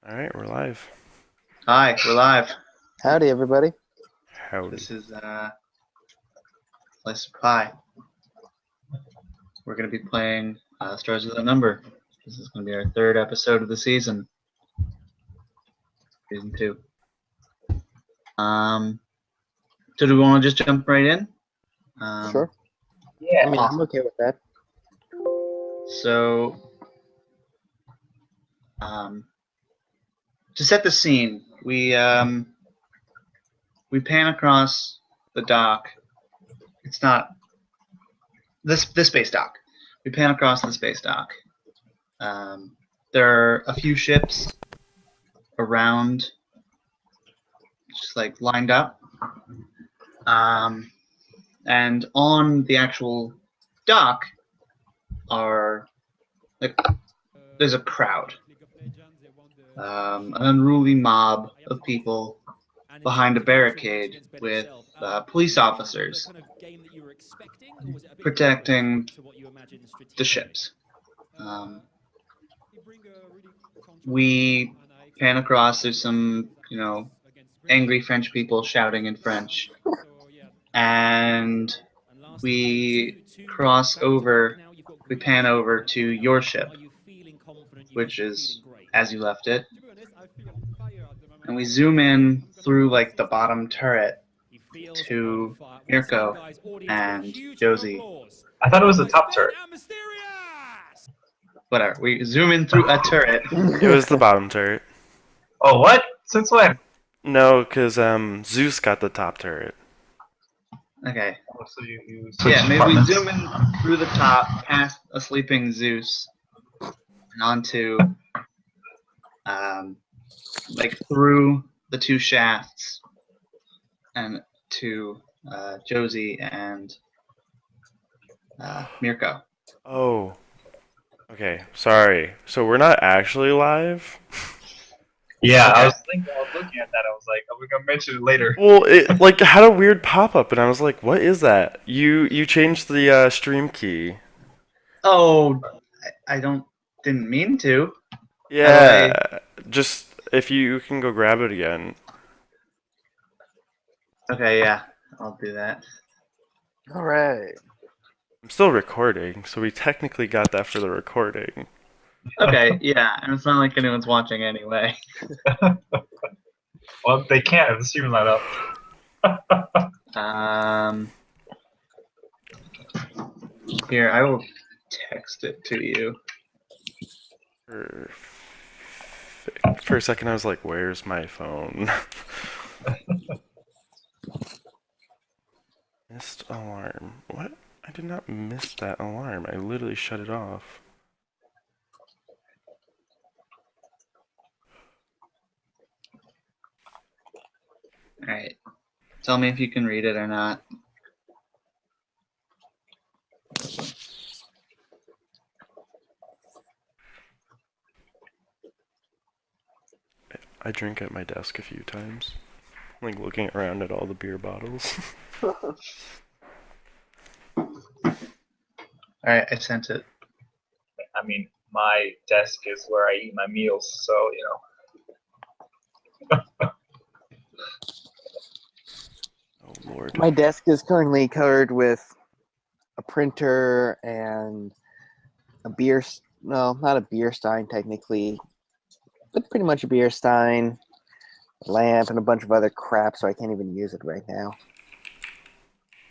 All right, we're live. Hi, we're live. Howdy, everybody. Howdy. This is Slice of Pie. We're going to be playing Stars with a Number. This is going to be our third episode of the season. Season 2. So do we want to just jump right in? Sure. Yeah. I mean, I'm okay with that. So, to set the scene, we pan across the dock. It's not the space dock. We pan across the space dock. There are a few ships around, just like lined up. And on the actual dock are there's a crowd, an unruly mob of people behind a barricade with police officers protecting the ships. We pan across. There's some, angry French people shouting in French, and we cross over. We pan over to your ship, which is as you left it, and we zoom in through like the bottom turret to Mirko and Josie. I thought it was the top turret. Whatever. We zoom in through a turret. It was the bottom turret. Oh, what? Since when? No, because Zeus got the top turret. Okay. Oh, so you Yeah, maybe we departments. zoom in through the top, past a sleeping Zeus, and onto, like through the two shafts, and to Josie and Mirko. Oh. Okay, sorry. So we're not actually live? Yeah, Okay. I was looking at that. I was like, oh, we're gonna mention it later. Well, it like had a weird pop-up, and I was like, what is that? You changed the stream key. Oh, I didn't mean to. Yeah, just if you can go grab it again. Okay, yeah, I'll do that. All right. I'm still recording, so we technically got that for the recording. Okay, yeah, and it's not like anyone's watching anyway. Well, they can't if the stream's not up. Here, I will text it to you. For a second, I was like, where's my phone? Missed alarm. What? I did not miss that alarm. I literally shut it off. Alright. Tell me if you can read it or not. I drink at my desk a few times. Like looking around at all the beer bottles. Alright, I sent it. I mean, my desk is where I eat my meals, so Oh lord. My desk is currently covered with a printer and a beer. No, not a beer stein technically, but pretty much a beer stein, a lamp, and a bunch of other crap. So I can't even use it right now.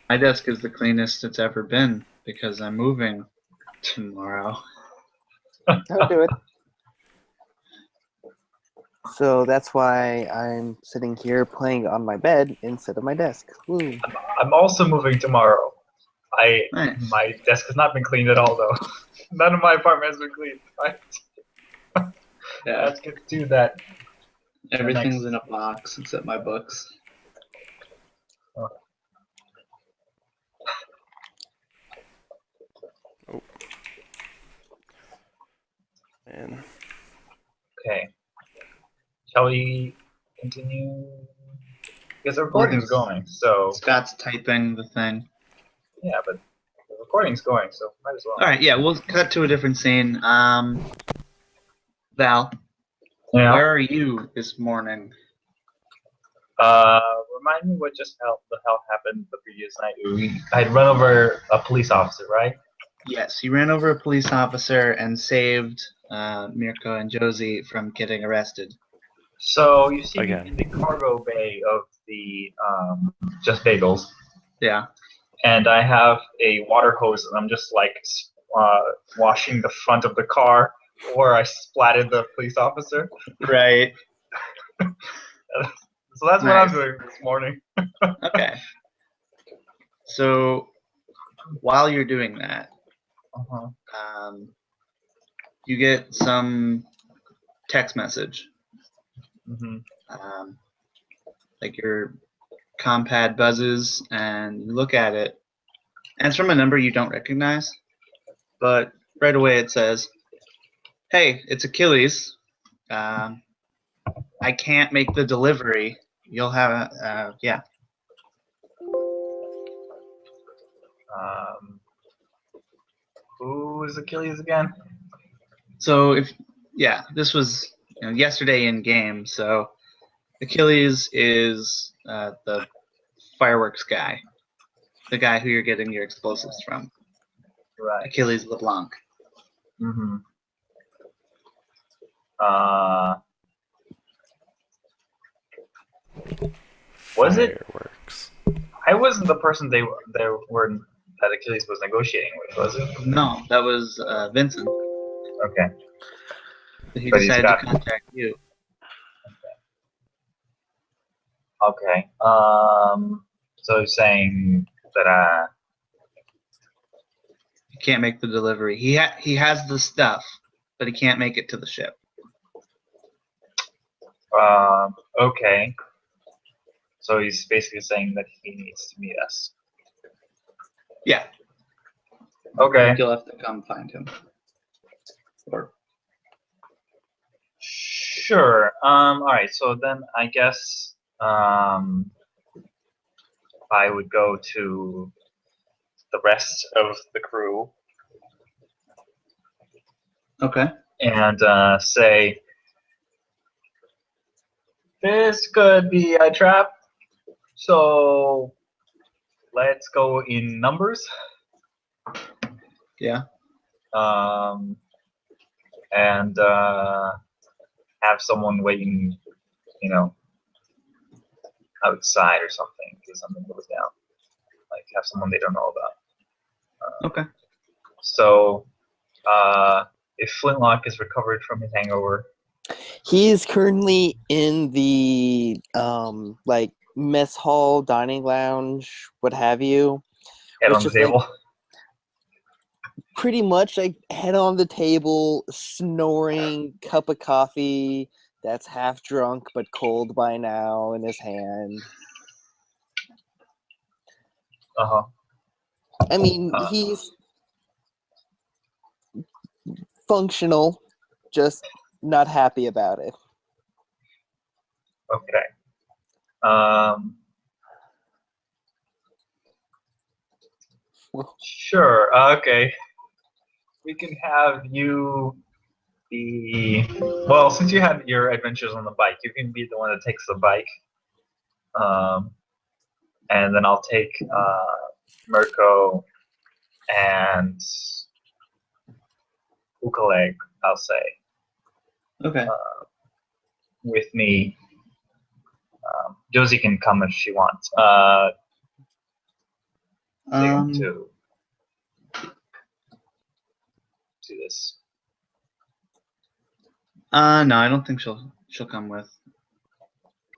My desk is the cleanest it's ever been because I'm moving tomorrow. I'll do it. So that's why I'm sitting here playing on my bed instead of my desk. Woo. I'm also moving tomorrow. Nice. My desk has not been cleaned at all, though. None of my apartment has been cleaned. Yeah, Let's get to that. everything's in a box except my books. Man. Okay. Shall we continue? Because the recording's going, so Scott's typing the thing. yeah, but the recording's going, so might as well. Alright, yeah, we'll cut to a different scene. Val, Yeah. Where are you this morning? Remind me what the hell happened the previous night. I'd run over a police officer, right? Yes, you ran over a police officer and saved Mirko and Josie from getting arrested. So you see me Again. in the cargo bay of the Just Bagels, Yeah. and I have a water hose, and I'm just like washing the front of the car where I splatted the police officer. Right. So that's what I'm Nice. doing this morning. Okay. So while you're doing that, you get some text message. Mm-hmm. Like your compad buzzes, and you look at it, and it's from a number you don't recognize, but right away it says, "Hey, it's Achilles. I can't make the delivery. You'll have yeah." Who is Achilles again? So this was yesterday in game. So Achilles is the fireworks guy, the guy who you're getting your explosives from. Right. Achilles LeBlanc. Mm-hmm. Was it? Fireworks. I wasn't the person they were that Achilles was negotiating with, was it? No, that was Vincent. Okay. He But he's decided got- to contact you. Okay. So he's saying that He can't make the delivery. He has the stuff, but he can't make it to the ship. okay. So he's basically saying that he needs to meet us. Yeah. Okay. You'll have to come find him. Or Sure. All right. So then I guess I would go to the rest of the crew okay. and say, this could be a trap. So let's go in numbers. Yeah. And have someone waiting, outside or something in case something goes down. Like have someone they don't know about. Okay. So if Flintlock is recovered from his hangover, He is currently in the like mess hall, dining lounge, what have you. head Which on the is, like, table. pretty much like head on the table, snoring, cup of coffee that's half drunk but cold by now in his hand. Uh-huh. I mean, he's functional, just not happy about it. Okay. Sure. Okay. We can have you be. Well, since you had your adventures on the bike, you can be the one that takes the bike. And then I'll take Mirko and Ukaleg, I'll say, Okay. with me. Josie can come if she wants. To this. No, I don't think she'll come with.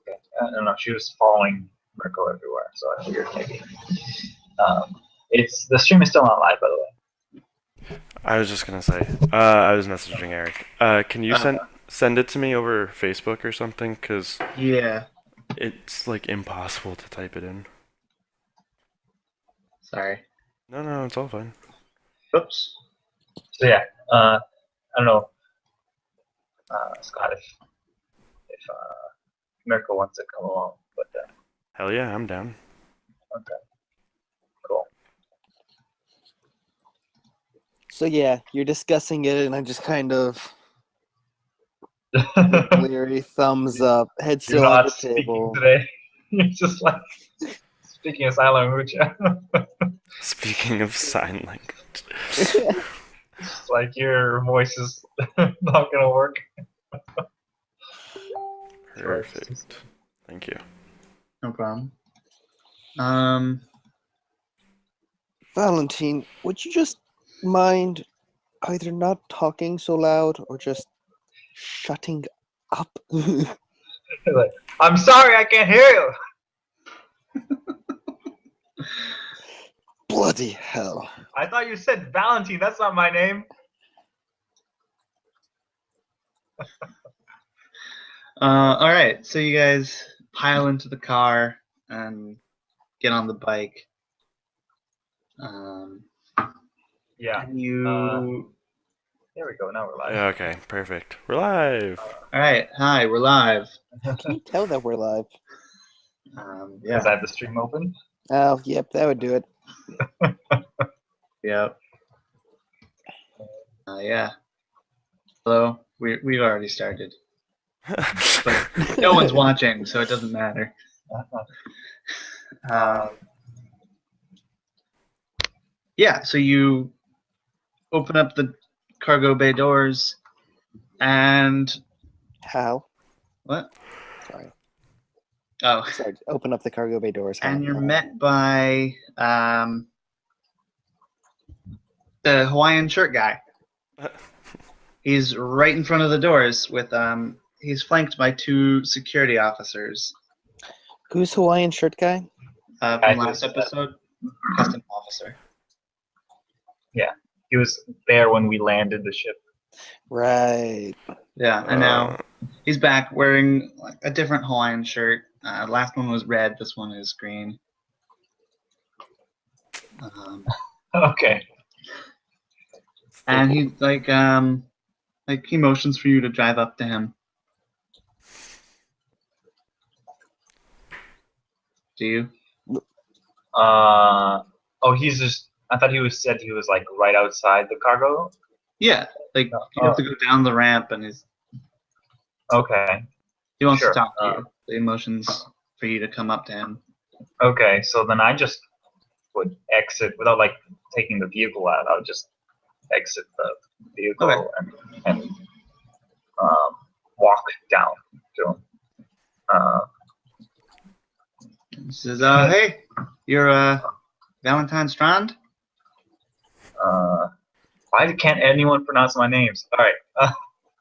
Okay. I don't know. She was following Mirko everywhere, so I figured maybe. The stream is still not live, by the way. I was just gonna say. I was messaging Eric. Can you send it to me over Facebook or something? Cause Yeah. it's like impossible to type it in. Sorry. No, it's all fine. Oops. So yeah, I don't know, Scott, if Mirko wants to come along, but Hell yeah, I'm down. okay, cool. So yeah, you're discussing it, and I'm just kind of Leary thumbs up. Head You're still on not the speaking table. today. You're just like speaking a sign language. Speaking of sign language. It's like your voice is not gonna work. Perfect. Thank you. No problem. Valentine, would you just mind either not talking so loud or just shutting up? Like, I'm sorry, I can't hear you. Bloody hell. I thought you said Valentine. That's not my name. All right. So you guys pile into the car and get on the bike. Yeah. And you. There we go. Now we're live. Yeah, okay, perfect. We're live. All right. Hi, we're live. How can you tell that we're live? Yeah. Is that the stream open? Oh, yep, that would do it. Yep. Yeah. Hello. We've already started. But no one's watching, so it doesn't matter. Yeah. So you open up the cargo bay doors, and How? what? Sorry. Oh. Sorry. Open up the cargo bay doors. And you're met by the Hawaiian shirt guy. He's right in front of the doors with he's flanked by 2 security officers. Who's Hawaiian shirt guy? From last episode, custom officer. He was there when we landed the ship. Right. Yeah, and now he's back wearing a different Hawaiian shirt. Last one was red. This one is green. Okay. And he like he motions for you to drive up to him. Do you? He's just. I thought said he was like right outside the cargo. Yeah, like you have to go down the ramp, and Okay. he wants Sure. to talk to you. The motions for you to come up to him. Okay. So then I just would exit without like taking the vehicle out. I would just exit the vehicle and walk down to him. He says, "Hey, you're Valentine Strand." Why can't anyone pronounce my names? All right.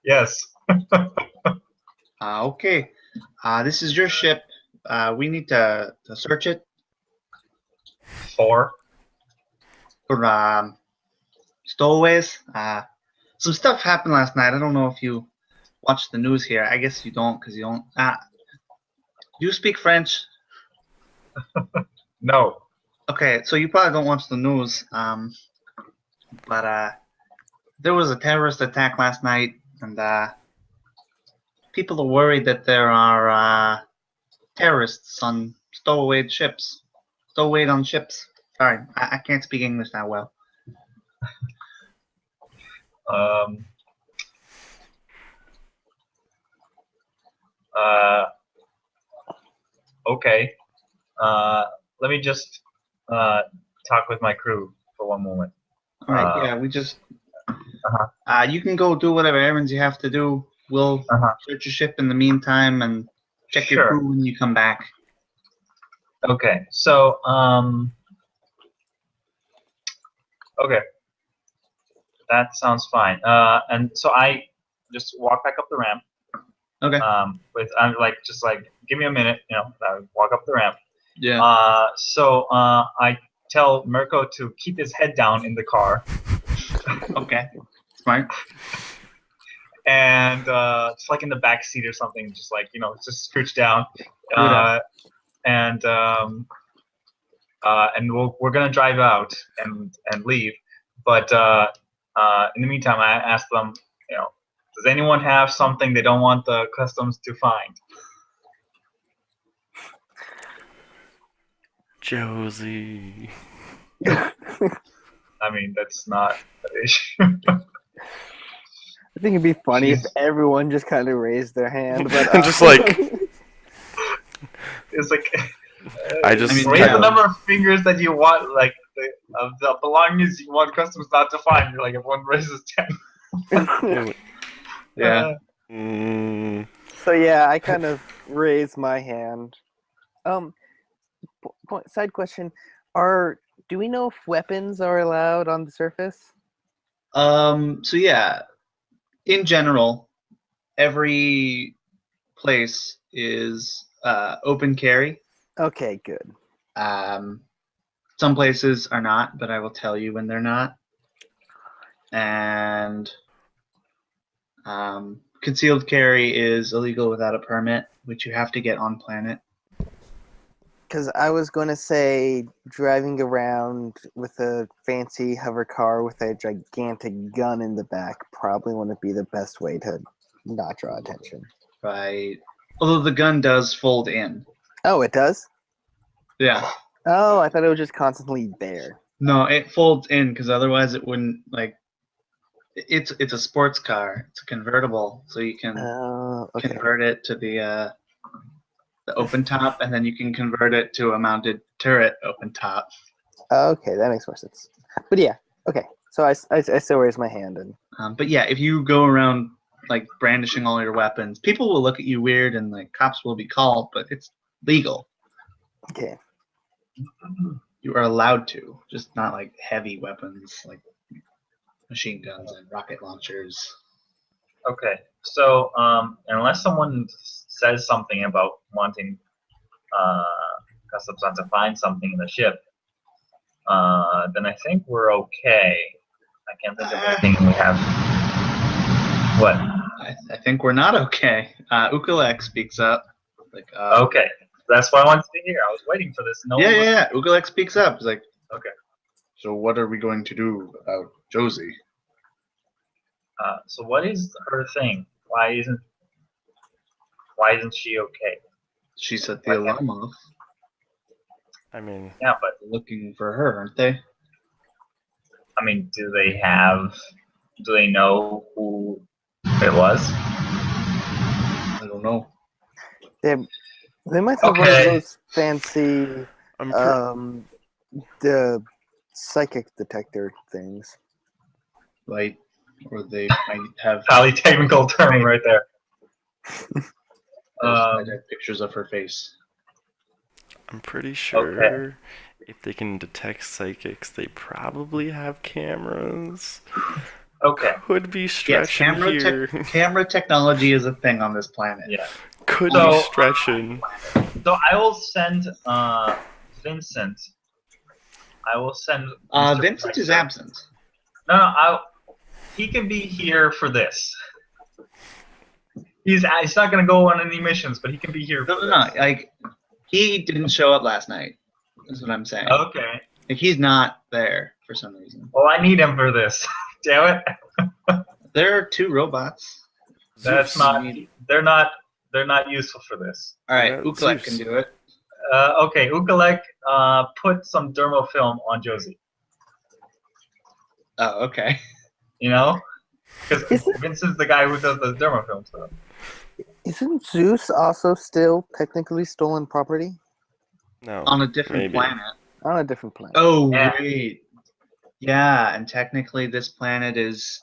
Yes. Okay. This is your ship. We need to search it For. for stowaways. Some stuff happened last night. I don't know if you watched the news here. I guess you don't, because you don't. Do you speak French? No. Okay, so you probably don't watch the news. But there was a terrorist attack last night, and people are worried that there are terrorists on stowaway ships. Stowaway on ships. Sorry, I can't speak English that well. Okay. Let me just talk with my crew for one moment. All right, yeah, we just. You can go do whatever errands you have to do. We'll search your ship in the meantime and check your crew when you come back. Okay, so okay, that sounds fine. And so I just walk back up the ramp. Okay. I'm like just like give me a minute, I walk up the ramp. Yeah. So I tell Mirko to keep his head down in the car. Okay. Smart. And it's like in the back seat or something, just like just scooch down. And we're gonna drive out and leave. But in the meantime, I asked them, does anyone have something they don't want the customs to find? Josie. I mean, that's not an issue. I think it'd be funny if Jeez. everyone just kind of raised their hand, but Just like It's like I just mean, raise yeah. the number of fingers that you want, like of the belongings you want customs not to find. You're like, everyone raises 10. Yeah. Mm, So yeah, I kind of raised my hand. Side question: do we know if weapons are allowed on the surface? So yeah, in general, every place is open carry. Okay, good. Some places are not, but I will tell you when they're not. And concealed carry is illegal without a permit, which you have to get on planet. Because I was going to say driving around with a fancy hover car with a gigantic gun in the back probably wouldn't be the best way to not draw attention. Right. Although the gun does fold in. Oh, it does? Yeah. Oh, I thought it was just constantly there. No, it folds in because otherwise it wouldn't like. It's a sports car. It's a convertible, so you can Oh, okay. convert it to the open top, and then you can convert it to a mounted turret open top. Okay, that makes more sense. But yeah, okay. So I still raise my hand and But yeah, if you go around like brandishing all your weapons, people will look at you weird, and like cops will be called. But it's legal. okay. You are allowed to, just not like heavy weapons like machine guns and rocket launchers. Okay, so unless someone says something about wanting customs not to find something in the ship, then I think we're okay. I can't think of anything we have. What? I think we're not okay. Ukalek speaks up. Like, Okay, that's what I wanted to hear. I was waiting for this. No yeah, one was. yeah. Ukalek speaks up. He's like, Okay. so what are we going to do about Josie? So what is her thing? Why isn't she okay? She set the Why can't- alarm off. I mean, Yeah, but They're looking for her, aren't they? I mean, do they know who it was? I don't know. They might have one of Okay. those fancy I'm the psychic detector things. Right? Or they might have, Polytechnical term right there. might have pictures of her face. I'm pretty sure if they can detect psychics, they probably have cameras. Okay. Could be Yes, stretching here. camera technology is a thing on this planet. Yeah. Could So- be stretching. So I will send Vincent. I will send. Mr. Vincent is Pricer. absent. No, he can be here for this. He's not going to go on any missions, but he can be here. No, For no, this. no. Like, he didn't show up last night. That's what I'm saying. Okay. Like, he's not there for some reason. Well, I need him for this. Damn it. There are 2 robots. That's Zeus. not. They're not. They're not useful for this. All right, Yeah, Ukalek Zeus. can do it. Okay, Ukalek, put some dermofilm on Josie. Oh, okay. You know, because Isn't- Vincent's the guy who does the dermofilm stuff. Isn't Zeus also still technically stolen property No. On a different maybe. planet. on a different planet? Oh, Yeah. wait. Yeah, and technically this planet is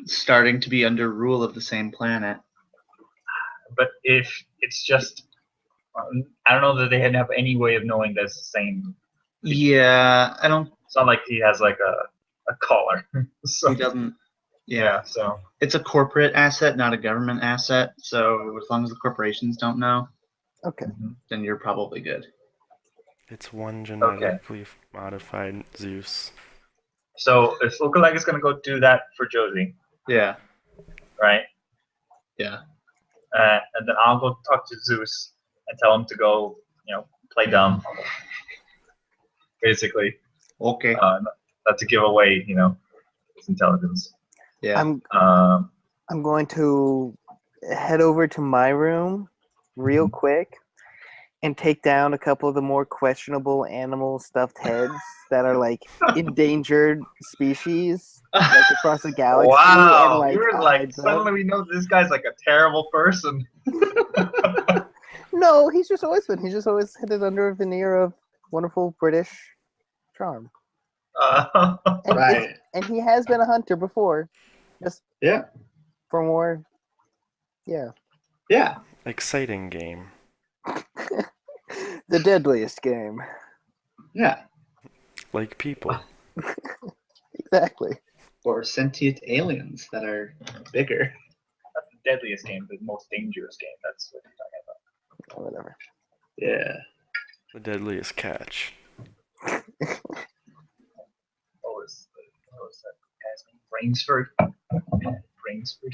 starting to be under rule of the same planet. But if it's just, I don't know that they have any way of knowing that's the same. Yeah, I don't. It's not like he has like a collar. So He doesn't. Yeah. yeah. So It's a corporate asset, not a government asset. So as long as the corporations don't know, Okay. then you're probably good. It's one genetically modified Zeus. so if Ukalek is gonna go do that for Josie, Yeah. right? Yeah. And then I'll go talk to Zeus and tell him to go, play dumb. Basically, Okay. not to give away, his intelligence. Yeah. I'm going to head over to my room real quick and take down a couple of the more questionable animal stuffed heads that are like endangered species, like across the galaxy, and Wow, you like were like hide suddenly them. we know this guy's like a terrible person. No, he's just always been. He's just always had it under a veneer of wonderful British charm, and it's Right. and he has been a hunter before, just Yeah. for more. Yeah, Yeah. Exciting game. the deadliest game. Yeah. Like people. Exactly. Or sentient aliens that are bigger. That's the deadliest game, the most dangerous game. That's what you're talking about. Or whatever. Yeah. The deadliest catch. What was that? Rainsford. Rainsford.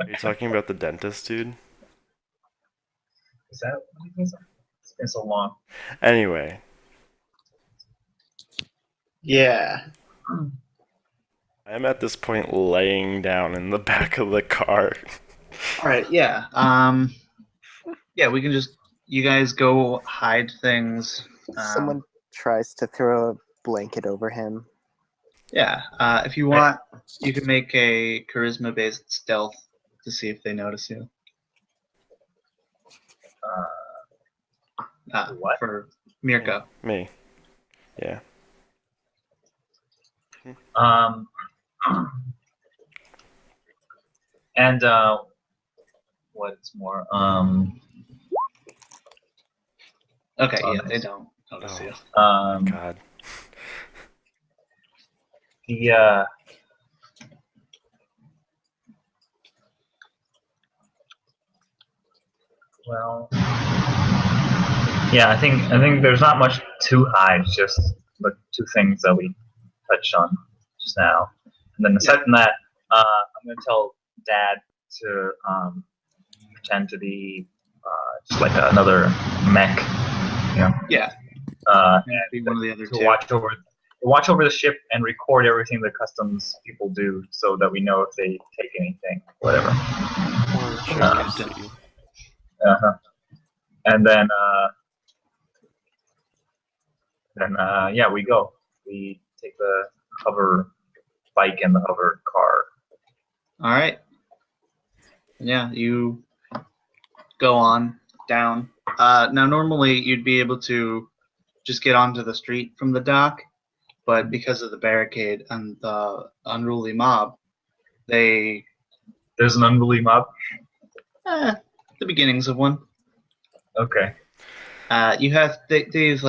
Are you talking about the dentist, dude? Is that what it is? It's been so long. Anyway, Yeah. I'm at this point laying down in the back of the car. All right. Yeah. Yeah, we can just. You guys go hide things. Someone tries to throw a blanket over him. Yeah. If you want, you can make a charisma-based stealth to see if they notice you. What? For Mirko. Me. Yeah. Um, and what's more? Okay. Yeah, they don't notice Oh, you. God. The well, yeah, I think there's not much to hide. It's just the two things that we touched on just now, and then aside from that, I'm gonna tell Dad to pretend to be just like another mech, you know. Yeah. And Be one of the other to two. watch over the ship and record everything the customs people do, so that we know if they take anything, whatever. Or check to see. Uh-huh. And then yeah, we go. We take the hover bike and the hover car. All right. Yeah, you go on down. Now, normally you'd be able to just get onto the street from the dock, but because of the barricade and the unruly mob, there's an unruly mob. The beginnings of one. Okay. You have they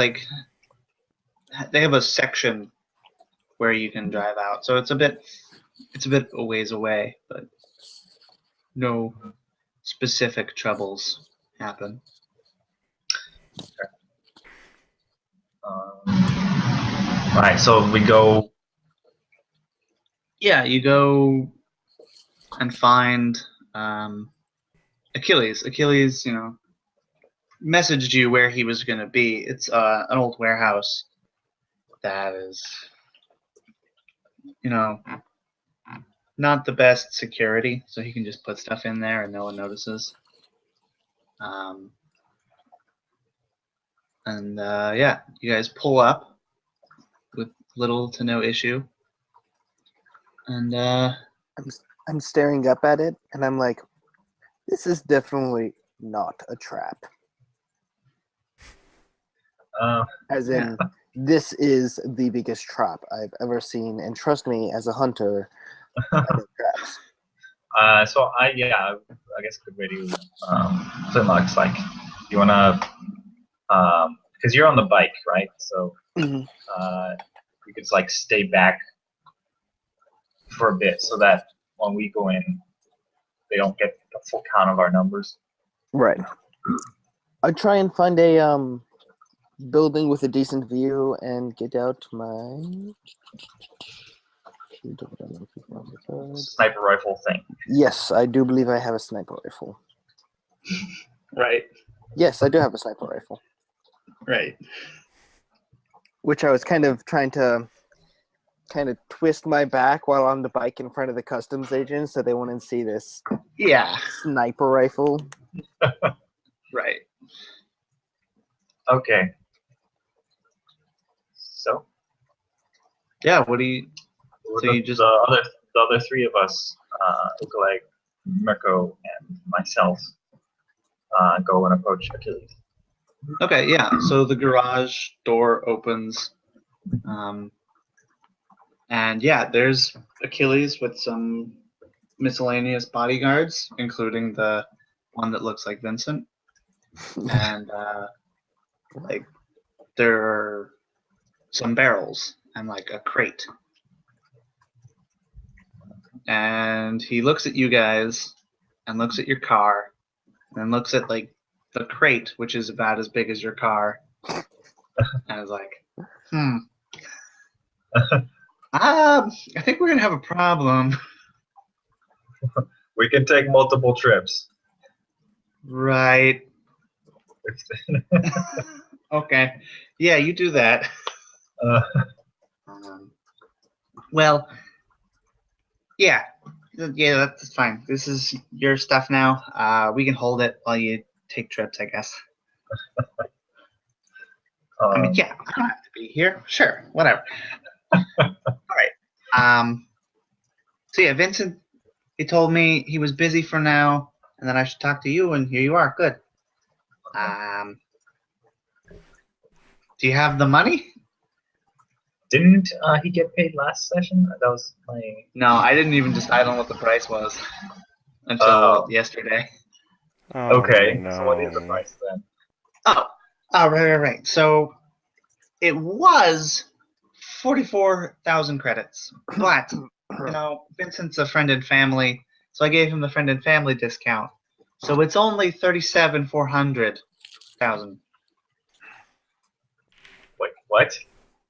have a section where you can drive out, so it's a bit a ways away, but no specific troubles happen. All right, so we go. Yeah, you go and find Achilles. Achilles, messaged you where he was going to be. It's an old warehouse that is, not the best security, so he can just put stuff in there and no one notices. Yeah, you guys pull up with little to no issue. And I'm staring up at it, and I'm like, this is definitely not a trap. As in, this is the biggest trap I've ever seen, and trust me, as a hunter, I know traps. So I guess a good way to so Max, like, you wanna because you're on the bike, right? So Mhm. we could like stay back for a bit so that when we go in, they don't get the full count of our numbers. Right. I try and find a building with a decent view and get out my Sniper rifle thing. Yes, I do believe I have a sniper rifle. right. Yes, I do have a sniper rifle. Right. Which I was kind of trying to twist my back while on the bike in front of the customs agents so they wouldn't see this Yeah. sniper rifle. Right. Okay. So, Yeah. What do you? So you just the other three of us, Ukaleg, Mirko, and myself, go and approach Achilles. okay? Yeah. So the garage door opens, and yeah, there's Achilles with some miscellaneous bodyguards, including the one that looks like Vincent, and like there are some barrels and like a crate. And he looks at you guys and looks at your car and then looks at like the crate, which is about as big as your car, and is like, I think we're gonna have a problem. We can take multiple trips. Right. Okay. Yeah, you do that. uh, Well, yeah. Yeah, that's fine. This is your stuff now. We can hold it while you take trips, I guess. I mean, yeah, I don't have to be here. Sure, whatever. All right. So yeah, Vincent, he told me he was busy for now, and that I should talk to you, and here you are. Good. Do you have the money? Didn't he get paid last session? That was my. No, I didn't even decide on what the price was until Oh. yesterday. Oh Okay. So what is the no. price then? Oh, right. So it was 44,000 credits, but you know, Vincent's a friend and family, so I gave him the friend and family discount. So it's only 37,400,000. Wait, what?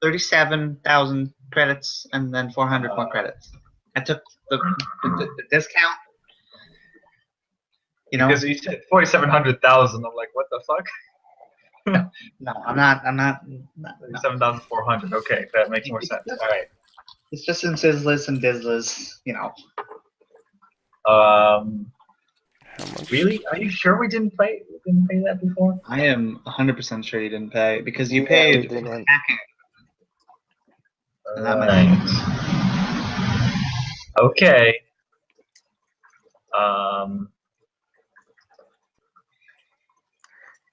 37,000 credits and then 400 more credits. I took the discount. You know, Because you said 4,700,000. I'm like, what the fuck? no, I'm not. No. 7,400. Okay, that makes more sense. All right. It's just in Sizzlers and Dizzlers, you know. How much? Really? Are you sure we didn't pay? We didn't pay that before? I am 100% sure you didn't pay because you Yeah, paid we for didn't. hacking. And that much. Right. Okay. Um.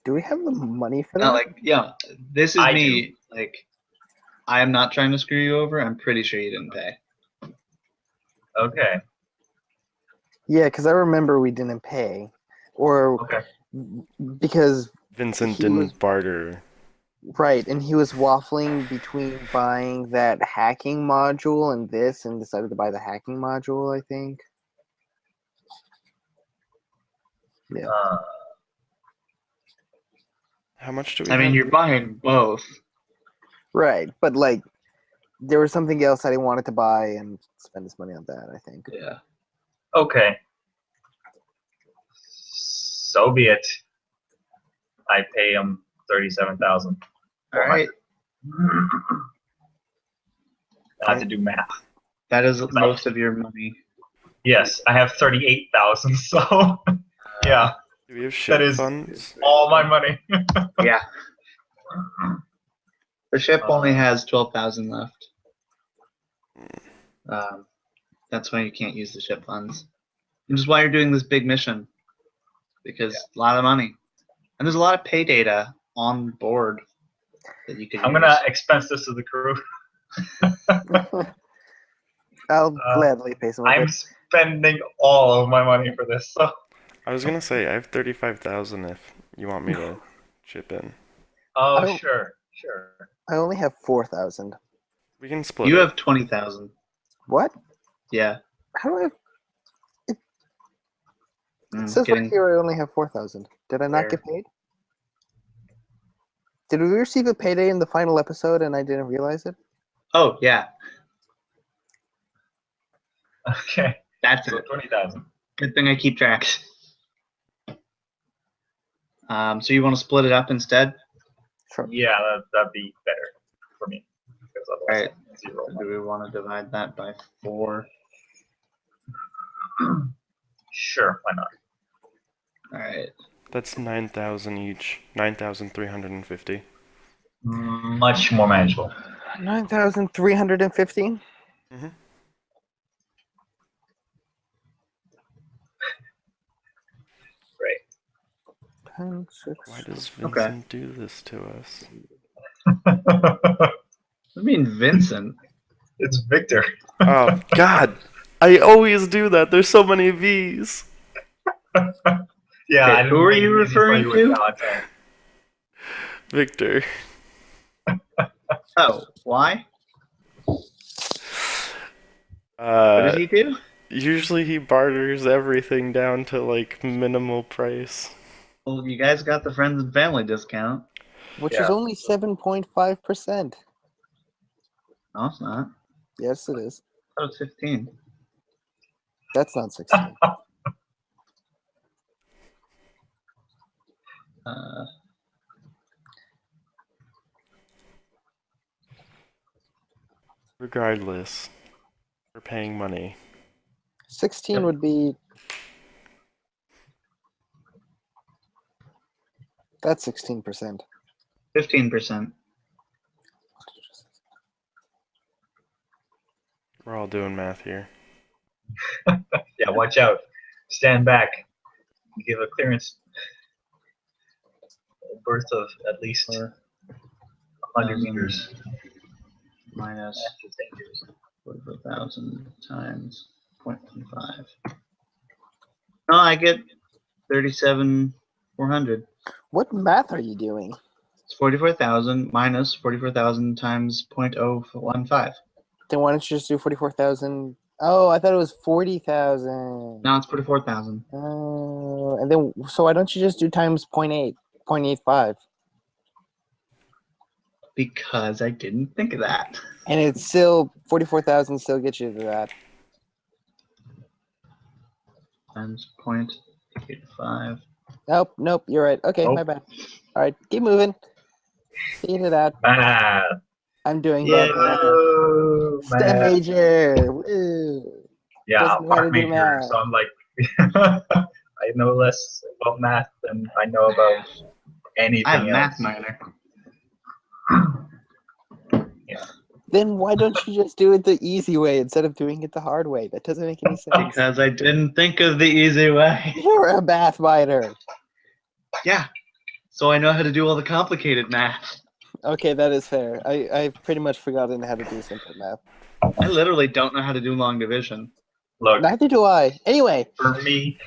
Do we have the money for No, that? like, yeah, this is I me. Like, I am not trying to screw you over. I'm pretty sure you didn't pay. Okay. Yeah, because I remember we didn't pay, or Okay. because Vincent he didn't was barter. right, and he was waffling between buying that hacking module and this, and decided to buy the hacking module. I think. Yeah. How much do we I mean, have? you're buying both. Right, but like, there was something else I wanted to buy and spend this money on that. I think. Yeah. Okay. So be it. I pay him 37,000. All right. I have to do math. That is most of your money. Yes, I have 38,000. So yeah, Do we have ship that is funds? all my money. Yeah. The ship only has 12,000 left. That's why you can't use the ship funds. Which is why you're doing this big mission. Because a lot of money. And there's a lot of pay data on board that you could I'm use. gonna expense this to the crew. I'll gladly pay some of I'm it. spending all of my money for this. So I was gonna say I have 35,000 if you want me to chip in. oh I- sure. I only have 4,000. We can split You it. have 20,000. What? Yeah. How do I have? It says right here I only have 4,000. Did I not get paid? Did we receive a payday in the final episode and I didn't realize it? Oh, yeah. Okay. That's So it. 20,000. Good thing I keep track. So you want to split it up instead? Sure. Yeah, that'd be better for me. Because otherwise Right. I'm zero. Do we want to divide that by 4? Sure, why not? All right. That's 9,000 each. 9,350. Much more manageable. 9,350. Mm-hmm. Great. 10, 6. Why does Okay. Vincent do this to us? I mean, Vincent. It's Victor. Oh, God! I always do that. There's so many V's. Yeah, Okay, I didn't who are think you referring anybody would to? contact. Victor. Oh, why? What Uh, does he do? usually he barters everything down to like minimal price. Well, you guys got the friends and family discount. Which is Yeah. only 7.5%. No, it's not. Yes, it is. That was 15. That's not 16. Uh, Regardless, we're paying money. 16 Yep. would be. That's 16%. 15%. We're all doing math here. Yeah, watch out. Stand back. Give a clearance berth of at least 100 meters. Minus That's just dangerous. 44,000 times 0.15. No, I get 37,400. What math are you doing? It's 44,000 minus 44,000 times 0.015. Then why don't you just do 44,000? Oh, I thought it was 40,000. Now it's 44,000. Oh, and then so why don't you just do times 0.8, 0.85? Because I didn't think of that. And it's still 44,000 still gets you to that. Times 0.85. Nope, you're right. Okay, my Nope. bad. All right, keep moving. Figure it out. Math. I'm doing Yeah. that. STEM Math. major. Woo. Yeah, Doesn't I'm know how to art do major, math. so I'm like, I know less about math than I know about anything I have else. math minor. Yeah. Then why don't you just do it the easy way instead of doing it the hard way? That doesn't make any sense. Because I didn't think of the easy way. You're a math minor. Yeah. So I know how to do all the complicated math. Okay, that is fair. I've pretty much forgotten how to do simple math. I literally don't know how to do long division. Look, Neither do I. Anyway, for me,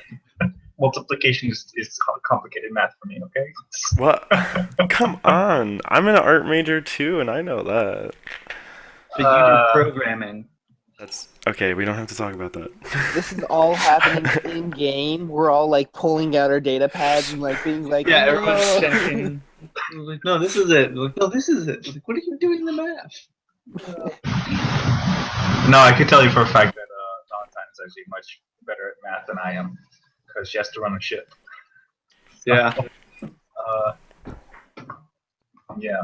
multiplication is complicated math for me, okay? What? Come on. I'm an art major too, and I know that. But you do programming. That's okay. We don't have to talk about that. this is all happening in game. We're all like pulling out our data pads and like being like, Yeah, no. everyone's checking. Like, no, this is it. Like, no, this is it. Like, what are you doing in the math? No, I can tell you for a fact that Valentine is actually much better at math than I am, because she has to run a ship. Yeah. Yeah.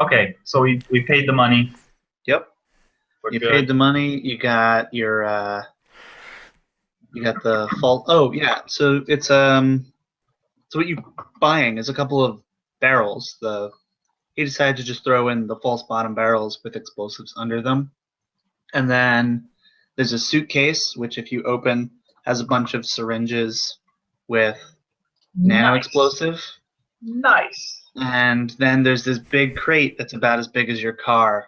Okay, so we paid the money. Yep. We're You good. paid the money. You got your. You got the fault. Oh yeah. So it's So what you're buying is a couple of barrels. He decided to just throw in the false bottom barrels with explosives under them, and then there's a suitcase which, if you open, has a bunch of syringes with nano explosive. Nice. And then there's this big crate that's about as big as your car.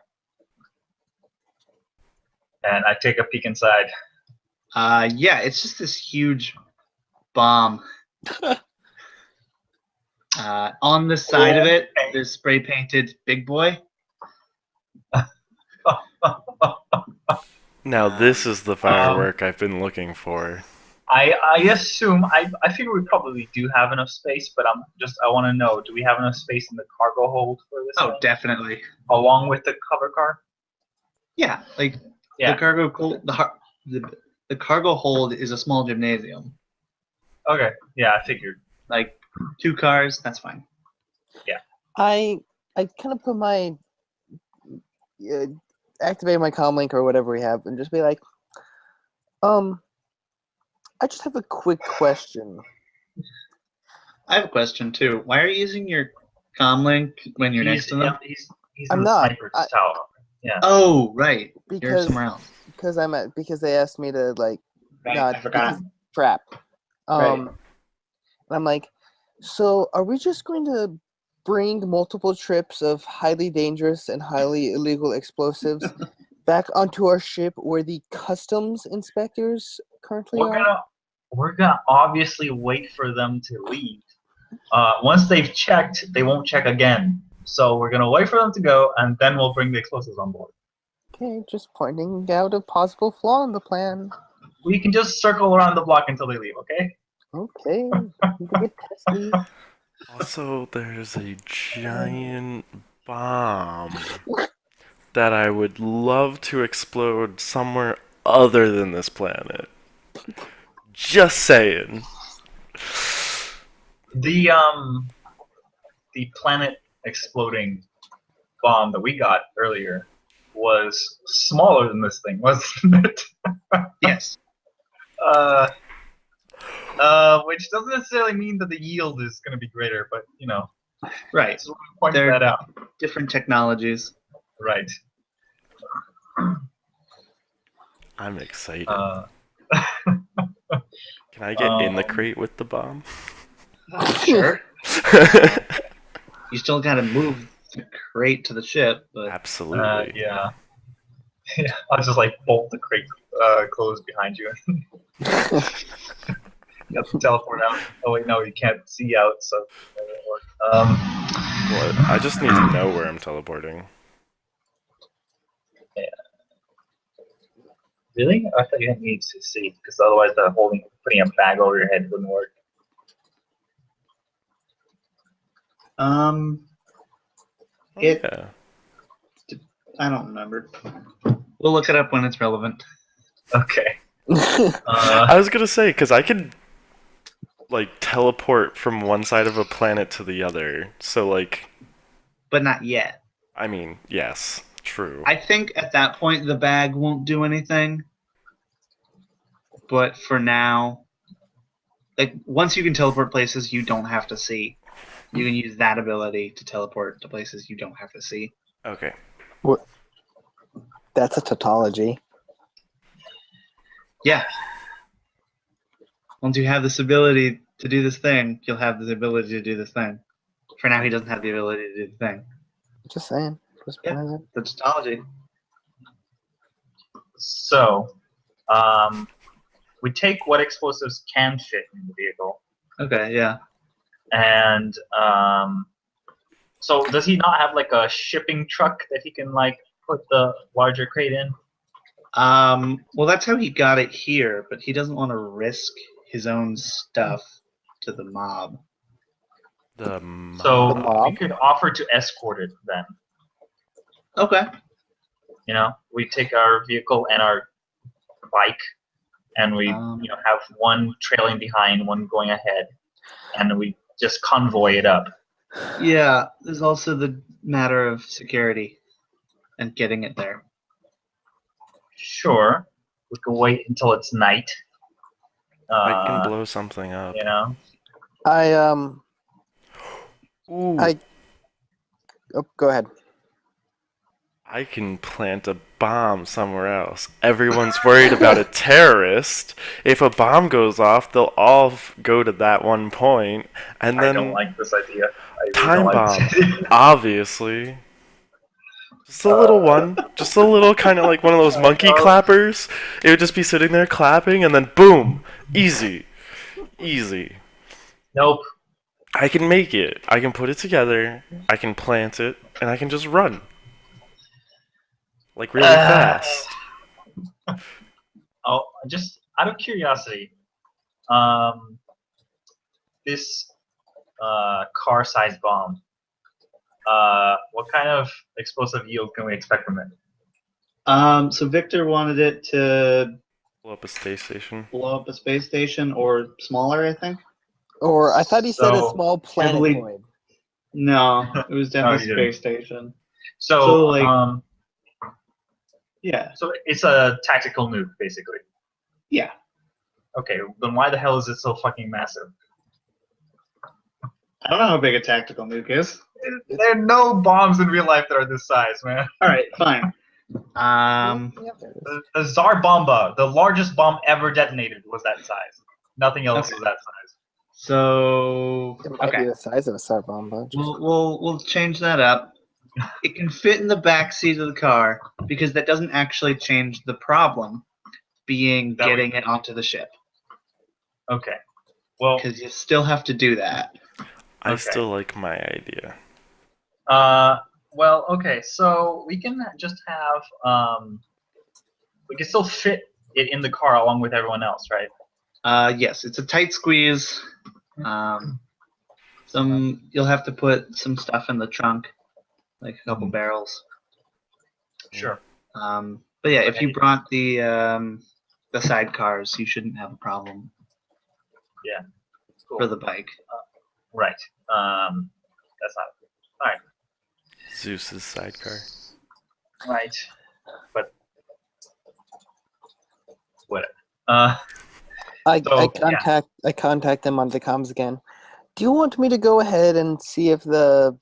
And I take a peek inside. Yeah, it's just this huge bomb. On the side of it, there's spray painted "Big Boy." Now this is the firework I've been looking for. I assume I figure we probably do have enough space, but I want to know, do we have enough space in the cargo hold for this? Oh, thing? definitely. Along with the cover car. Yeah, like Yeah. the cargo hold is a small gymnasium. Okay. Yeah, I figured. Like 2 cars, that's fine. I kind of put my activate my comm link or whatever we have and just be like, I just have a quick question. I have a question too. Why are you using your comm link when you're next to them? He's I'm in the not. sniper's tower. Yeah. Oh, right. You're Because somewhere else. because they asked me to like Right, not I forgot. trap. Right. And I'm like, so are we just going to bring multiple trips of highly dangerous and highly illegal explosives back onto our ship where the customs inspectors currently are? We're gonna obviously wait for them to leave. Once they've checked, they won't check again. So we're gonna wait for them to go, and then we'll bring the explosives on board. Okay, just pointing out a possible flaw in the plan. We can just circle around the block until they leave, okay? Okay, you can get testy. Also, there's a giant bomb that I would love to explode somewhere other than this planet. Just saying. The planet exploding bomb that we got earlier was smaller than this thing, wasn't it? Yes. Which doesn't necessarily mean that the yield is going to be greater, but you know, Right. just point They're that out. different technologies. Right. I'm excited. Uh, Can I get in the crate with the bomb? Sure. You still got to move the crate to the ship, but Absolutely. yeah. Yeah. I'll just like bolt the crate closed behind you. You have to teleport out. Oh wait, no, you can't see out, so that won't work. Well, I just need to know where I'm teleporting. Really? I thought you didn't need to see, because otherwise the putting a bag over your head wouldn't work. Oh, It- yeah. I don't remember. We'll look it up when it's relevant. Okay. I was gonna say, because I could, like, teleport from one side of a planet to the other. So, like, But not yet. I mean, yes, true. I think at that point the bag won't do anything. But for now, like once you can teleport places you don't have to see, you can use that ability to teleport to places you don't have to see. Okay. That's a tautology. Yeah. Once you have this ability to do this thing, you'll have the ability to do this thing. For now, he doesn't have the ability to do the thing. Just saying. Just Yeah. pointing out. The tautology. So, we take what explosives can fit in the vehicle, Okay, yeah. and so does he not have like a shipping truck that he can like put the larger crate in? Well, that's how he got it here, but he doesn't want to risk his own stuff to the mob. The So mob? we could offer to escort it then. Okay. You know, we take our vehicle and our bike, and we have one trailing behind, one going ahead, and we just convoy it up. Yeah, there's also the matter of security and getting it there. Sure, we can wait until it's night. I can blow something up. You know. Ooh. Oh, go ahead. I can plant a bomb somewhere else. Everyone's worried about a terrorist. If a bomb goes off, they'll all go to that one point, and then I don't like this idea. I really time don't like bomb, this idea. obviously. Just a little one, just a little kind of like one of those monkey clappers. It would just be sitting there clapping, and then boom, easy, easy. Nope. I can make it. I can put it together. I can plant it, and I can just run. Like really fast. Oh, just out of curiosity, this car-sized bomb. What kind of explosive yield can we expect from it? So Victor wanted it to Blow up a space station. blow up a space station or smaller, I think. Or I thought he said a So, small heavily- planetoid. No, it was definitely he didn't. space station. So, like- Yeah. so it's a tactical nuke, basically. Yeah. Okay, then why the hell is it so fucking massive? I don't know how big a tactical nuke is. There are no bombs in real life that are this size, man. All right, fine. Yeah, there it is. The Tsar Bomba, the largest bomb ever detonated, was that size. Nothing else Okay. was that size. So It might be okay, the size of a star bomb, but we'll change that up. It can fit in the back seat of the car because that doesn't actually change the problem being That we- getting it onto the ship Okay. Well, because you still have to do that. I Okay. still like my idea. well, okay. So we can just have we can still fit it in the car along with everyone else, right? Yes, it's a tight squeeze. You'll have to put some stuff in the trunk, like a couple barrels. Sure. But yeah, if you brought the sidecars, you shouldn't have a problem Cool. for the bike. Right. That's not Zeus's sidecar. right. But whatever. I So, contact them on the comms again. Do you want me to go ahead and see if the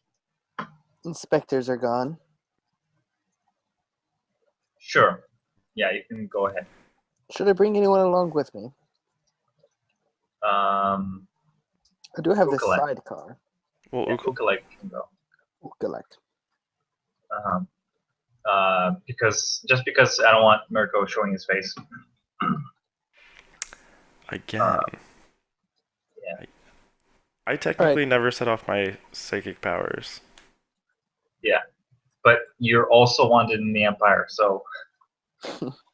inspectors are gone? Sure. Yeah, you can go ahead. Should I bring anyone along with me? I do have this Ukulele. sidecar. Well, Yeah, Ukulele can go. Collect. Because I don't want Mirko showing his face. again. Yeah. I technically never set off my psychic powers. But you're also wanted in the Empire, so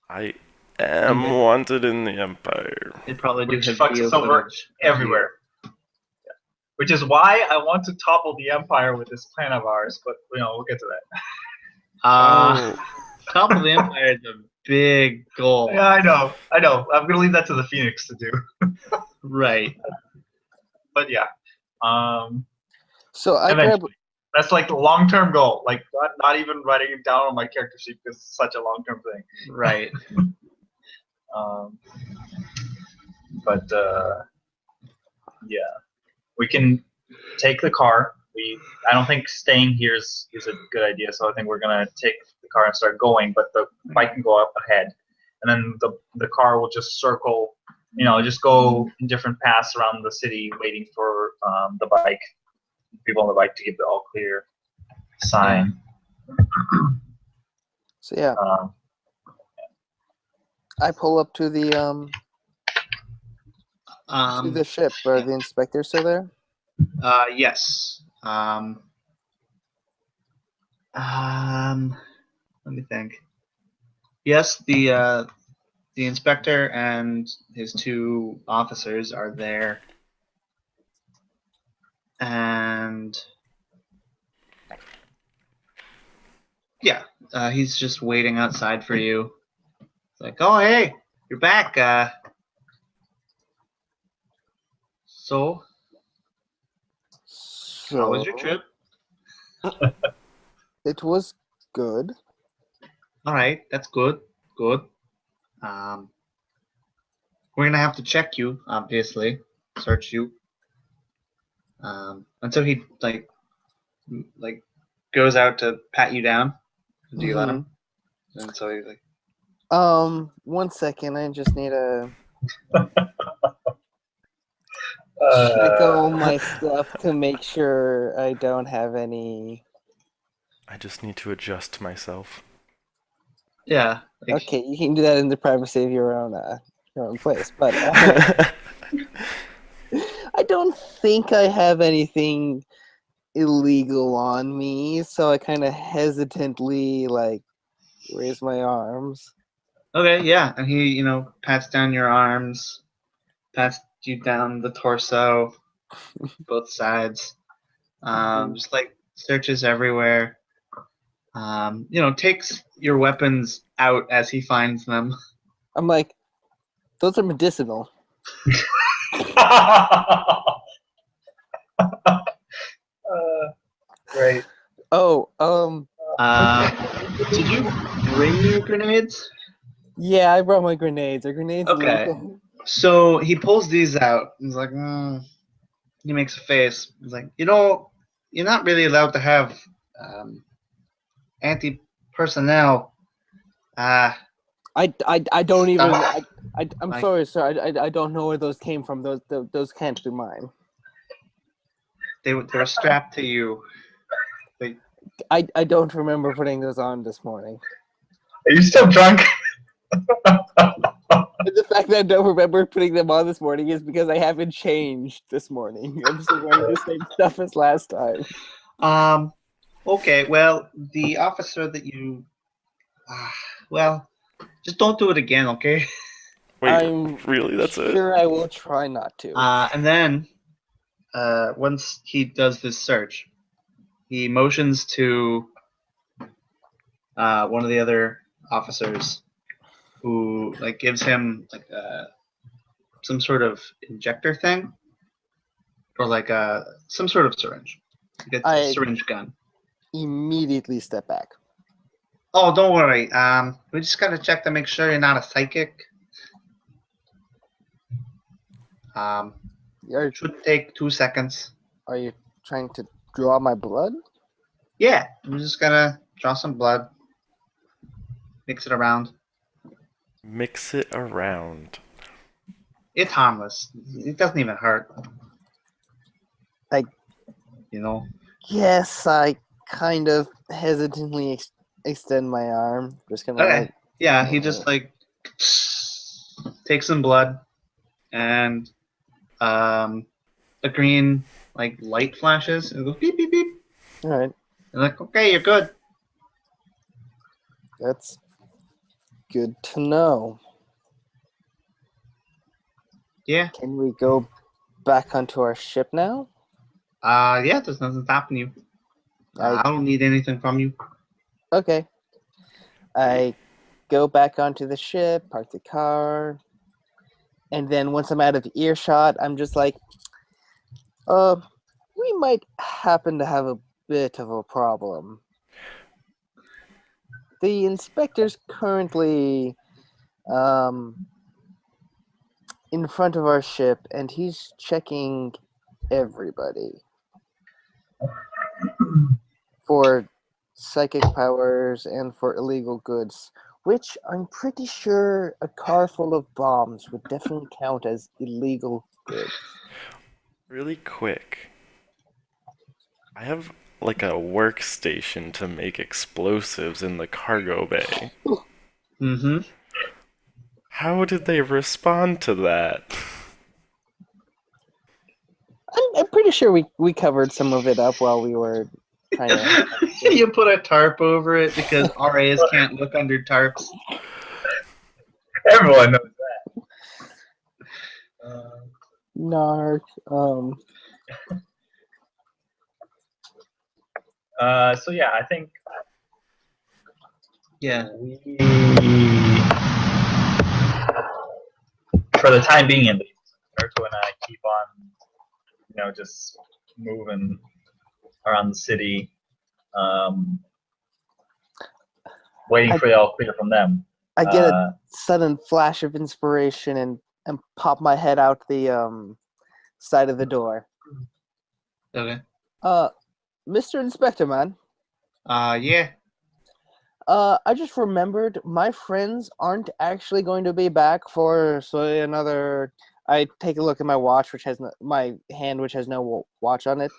I am Okay. wanted in the Empire. They probably do Which have fucks video us over footage. everywhere. Yeah. Which is why I want to topple the Empire with this plan of ours, but we'll get to that. Top of the Empire is a big goal. Yeah, I know. I'm gonna leave that to the Phoenix to do. Right. But yeah. So I grab. Eventually. That's like the long-term goal. Like not even writing it down on my character sheet because it's such a long-term thing. Right. But yeah, we can take the car. I don't think staying here is a good idea. So I think we're gonna take the car and start going. But the bike can go up ahead, and then the car will just circle. Just go in different paths around the city, waiting for the bike, people on the bike to give the all clear sign. So yeah, I pull up to the ship. Are the inspectors still there? Yes. Let me think. Yes, the inspector and his two officers are there, and yeah, he's just waiting outside for you. It's like, oh hey, you're back. So how was your trip? It was good. All right, that's good. Good. We're gonna have to check you, obviously, search you. And so he like goes out to pat you down. Do you let him? And so he's like, 1 second. I just need to Uh, check all my stuff to make sure I don't have any. I just need to adjust myself. yeah. Like, Okay, you can do that in the privacy of your own place, but I don't think I have anything illegal on me, so I kind of hesitantly raise my arms. okay, yeah. And he, pats down your arms, pats you down the torso, both sides. Just searches everywhere. Takes your weapons out as he finds them. I'm like, those are medicinal. Great. Oh, Did you bring your grenades? yeah, I brought my grenades. Are grenades Okay. illegal? So he pulls these out. He's like, he makes a face. He's like, you're not really allowed to have um, anti-personnel. Uh, I don't even. stuff. I'm Like- sorry, sir. I don't know where those came from. Those can't be mine. They were strapped to you. I don't remember putting those on this morning. Are you still drunk? And the fact that I don't remember putting them on this morning is because I haven't changed this morning. I'm still wearing the same stuff as last time. Okay. Well, the officer that you. Well, just don't do it again, okay? Wait, I'm really? That's it? sure I will try not to. And then, once he does this search, he motions to one of the other officers, who like gives him like some sort of injector thing, or like some sort of syringe. Like a I- syringe gun. Immediately step back. Oh, don't worry. We just gotta check to make sure you're not a psychic. Are, It should take 2 seconds. are you trying to draw my blood? Yeah, we're just gonna draw some blood, mix it around. Mix it around. It's harmless. It doesn't even hurt. I- You know. Yes, I kind of hesitantly extend my arm. Just gonna Okay. like, Yeah, he just like takes some blood, and a green like light flashes. It goes beep beep beep. all right, And like, okay, you're good. that's good to know. Yeah. Can we go back onto our ship now? Yeah. There's nothing stopping you. I don't need anything from you. Okay. I go back onto the ship, park the car, and then once I'm out of earshot, I'm just like, we might happen to have a bit of a problem. The inspector's currently in front of our ship, and he's checking everybody for psychic powers and for illegal goods, which I'm pretty sure a car full of bombs would definitely count as illegal goods. Really quick. I have like a workstation to make explosives in the cargo bay. Mm-hmm. How did they respond to that? I'm pretty sure we covered some of it up while we were trying to. You put a tarp over it because RAs can't look under tarps. Everyone knows that. Narc. So yeah, I think Yeah. we, for the time being at least, Naruto and I keep on, just moving around the city, waiting for the all clear from them. I get a sudden flash of inspiration and pop my head out the side of the door. Okay. Mr. Inspector, man. Yeah. I just remembered my friends aren't actually going to be back for another. I take a look at my watch, which has my hand, which has no watch on it.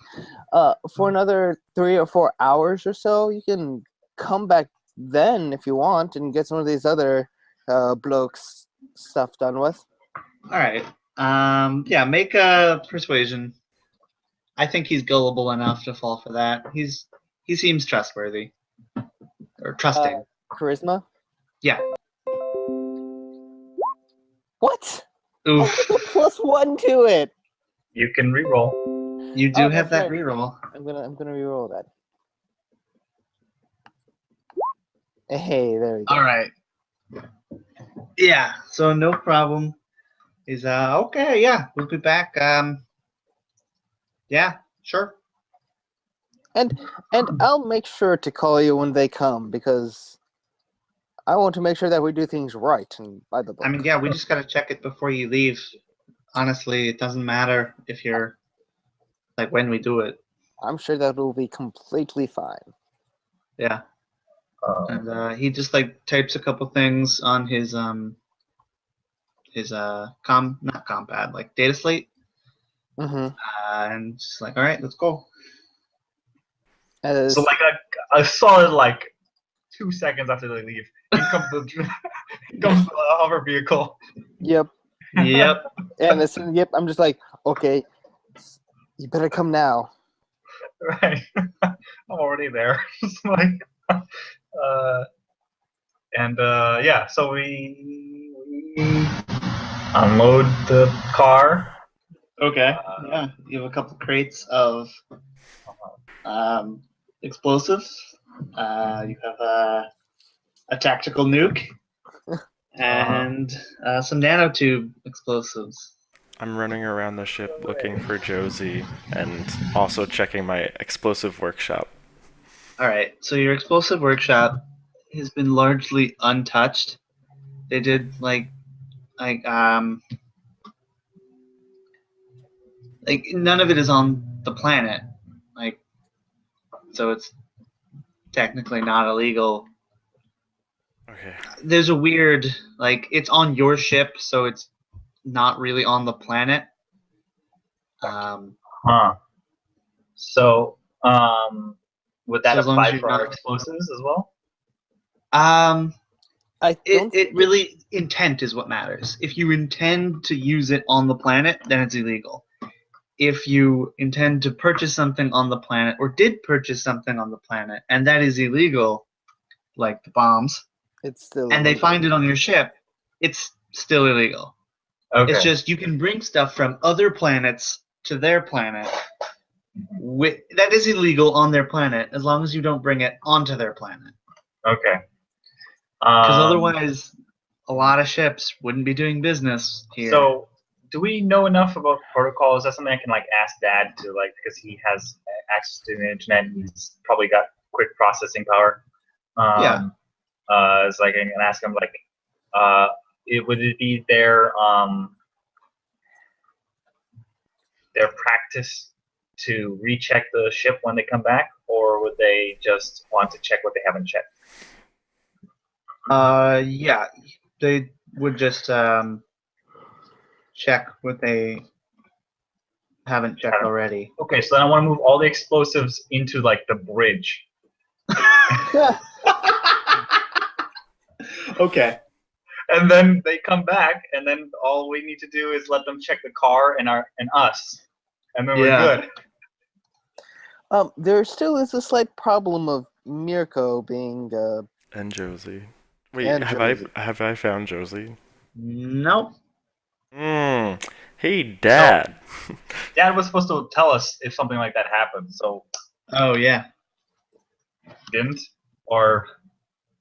For another 3 or 4 hours or so, you can come back then if you want and get some of these other blokes stuff done with. All right. Yeah. Make a persuasion. I think he's gullible enough to fall for that. He seems trustworthy or trusting. Charisma. Yeah. What? Oof. +1 to it. You can reroll. You do Oh, have that's that right. reroll. I'm gonna reroll that. Hey, there we go. All right. Yeah. So no problem. He's okay. Yeah, we'll be back. Yeah. Sure. And I'll make sure to call you when they come because I want to make sure that we do things right and by the book. I mean, yeah, we just gotta check it before you leave. Honestly, it doesn't matter if you're like when we do it. I'm sure that will be completely fine. Yeah, Um, and he just like types a couple things on his not compad, like data slate, Mm-hmm. and just like, all right, let's go. so like a solid like 2 seconds after they leave, in comes the hover vehicle. Yep. Yep. And as soon, yep, I'm just like, okay, you better come now. Right. I'm already there. It's like, yeah. So we unload the car. Okay. Yeah, you have a couple crates of explosives. You have a tactical nuke and some nanotube explosives. I'm running around the ship looking for Josie and also checking my explosive workshop. All right. So your explosive workshop has been largely untouched. They did like none of it is on the planet. Like, so it's technically not illegal. Okay. There's a weird, like, it's on your ship, so it's not really on the planet. Huh. So, would that So as long as apply you're for our not- explosives as well? I don't. It really, intent is what matters. If you intend to use it on the planet, then it's illegal. If you intend to purchase something on the planet or did purchase something on the planet and that is illegal, like the bombs, It's still. and they illegal. find it on your ship, it's still illegal. Okay. It's just you can bring stuff from other planets to their planet. That is illegal on their planet as long as you don't bring it onto their planet. Okay. Because otherwise, a lot of ships wouldn't be doing business here. So, do we know enough about protocol? Is that something I can like ask Dad to like, because he has access to the internet and he's probably got quick processing power. Yeah. It's like I can ask him like, would it be their practice to recheck the ship when they come back, or would they just want to check what they haven't checked? Yeah, they would just check what they haven't checked already. Okay, so then I want to move all the explosives into like the bridge. Okay. And then they come back, and then all we need to do is let them check the car and us, and then Yeah. we're good. There still is a slight problem of Mirko being. And Josie. Wait, And have Josie. I found Josie? Nope. Hey, Dad. Dad was supposed to tell us if something like that happened, so Oh yeah. didn't, or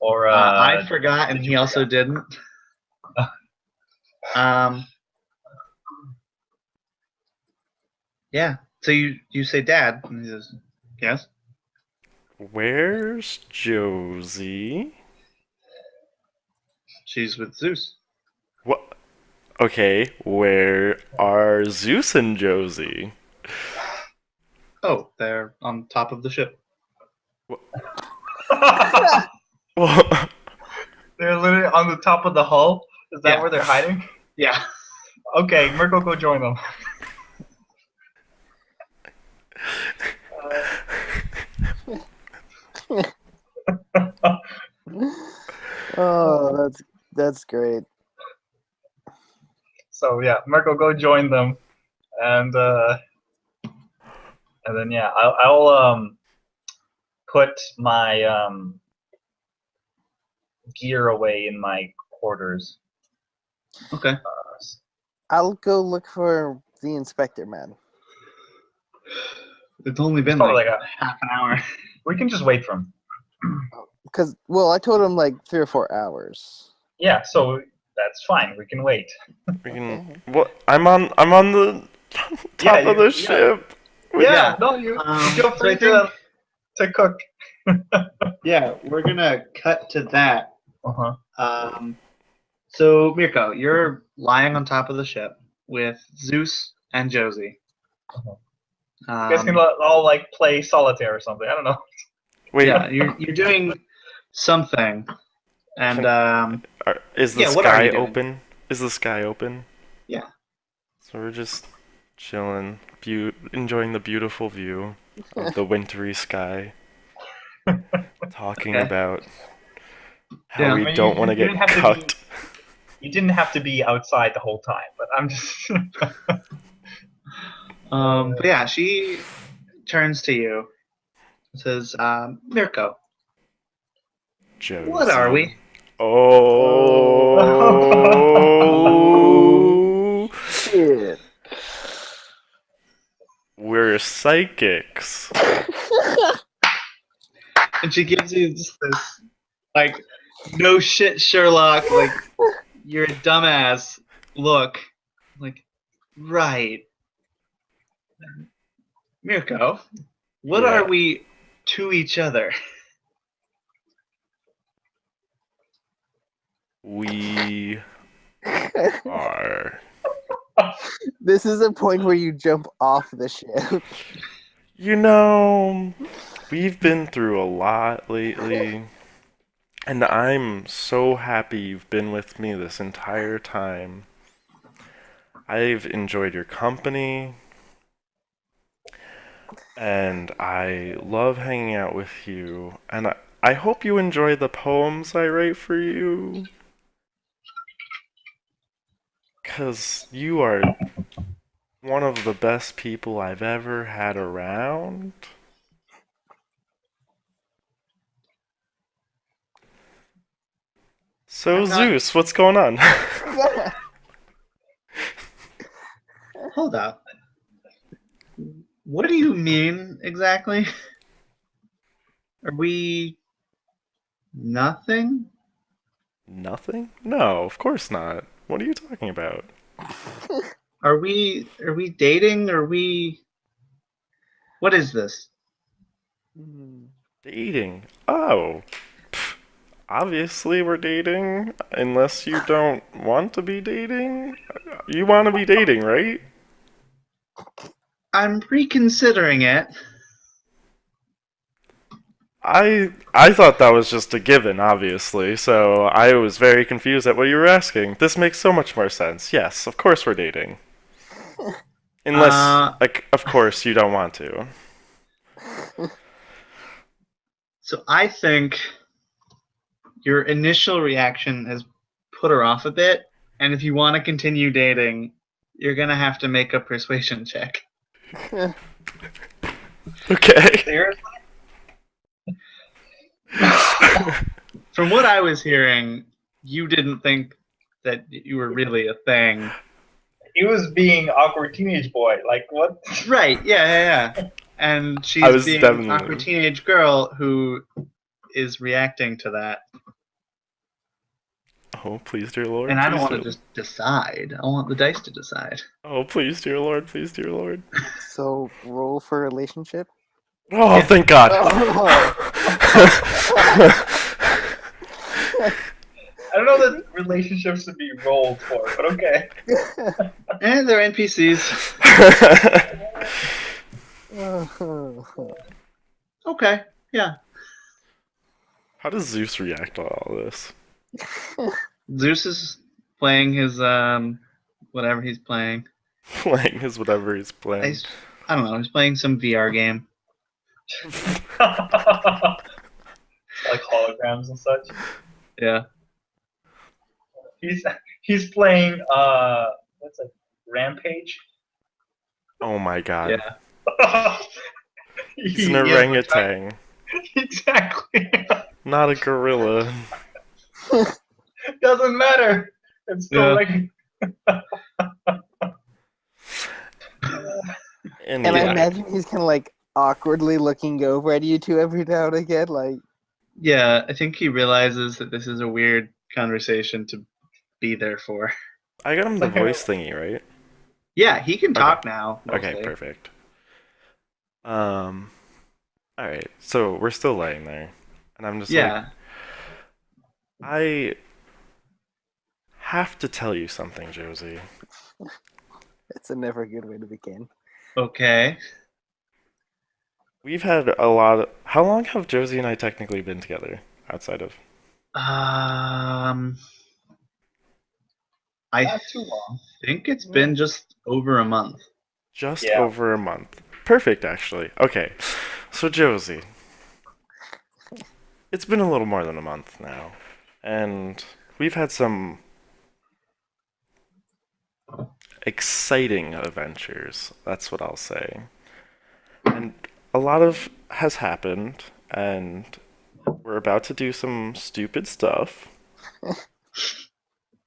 I forgot, and did he you also didn't. Yeah. So you say Dad, and he says, yes. Where's Josie? She's with Zeus. What? Okay, where are Zeus and Josie? Oh, they're on top of the ship. Well, They're literally on the top of the hull. Is that Yeah. where they're hiding? Yeah. Okay, Mirko, go join them. Oh, that's great. So yeah, Mirko, go join them, and then yeah, I'll put my gear away in my quarters. Okay. I'll go look for the inspector man. It's only been Probably like like half an hour. we can just wait for him. Because, well, I told him like 3 or 4 hours. Yeah, so that's fine. We can wait. we can. What? I'm on the top Yeah, of the yeah. ship. Yeah, no, you feel free so I to cook. Yeah, we're gonna cut to that. Uh-huh. So Mirko, you're lying on top of the ship with Zeus and Josie. Uh-huh. You guys can Um, all like play solitaire or something. I don't know. Wait, yeah, you're doing something, and can, is the yeah, what are you sky doing? open? Is the sky open? Yeah. So we're just chilling, enjoying the beautiful view of the wintry sky, talking Okay. about how Yeah. we I mean, don't want to you didn't get have to be cucked. you didn't have to be outside the whole time, but I'm just But yeah, she turns to you and says, Mirko, what are we? Josie. Oh Oh, shit! we're psychics. And she gives you just this, like, no shit, Sherlock, like, you're a dumbass look. Like, right. Mirko, what are Yeah, we to each other? we are. This is a point where you jump off the ship. You know, we've been through a lot lately, and I'm so happy you've been with me this entire time. I've enjoyed your company, and I love hanging out with you, and I hope you enjoy the poems I write for you, 'cause you are one of the best people I've ever had around. So, I'm not. Zeus, what's going on? Hold up. What do you mean exactly? Are we nothing? Nothing? No, of course not. What are you talking about? Are we dating? Are we what is this? Dating. Oh, pff, obviously we're dating. Unless you don't want to be dating. You want to be dating, right? I'm reconsidering it. I thought that was just a given, obviously, so I was very confused at what you were asking. This makes so much more sense. Yes, of course we're dating. Unless, Uh like, of course you don't want to. so I think your initial reaction has put her off a bit, and if you want to continue dating, you're gonna have to make a persuasion check. Okay. seriously. From what I was hearing, you didn't think that you were really a thing. He was being awkward teenage boy. Like what? Right, yeah. And I she's was being an awkward definitely. teenage girl who is reacting to that. Oh, please, dear Lord, And I don't please, want dear to Lord. just decide. I want the dice to decide. Oh, please, dear Lord, please, dear Lord. So roll for relationship. Oh, Yeah. thank God. Oh. I don't know that relationships should be rolled for, but okay. And they're NPCs. Okay, yeah. How does Zeus react to all this? Zeus is playing his whatever he's playing. Playing is whatever he's playing. I don't know. He's playing some VR game. Like holograms and such. Yeah. He's he's playing what's it? Rampage. Oh my God. Yeah. He's an Yeah, we're talking orangutan, exactly. not a gorilla. Doesn't matter. It's still Yeah. like And I Anyway, imagine he's kind of like awkwardly looking over at you two every now and again, like. Yeah, I think he realizes that this is a weird conversation to be there for. I got him the voice thingy, right? Yeah, he can Okay. talk now, Okay, mostly. perfect. Alright, so we're still laying there. And I'm just like, Yeah. I have to tell you something, Josie. It's a never good way to begin. Okay. We've had a lot of. How long have Josie and I technically been together outside of? Um, I Not too long. think it's been just over a month. Just Yeah. over a month. Perfect, actually. Okay, so Josie, it's been a little more than a month now, and we've had some exciting adventures. That's what I'll say. And a lot of has happened, and we're about to do some stupid stuff.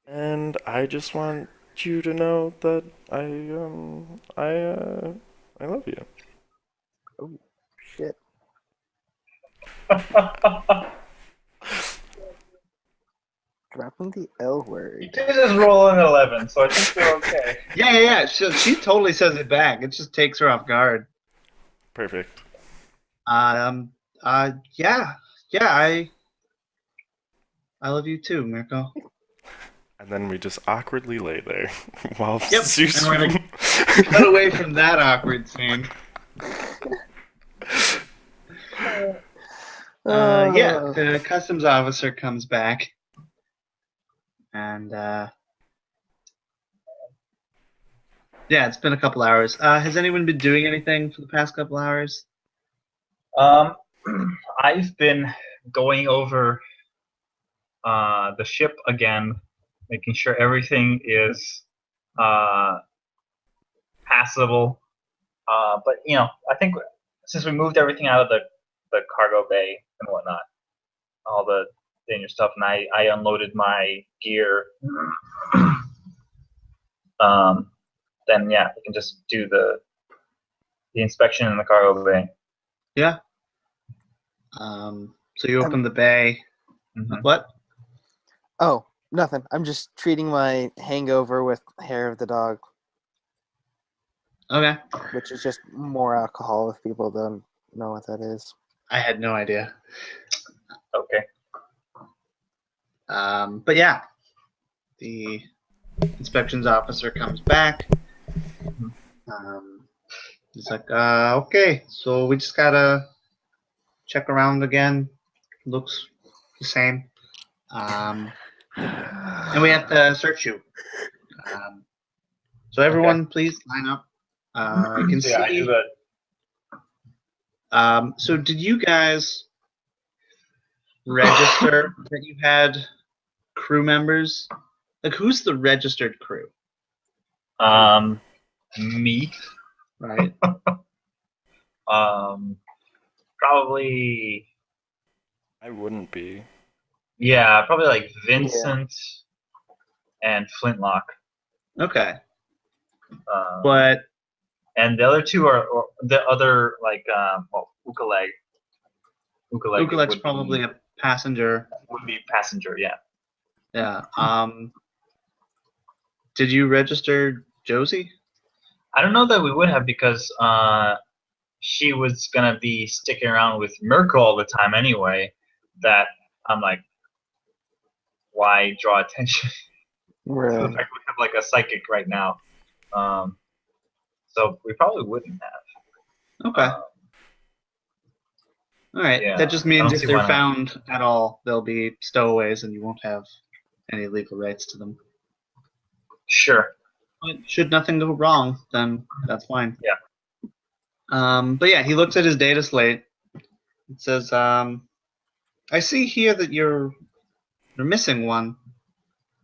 And I just want you to know that I love you. Oh, shit. Dropping the L You word. did just roll an 11, so I think you're okay. Yeah. She totally says it back. It just takes her off guard. Perfect. Um. Yeah. Yeah. I love you too, Mirko. And then we just awkwardly lay there while Yep. Zeus. And we're gonna cut away from that awkward scene. Yeah. Oh, The customs officer comes back, and yeah, it's been a couple hours. Has anyone been doing anything for the past couple hours? Um, I've been going over the ship again, making sure everything is passable. But I think since we moved everything out of the cargo bay and whatnot, all the dangerous stuff, and I unloaded my gear, then yeah, we can just do the inspection in the cargo bay. Yeah. So you open the bay. Mhm. What? oh, nothing. I'm just treating my hangover with hair of the dog, Okay. which is just more alcohol if people don't know what that is. I had no idea. Okay. But yeah, the inspections officer comes back. He's like, okay, so we just gotta check around again. Looks the same. And we have to search you. So everyone, please line up. I can So yeah, I do see. that. So did you guys register that you had crew members? Like, who's the registered crew? Me. Right. Probably. I wouldn't be. Yeah, probably like Vincent and Flintlock. Okay. Um, But and the other two are or the other Ukaleg. Ukaleg Ukaleg's probably a passenger. would be passenger. Yeah. Yeah. Did you register Josie? I don't know that we would have because she was gonna be sticking around with Mirko all the time anyway. That I'm like, why draw attention to the Really? fact we have like a psychic right now? So we probably wouldn't have. Okay. All right. Yeah, That just I means don't if see they're why not. found at all, they'll be stowaways and you won't have any legal rights to them. Sure. But should nothing go wrong, then that's fine. Yeah. But yeah, he looks at his data slate. It says, I see here that you're missing one.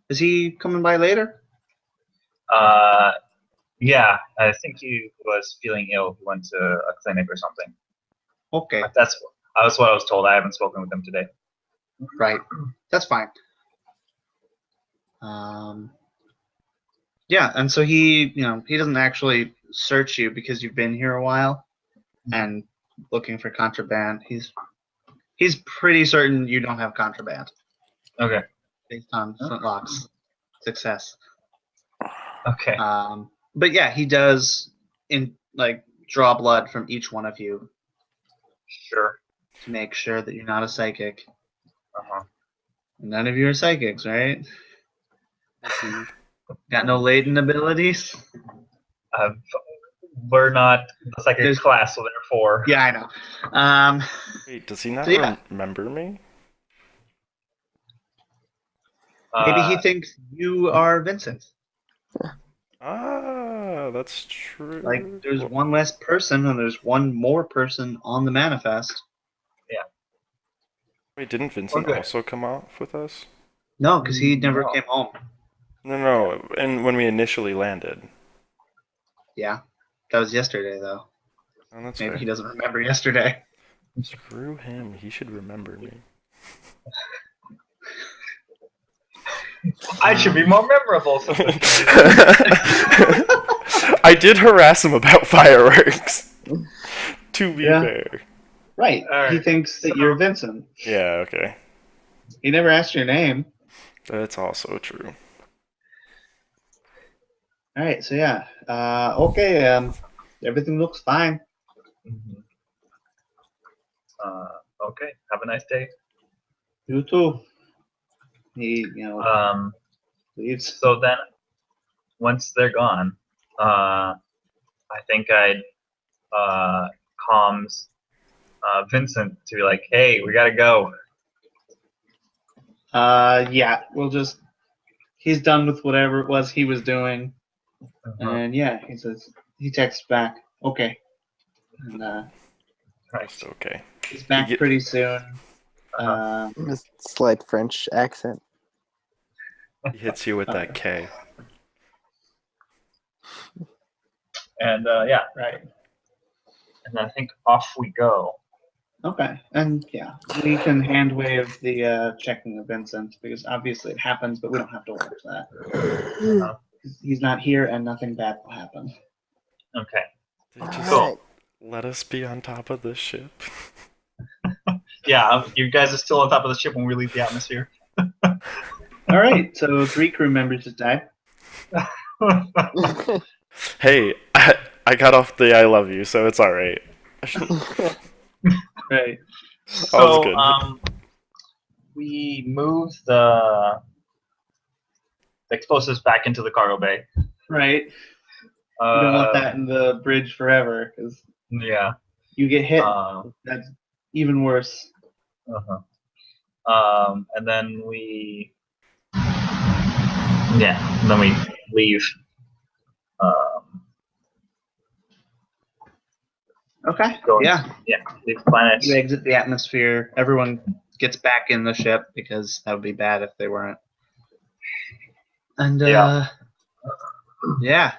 Is he coming by later? Yeah, I think he was feeling ill. He went to a clinic or something. Okay. That's what I was told. I haven't spoken with him today. Right. That's fine. Yeah, and so he doesn't actually search you because you've been here a while and looking for contraband. He's pretty certain you don't have contraband Okay. based on Flintlock's success. Okay. But yeah, he does draw blood from each one of you Sure. to make sure that you're not a psychic. Uh-huh. None of you are psychics, right? Is he? Got no latent abilities? I've, we're not the psychic There's- class, so therefore. Yeah, I know. Wait, does he not So yeah, remember me? maybe he Uh, thinks you are Vincent. Ah, that's Like, true. there's one less person, and there's one more person on the manifest. Wait, didn't we're Vincent good. also come off with us? No, because he never No. came home. No, and when we initially landed. Yeah, that was yesterday, though. Oh, that's Maybe fair. he doesn't remember yesterday. Screw him. He should remember me. I should be more memorable. I did harass him about fireworks. To be Yeah. fair. Right. All He right. thinks that So- you're Vincent. Yeah, okay. He never asked your name. That's also true. All right. So yeah. Okay. Everything looks fine. Mhm. Okay. Have a nice day. You too. He, leaves. So then, once they're gone, I think I'd comms Vincent to be like, "Hey, we gotta go." Yeah. We'll just. He's done with whatever it was he was doing, and yeah, he texts back. Okay. And Right. Just okay. he's back get- pretty soon. Just slight French accent. He hits you with that K. And yeah, Right. and I think off we go. Okay, and yeah, we can hand wave the checking of Vincent because obviously it happens, but we don't have to watch that. He's not here, and nothing bad will happen. Okay. They just Alright. let us be on top of the ship. Yeah, you guys are still on top of the ship when we leave the atmosphere. All right, so 3 crew members just died. Hey, I got off the I love you, so it's alright. Right. So, good. we moved the explosives back into the cargo bay. Right. You don't want that in the bridge forever because Yeah. you get hit. Um, That's even worse. uh-huh. And then we, then we leave. Okay. Go- Yeah. Leave the planet. You exit the atmosphere. Everyone gets back in the ship because that would be bad if they weren't. And Yeah. yeah.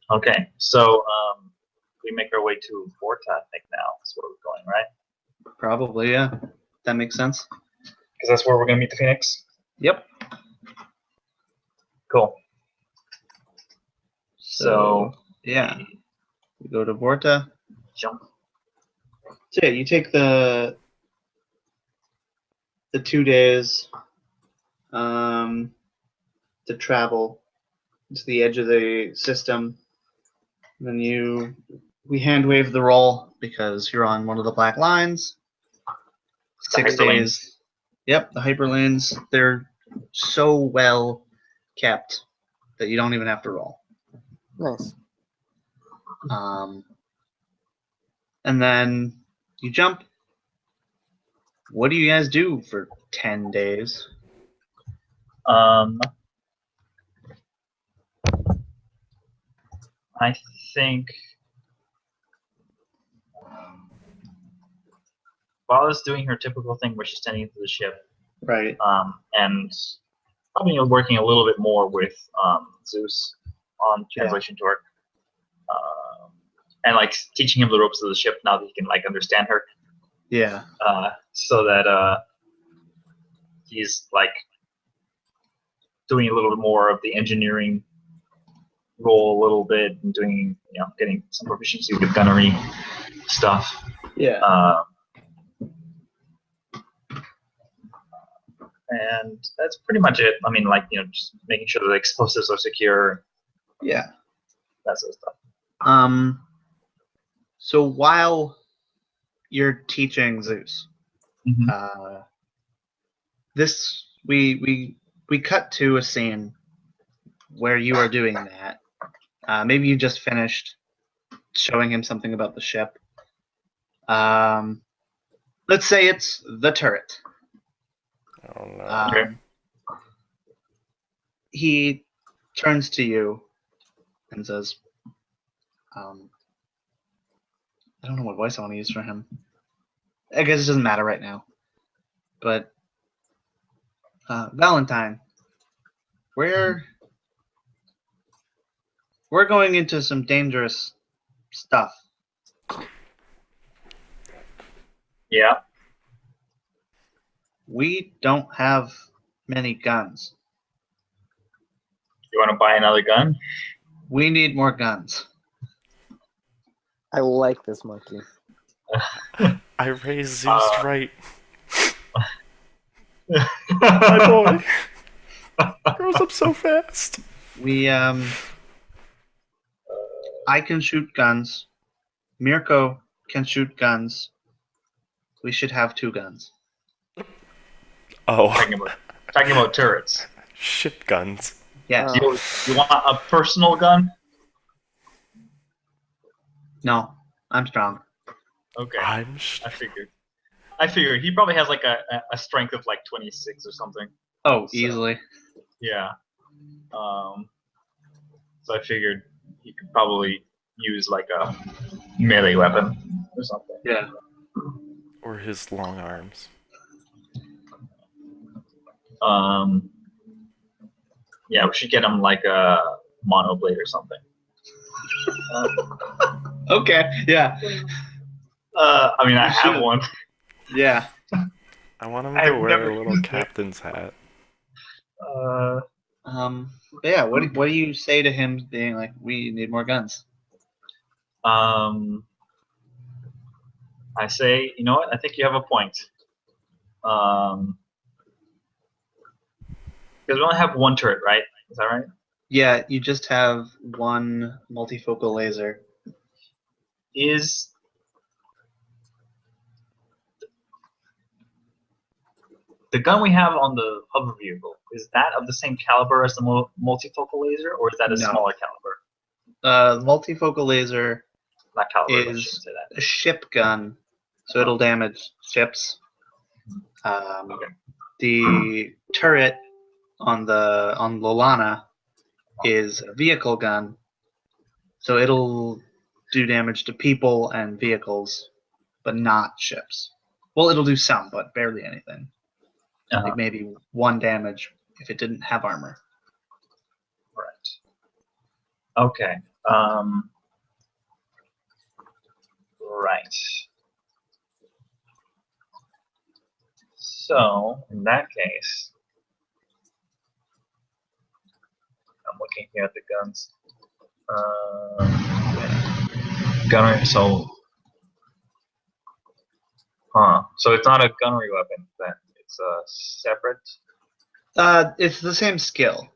Okay, so we make our way to Vorta, I think now is where we're going, right? Probably, yeah. That makes sense. Because that's where we're gonna meet the Phoenix. Yep. Cool. So yeah, we go to Vorta. jump. So yeah, you take the 2 days to travel to the edge of the system. And then we hand wave the roll because you're on one of the black lines. The 6 hyperlanes. days. Yep, the hyperlanes. They're so well kept that you don't even have to roll. Nice. And then you jump. What do you guys do for 10 days? I think Vala's doing her typical thing where she's tending to the ship, Right. and probably working a little bit more with Zeus on translation to her, and like teaching him the ropes of the ship now that he can like understand her, Yeah. so that he's like doing a little bit more of the engineering role a little bit and doing getting some proficiency with gunnery stuff. Yeah. And that's pretty much it. I mean, like, just making sure the explosives are secure, Yeah. that sort of stuff. So while you're teaching Zeus, Mhm. This we cut to a scene where you are doing that. Maybe you just finished showing him something about the ship. Let's say it's the turret. Oh no. Um, he turns to you and says, I don't know what voice I want to use for him. I guess it doesn't matter right now. But Valentine, we're going into some dangerous stuff. Yeah. We don't have many guns. You want to buy another gun? We need more guns. I like this monkey. I raised Zeus Uh, right. My boy grows up so fast. We I can shoot guns. Mirko can shoot guns. We should have 2 guns. Oh, Talking about turrets. ship guns. Yes. You want a personal gun? No. I'm strong. Okay. I figured he probably has like a strength of like 26 or something. Oh, So- easily. Yeah. So I figured he could probably use like a melee weapon or something. Yeah. Or his long arms. Yeah, we should get him like a monoblade or something. Okay. Yeah. I mean, I We have should. one. Yeah. I want him I've to wear never a little used it. captain's hat. But yeah. What do you say to him being like, we need more guns? I say, you know what? I think you have a point. Because we only have one turret, right? Is that right? Yeah. You just have one multifocal laser. Is the gun we have on the hover vehicle, is that of the same caliber as the multifocal laser, or is that a No. smaller caliber? Multifocal laser Not caliber, I is shouldn't say that. a ship gun, so it'll damage ships. Okay. The turret on Lolana is a vehicle gun, so it'll do damage to people and vehicles, but not ships. Well, it'll do some, but barely anything. Like maybe 1 damage if it didn't have armor. Right. Okay. Right. So, in that case, I'm looking here at the guns. Gunnery, so it's not a gunnery weapon then. It's a separate. It's the same skill.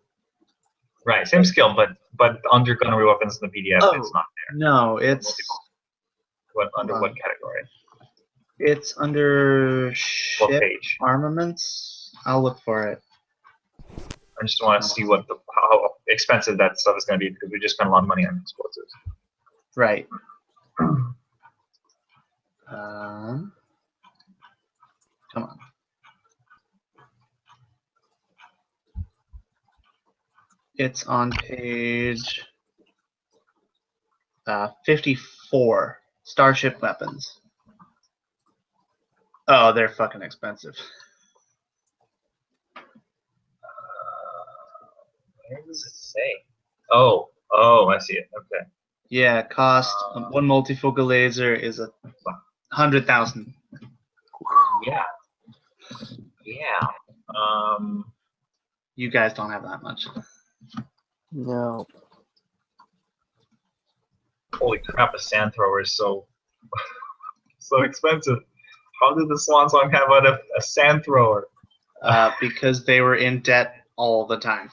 Right, same skill, but under gunnery weapons in the PDF, it's not there. No, it's Under what category? it's under What ship page? armaments. I'll look for it. I just want to see how expensive that stuff is going to be because we just spent a lot of money on explosives. Right. Come on. It's on page 54. Starship weapons. Oh, they're fucking expensive. Where does it say? Oh, I see it. Okay. Yeah, cost one multifocal laser is 100,000. Yeah. You guys don't have that much. No. Holy crap! A sand thrower is so expensive. How did the Swan Song have a sand thrower? Because they were in debt all the time.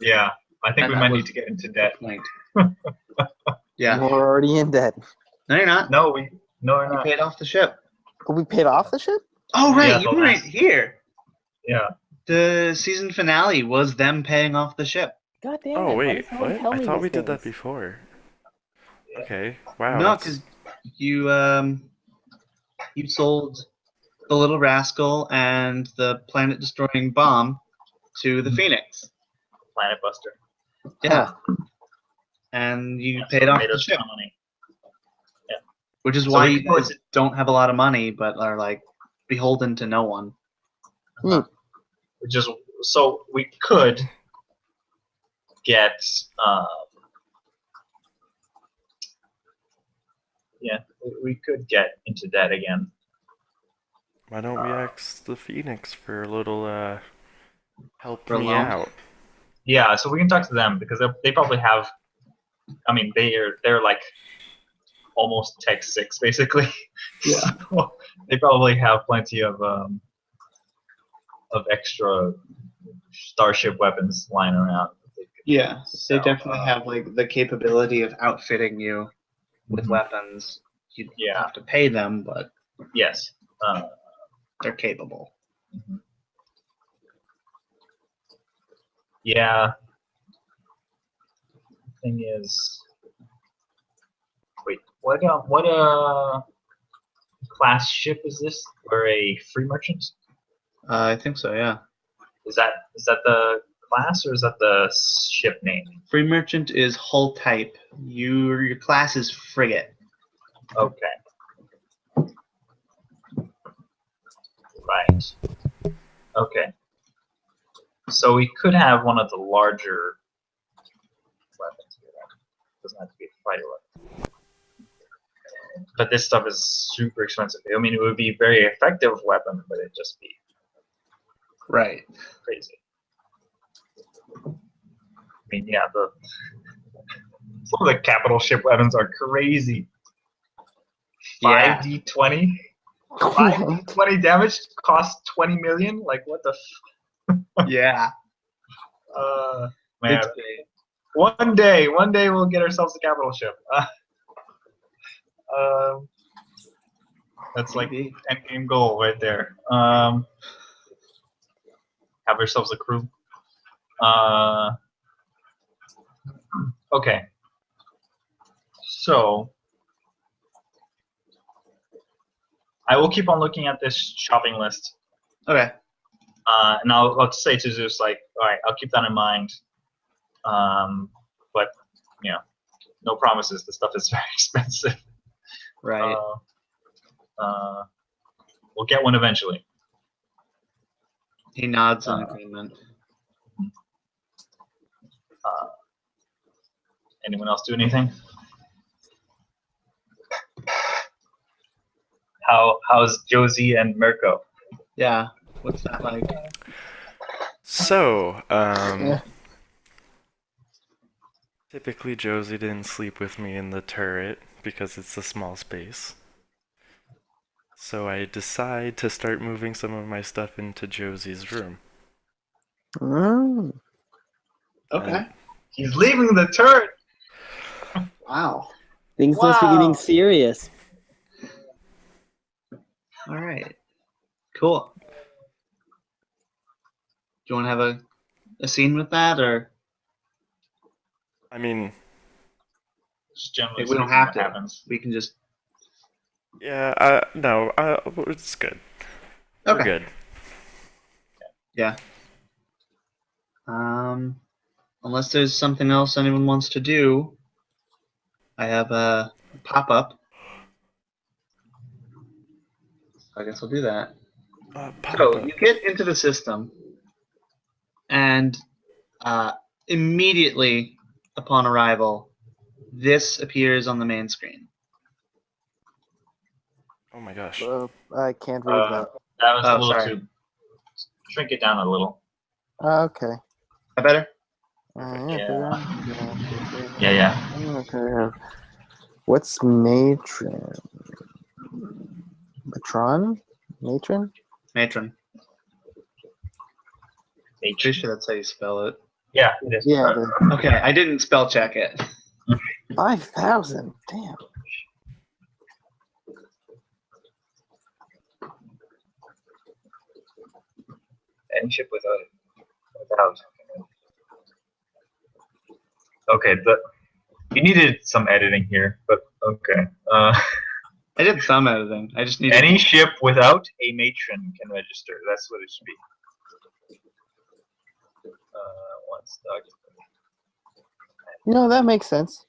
Yeah, I think And we that might was need to get into debt. Point. Yeah. We're already in debt. No, you're not. No, we're You not. paid off the ship. But we paid off the ship? Oh, right, Yeah, you the weren't last- here. Yeah. The season finale was them paying off the ship. God damn Oh it! Why wait, does someone what? tell I me thought these we did that things? before. Yeah. Okay. Wow. No, That's because you sold the Little Rascal and the planet-destroying bomb to the Mhm. Phoenix. Planet Buster. Yeah, Huh. and you Yeah, paid so it off made the us a ship, ton of money. which is So why we you could- guys don't have a lot of money, but are like beholden to no one. Neat. Just so we could get we could get into debt again. why don't we ask the Phoenix for a little help For a me loan? out? Yeah, so we can talk to them because they probably have. I mean, they're like almost Tech 6 basically. Yeah. So they probably have plenty of extra starship weapons lying around. Yeah, they So, definitely have like the capability of outfitting you with Mhm. weapons. You Yeah. have to pay them, but Yes. they're capable. Yeah. Thing is, wait, what class ship is this? We're a free merchant. I think so. Yeah. Is that the class or is that the ship name? Free merchant is hull type. Your class is frigate. Okay. Right. Okay. So we could have one of the larger weapons. Doesn't have to be a fighter weapon. But this stuff is super expensive. I mean, it would be a very effective weapon, but it'd just be Right. crazy. I mean, yeah, some of the capital ship weapons are crazy. Yeah. 5d20? 5d20 damage costs 20 million? Like, what the Yeah. man. It's great. One day we'll get ourselves a capital ship. That's like Maybe. end game goal right there. Have ourselves a crew. Okay. So I will keep on looking at this shopping list, Okay. and I'll say to Zeus like, all right, I'll keep that in mind. But you know, no promises. The stuff is very expensive. Right. We'll get one eventually. He nods in agreement. Anyone else do anything? How's Josie and Mirko? Yeah. What's that like? So, Yeah. typically Josie didn't sleep with me in the turret because it's a small space. So I decide to start moving some of my stuff into Josie's room. Mm. Okay. And He's leaving the turret. Wow. Things must be getting Wow. serious. All right. Cool. Do you want to have a scene with that, or I mean, Just generally we don't speaking, have what to? happens. We can just. yeah, no, it's good. We're Okay. good. Yeah. Unless there's something else anyone wants to do, I have a pop-up. I guess I'll do that. Pop So up. you get into the system, and immediately upon arrival, this appears on the main screen. Oh my gosh. I can't read that. That was a Oh, little sorry. too. Shrink it down a little. Okay. That better? Yeah. Okay. What's matron? Matron? Matron? Matron. Pretty sure that's how you spell it. Yeah, it is. Yeah. Okay, I didn't spell check it. 5,000. Damn. Any ship without. Okay, you needed some editing here, but okay. I did some editing. I just needed Any ship without a matron can register. That's what it should be. Once docked. No, that makes sense.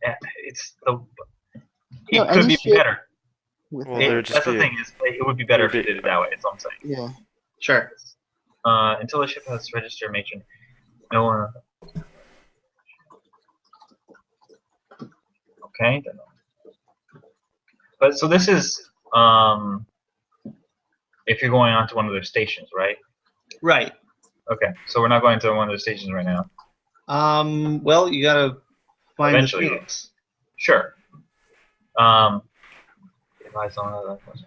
Yeah, it's the. No, It could any be ship better. with Well, a- there would just That's the be thing is, it would be better if It would you be- did it that way. That's all I'm saying. yeah. Sure. Until a ship has registered matron, no one. Okay. Then. But so this is if you're going on to one of their stations, right? Right. Okay. So we're not going to one of their stations right now. Well, you gotta find Eventually. the Phoenix. Sure. If I saw that question,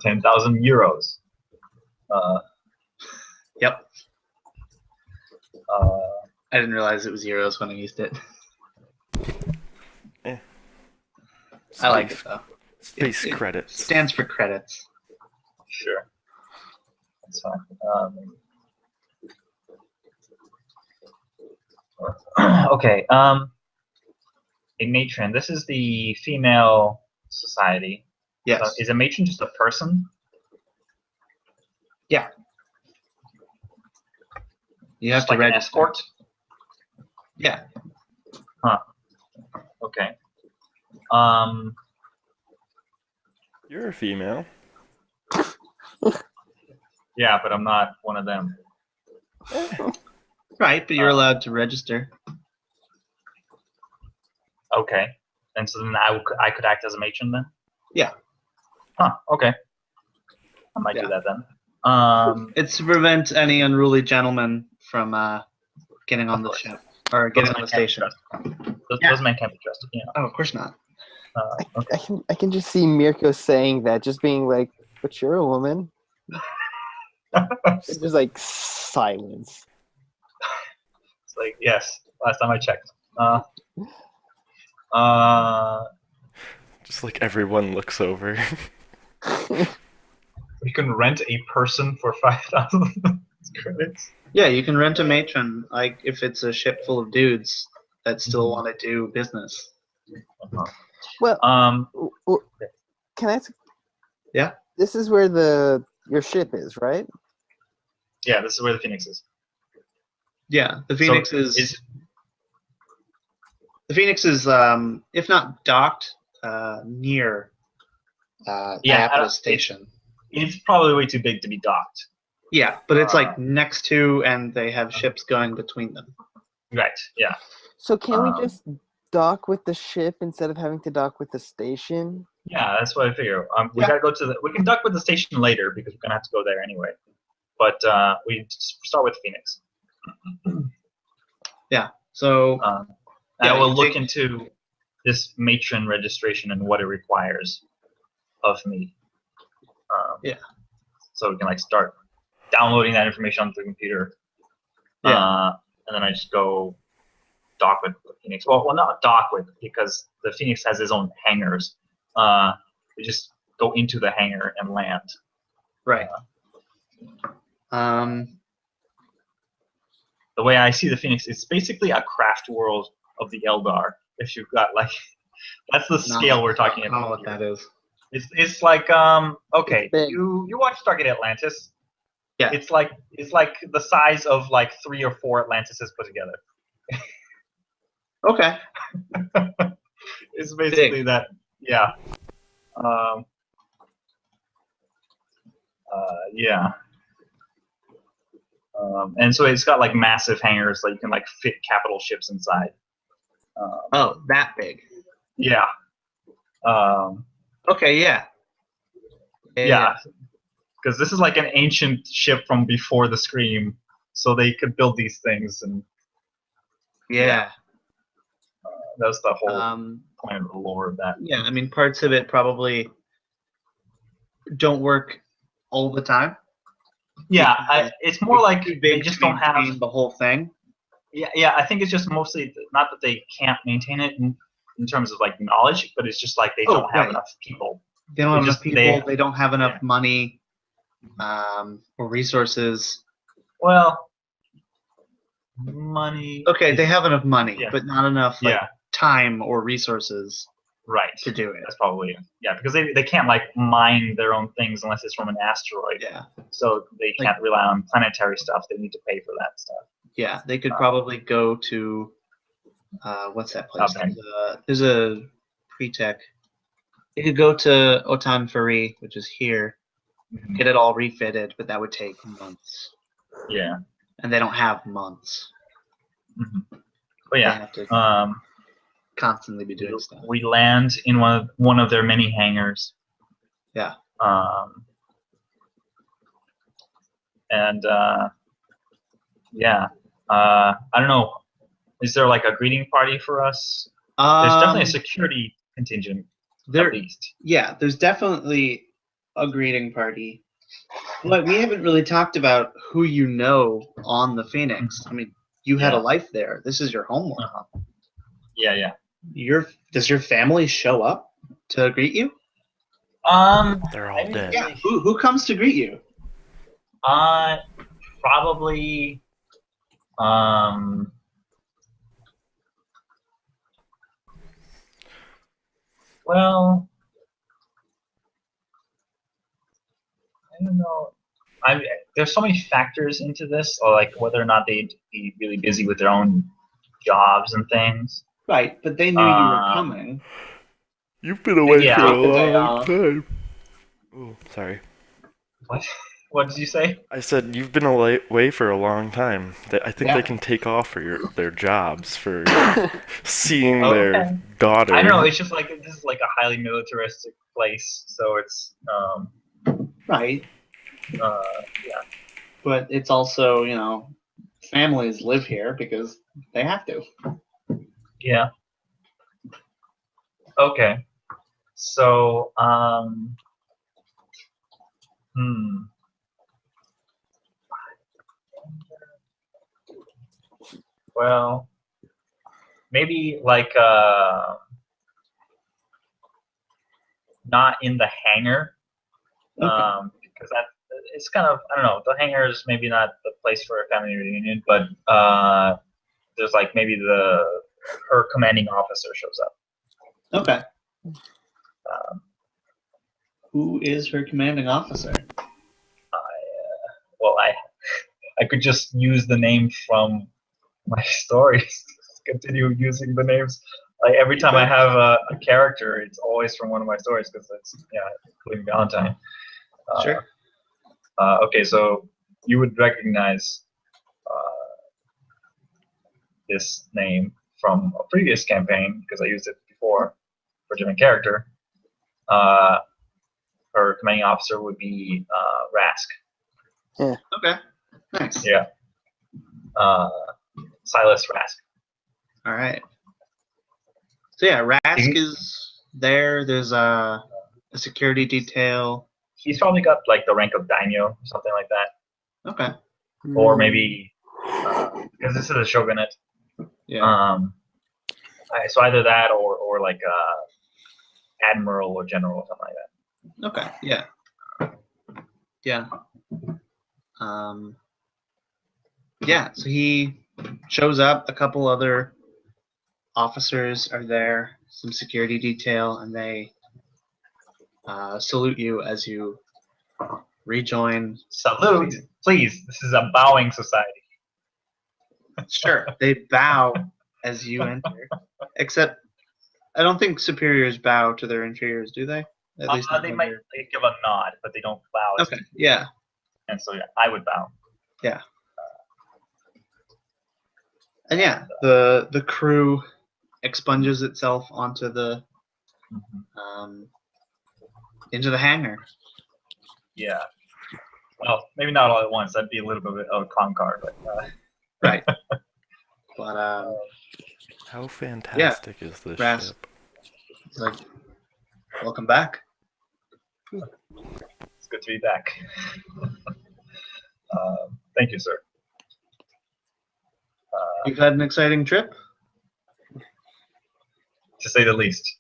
€10,000. Yep. Uh, I didn't realize it was euros when I used it. I like it though. Space It credits. stands for credits. sure. That's fine. Okay. A matron. This is the female society. Yes. Is a matron just a person? Yeah. You have Just to like an register. escort? Yeah. Okay. You're a female. Yeah, but I'm not one of them. Right, but you're allowed to register. Okay. And so then I could act as a matron then? Yeah. Huh, okay. I might Yeah. do that then. It's to prevent any unruly gentleman from getting on the ship or getting on the station. Yeah. Those men can't be trusted, you know. Oh, of course not. Okay. I can just see Mirko saying that, just being like, "But you're a woman." It's just like silence. It's like, yes, last time I checked. Just like everyone looks over. You can rent a person for 5,000 credits. Yeah, you can rent a matron, like if it's a ship full of dudes that still Mhm. want to do business. Uh-huh. Well, well, can I ask? Yeah. This is where your ship is, right? Yeah, this is where the Phoenix is. Yeah, the Phoenix So is the Phoenix is if not docked, near Diapetus Station. It's probably way too big to be docked. Yeah, but it's like next to, and they have ships going between them. Right. Yeah. So can we just dock with the ship instead of having to dock with the station? Yeah, that's what I figure. We Yeah. gotta go to we can dock with the station later because we're gonna have to go there anyway. But we start with Phoenix. Yeah. So I Yeah, will you look take- into this matron registration and what it requires of me. Yeah. So we can like start downloading that information onto the computer. Yeah. And then I just go dock with the Phoenix. Well, not dock with, because the Phoenix has its own hangars. We just go into the hangar and land. right. The way I see the Phoenix, it's basically a craft world of the Eldar. If you've got like, that's the scale we're talking I don't know about. what that is. It's like okay, It's big. you watch Stargate Atlantis. Yeah. It's like the size of like 3 or 4 Atlantises put together. Okay. It's basically that. Yeah. Yeah. And so it's got like massive hangars that you can like fit capital ships inside. Oh, that big. Yeah. Okay. Yeah. Yeah. Because this is like an ancient ship from before the Scream, so they could build these things, and Yeah. that's the whole point of the lore of that. Yeah. I mean, parts of it probably don't work all the time. Yeah, Because it's more like too they big just to don't have. maintain the whole thing. Yeah. I think it's just mostly not that they can't maintain it in terms of like knowledge, but it's just like they don't have Right. enough people. They don't have enough people. They don't have enough yeah. money, or resources. Well, money. Okay, they have enough money, Yeah. but not enough like Yeah. time or resources Right. to do it. That's probably it. Yeah, because they can't like mine their own things unless it's from an asteroid. Yeah, So they can't rely on planetary stuff. They need to pay for that stuff. yeah. They could probably go to what's that place? Okay. There's a pre-tech. They could go to Otan Fari, which is here, Mhm. get it all refitted, but that would take months, Yeah. and they don't have months. hmm But They yeah, have to constantly be doing stuff. we land in one of their many hangars. Yeah. And yeah, I don't know. Is there like a greeting party for us? There's definitely a security contingent, there, at least. Yeah, there's definitely a greeting party. But we haven't really talked about who you know on the Phoenix. I mean, you had a Yeah. life there. This is your homeworld. Yeah. Does your family show up to greet you? They're all dead. Yeah. Who comes to greet you? Probably. Well, I don't know. There's so many factors into this, or like whether or not they'd be really busy with their own jobs and things. Right, but they knew you were coming. You've been away Yeah. for a Take the day long off. time. Oh, sorry. What did you say? I said you've been away for a long time. I think Yeah. they can take off for their jobs for seeing Okay. their daughter. I don't know. It's just like this is like a highly militaristic place, so it's Right, yeah. but it's also, families live here because they have to. Yeah. Okay. So well, maybe like not in the hangar, Okay. because it's kind of, I don't know, the hangar is maybe not the place for a family reunion, but there's like maybe her commanding officer shows up. Okay. Who is her commanding officer? Well, I could just use the name from my stories. Continue using the names. Like every time I have a character, it's always from one of my stories because it's including Valentine. Sure. Okay, so you would recognize this name from a previous campaign because I used it before for a different character. Her commanding officer would be Rask. Okay. Nice. Yeah. Silas Rask. All right. So yeah, Rask is there. There's a security detail. He's probably got like the rank of daimyo or something like that. Okay. Or maybe because this is a shogunate. Yeah. So either that or like admiral or general or something like that. Okay. Yeah. Yeah. Yeah. So he shows up. A couple other officers are there. Some security detail, and they salute you as you rejoin. Salute, please. This is a bowing society. Sure. They bow as you enter. Except, I don't think superiors bow to their inferiors, do they? At least They might give a nod, but they don't bow. Okay. Yeah. And so I would bow. Yeah. And yeah, the crew expunges itself onto the into the hangar. Yeah. Well, maybe not all at once. That'd be a little bit of a clown car, but right. But how fantastic is this Rask. ship? It's like, welcome back. it's good to be back. Thank you, sir. You've had an exciting trip? To say the least.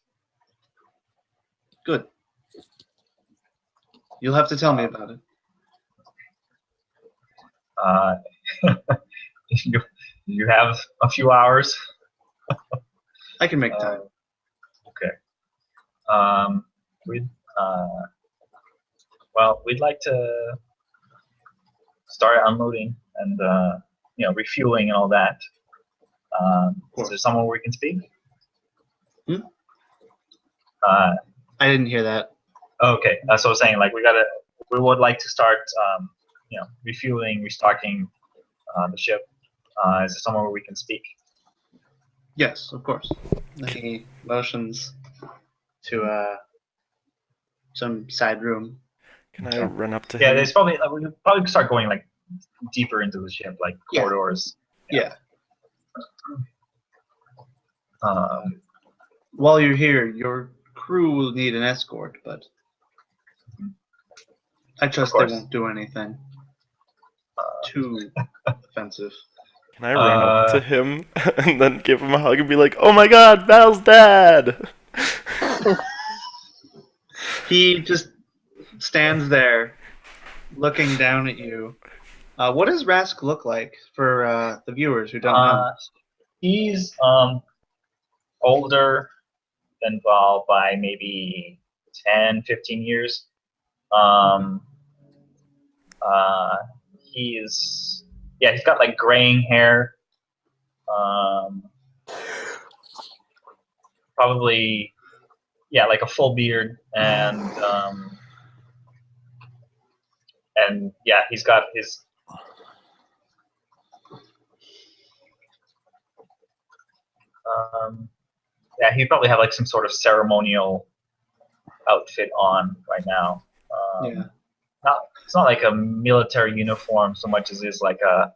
Good. You'll have to tell me about it. You have a few hours. I can make time. Okay. We'd we'd like to start unloading and refueling and all that. Is there someone we can speak? Hmm? I didn't hear that. Okay, so I was saying, like, we would like to start, refueling, restocking the ship. Is there somewhere where we can speak? Yes, of course. He motions to some side room. Can I run up to Yeah, him? there's probably we could probably start going like deeper into the ship, like corridors. Yeah. Um, While you're here, your crew will need an escort, but I trust they course. won't do anything too offensive. Can I run up to him and then give him a hug and be like, "Oh my God, Val's dad!" He just stands there, looking down at you. What does Rask look like for the viewers who don't know? He's older than Val by maybe 10, 15 years. He's got like graying hair. Probably like a full beard, and he's got his he'd probably have like some sort of ceremonial outfit on right now. It's not like a military uniform so much as is like a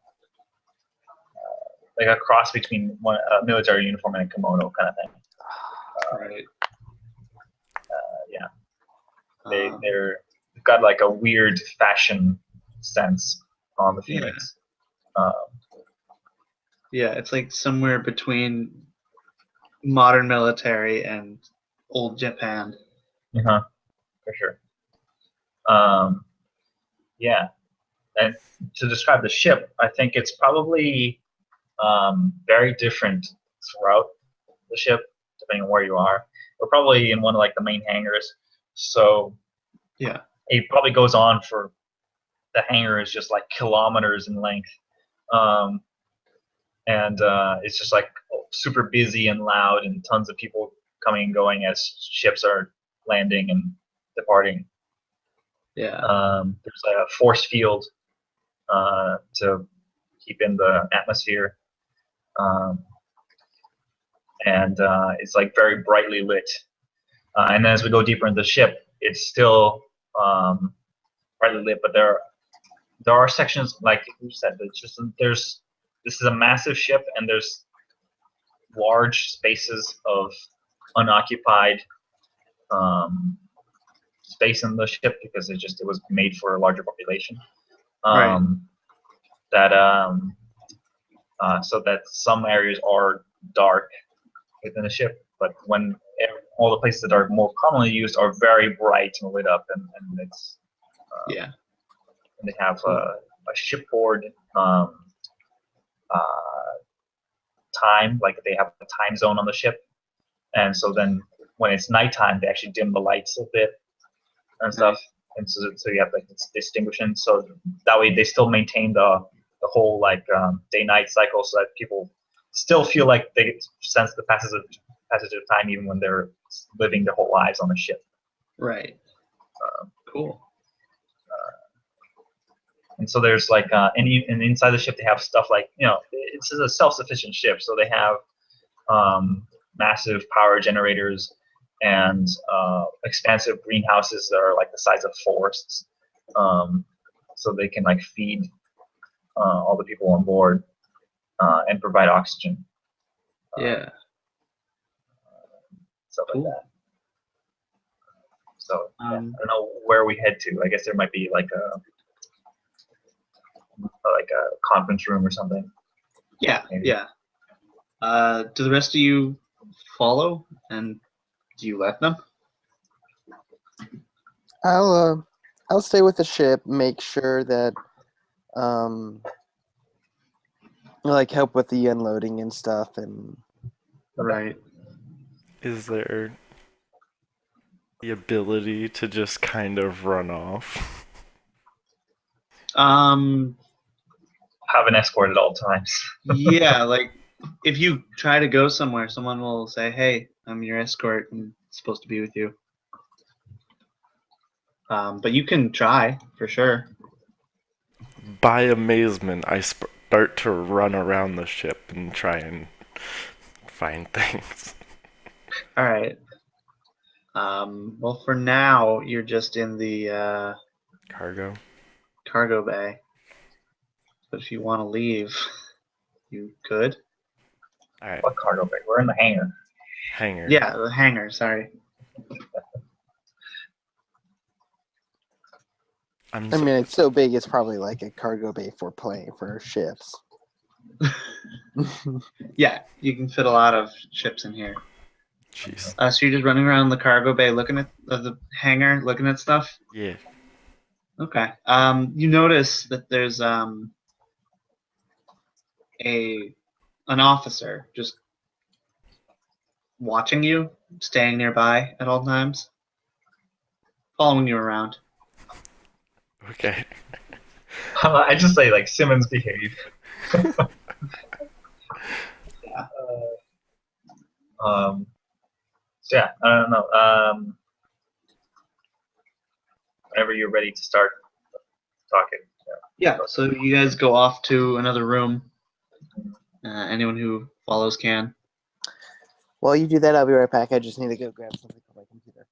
cross between a military uniform and a kimono kind of thing. Right. They've got like a weird fashion sense on the Phoenix. It's like somewhere between modern military and old Japan. For sure. And to describe the ship, I think it's probably very different throughout the ship, depending on where you are. We're probably in one of like the main hangars, so it probably goes on for the hangar is just like kilometers in length, and it's just like super busy and loud, and tons of people coming and going as ships are landing and departing. There's a force field to keep in the atmosphere, and it's like very brightly lit. And then as we go deeper into the ship, it's still brightly lit, but there are sections, like you said, this is a massive ship, and there's large spaces of unoccupied space in the ship because it was made for a larger population. So that some areas are dark within the ship, but when all the places that are more commonly used are very bright and lit up, and it's and they have a shipboard time, like they have a time zone on the ship, and so then when it's nighttime, they actually dim the lights a bit and stuff, and so you have like this distinguishing. So that way they still maintain the whole like day-night cycle, so that people still feel like they sense the passage of time even when they're living their whole lives on the ship. Right. Cool. And so there's like and inside the ship they have stuff like, it's a self-sufficient ship, so they have massive power generators and expansive greenhouses that are like the size of forests, so they can like feed all the people on board and provide oxygen. Stuff like that. So I don't know where we head to. I guess there might be like a conference room or something. Yeah, Maybe. yeah. Do the rest of you follow, and do you let them? I'll stay with the ship, make sure that like help with the unloading and stuff, and Right. Is there the ability to just kind of run off? Have an escort at all times. Yeah, like if you try to go somewhere, someone will say, "Hey, I'm your escort. I'm supposed to be with you." But you can try for sure. By amazement, I start to run around the ship and try and find things. All right. Well, for now, you're just in the Cargo. cargo bay. But if you want to leave, you could. Alright, What cargo bay? We're in the hangar. hangar. Yeah, the hangar. Sorry. I'm I so, mean it's so big it's probably like a cargo bay for ships. Yeah, you can fit a lot of ships in here. jeez. So you're just running around the cargo bay, looking at the hangar, looking at stuff. Yeah. Okay. You notice that there's an officer just watching you, staying nearby at all times, following you around. Okay. I just say like Simmons behave. Yeah. So yeah, I don't know. Whenever you're ready to start talking. Yeah. So you guys go off to another room. Anyone who follows can. While you do that, I'll be right back. I just need to go grab something from my computer.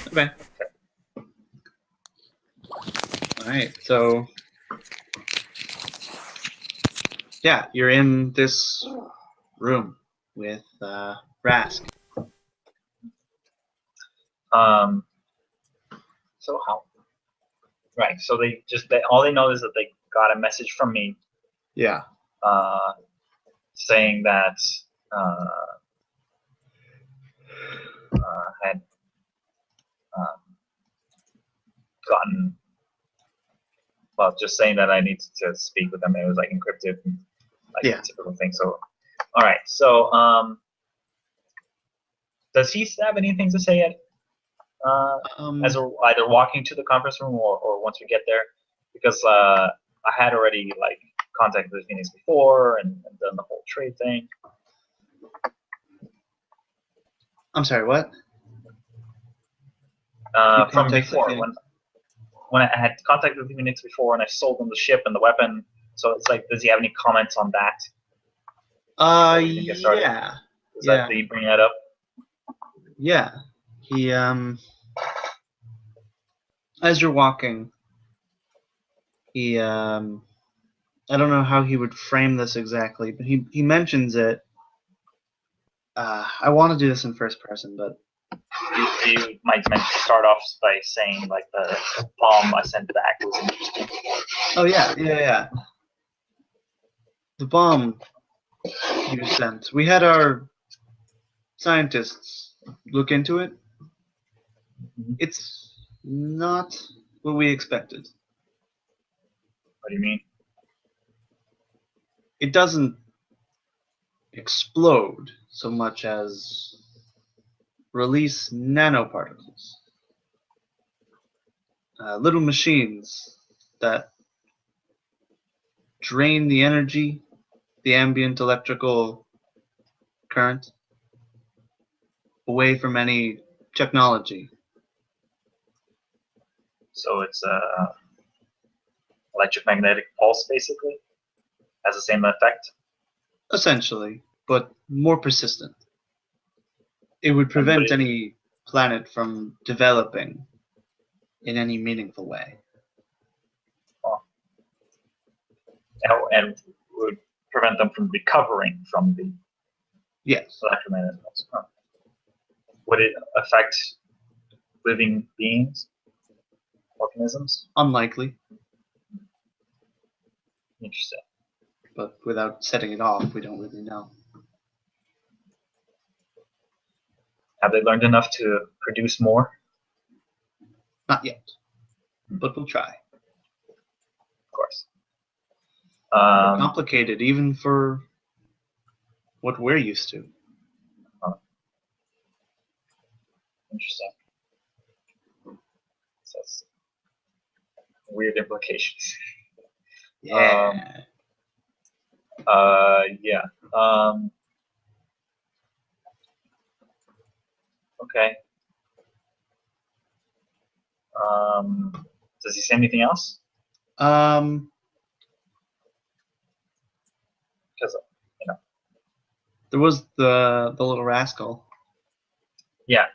Okay. All right. So yeah, you're in this room with Rask. So how? Right. So all they know is that they got a message from me, Yeah. saying that had gotten, well, just saying that I needed to speak with them. It was like encrypted, and, like Yeah. typical thing. So, all right. So, does he have anything to say yet? As we're either walking to the conference room or once we get there, because I had already like contacted the Phoenix before and done the whole trade thing. I'm sorry. What? From contacted before, the- when I had contacted the Phoenix before and I sold him the ship and the weapon. So it's like, does he have any comments on that? we can get started? Yeah. Did he bring that up? Yeah. He as you're walking, he I don't know how he would frame this exactly, but he mentions it. I want to do this in first person, but You might start off by saying like the bomb I sent back was interesting. oh yeah. The bomb you sent. We had our scientists look into it. It's not what we expected. What do you mean? It doesn't explode so much as release nanoparticles. Little machines that drain the energy, the ambient electrical current, away from any technology. So it's electromagnetic pulse basically has the same effect. Essentially, but more persistent. It would prevent any planet from developing in any meaningful way. And would prevent them from recovering from the Yes. electromagnetic pulse. Huh. Would it affect living beings, organisms. Unlikely, Interesting. but without setting it off, we don't really know. Have they learned enough to produce more? Not yet, but we'll try. Of course. They're complicated, even for what we're used to. Interesting. So that's weird implications. Yeah. Yeah. Okay. Does he say anything else? Because There was the little rascal. yeah.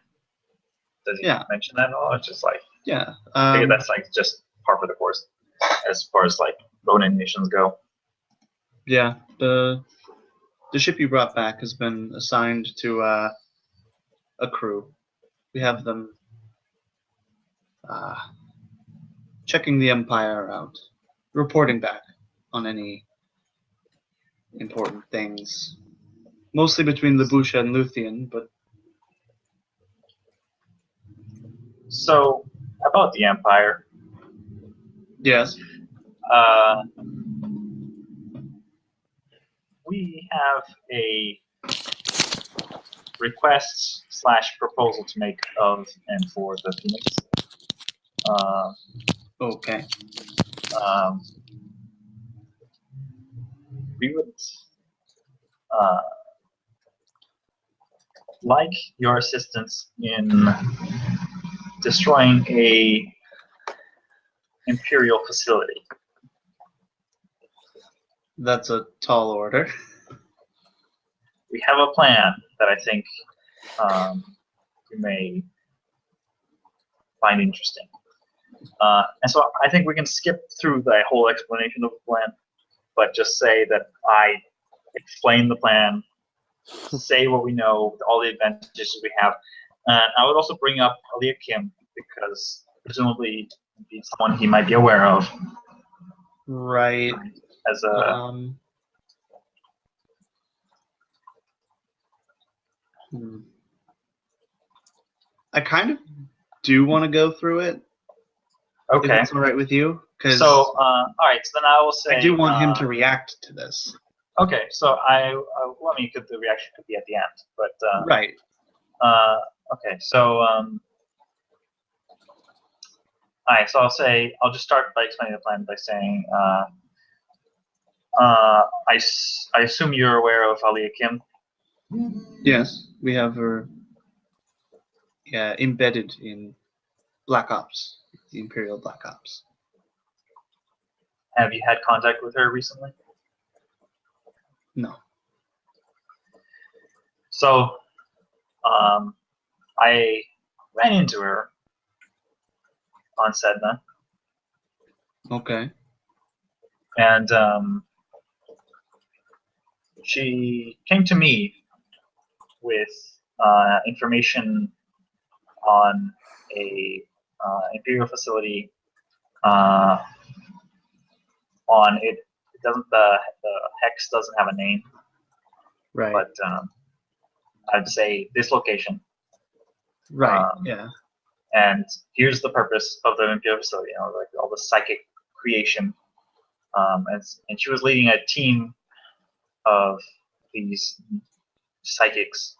Does he Yeah. mention that at all? It's just like Yeah. I figure that's like just par for the course as far as like Ronin missions go. Yeah. The ship you brought back has been assigned to a crew. We have them checking the Empire out, reporting back on any important things. Mostly between Labusha and Luthien, but So about the Empire, yes. we have a request / proposal to make of and for the Phoenix. Okay. We would like your assistance in destroying a Imperial facility. That's a tall order. We have a plan that I think you may find interesting. And so I think we can skip through the whole explanation of the plan, but just say that I explain the plan, say what we know, all the advantages we have. And I would also bring up Aaliyah Kim, because presumably be someone he might be aware of Right. as a I kind of do want to go through it. If okay. it's all right with you, because So all right, so then I will say I do want him to react to this. Okay, so well, I mean, the reaction could be at the end, but Right. Okay, so all right, so I'll just start by explaining the plan by saying I assume you're aware of Aaliyah Kim. Yes, we have her embedded in Black Ops, the Imperial Black Ops. Have you had contact with her recently? No. So I ran into her on Sedna, Okay. and she came to me with information on a Imperial facility. On it doesn't the hex doesn't have a name, Right. but I'd say this location. Right. Yeah. And here's the purpose of the Imperial facility. Like all the psychic creation. And she was leading a team of these psychics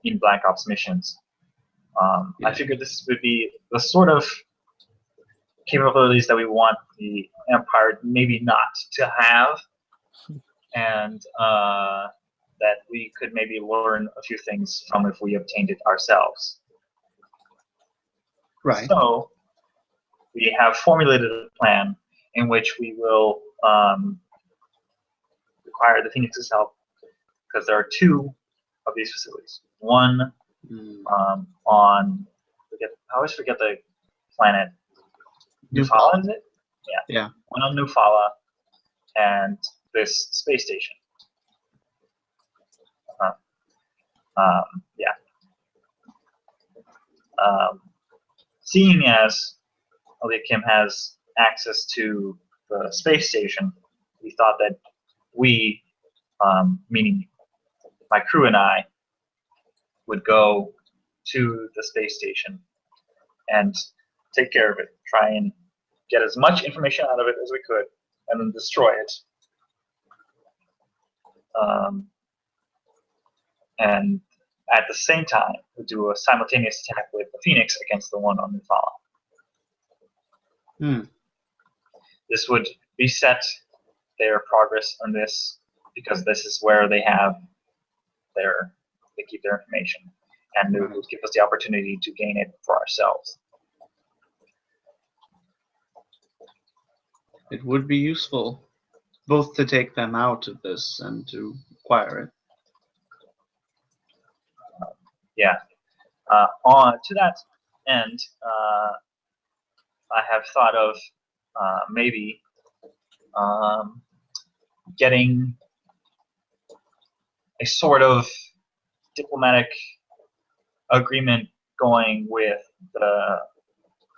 in Black Ops missions. I figured this would be the sort of capabilities that we want the Empire maybe not to have, and that we could maybe learn a few things from if we obtained it ourselves. Right. So we have formulated a plan in which we will require the Phoenix's help, because there are two of these facilities. One on I always forget the planet. Nufala, is it? Yeah. Yeah. One on Nufala, and this space station. Yeah. seeing as Kim has access to the space station, we thought that we, meaning my crew and I, would go to the space station and take care of it, try and get as much information out of it as we could, and then destroy it. And at the same time, we do a simultaneous attack with the Phoenix against the one on Nufala. This would reset their progress on this, because this is where they keep their information, and it would give us the opportunity to gain it for ourselves. It would be useful both to take them out of this and to acquire it. Yeah. On to that end, I have thought of maybe getting a sort of diplomatic agreement going with the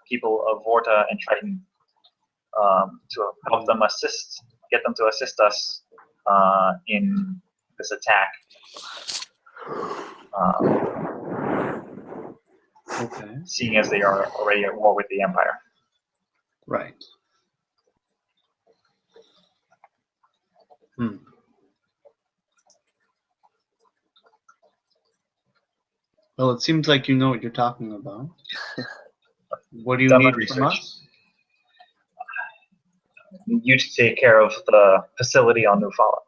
people of Vorta and Triton to help them get them to assist us in this attack. Okay. Seeing as they are already at war with the Empire. Right. Well, it seems like you know what you're talking about. What do you Done my need from research. us? You to take care of the facility on Nufala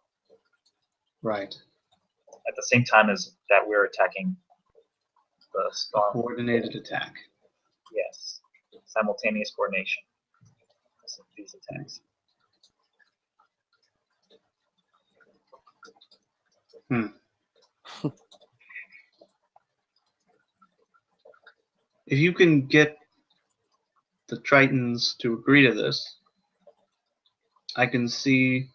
Right. at the same time as that we're attacking the storm. Coordinated attack. Yes, simultaneous coordination of these attacks. If you can get the Tritons to agree to this, I can see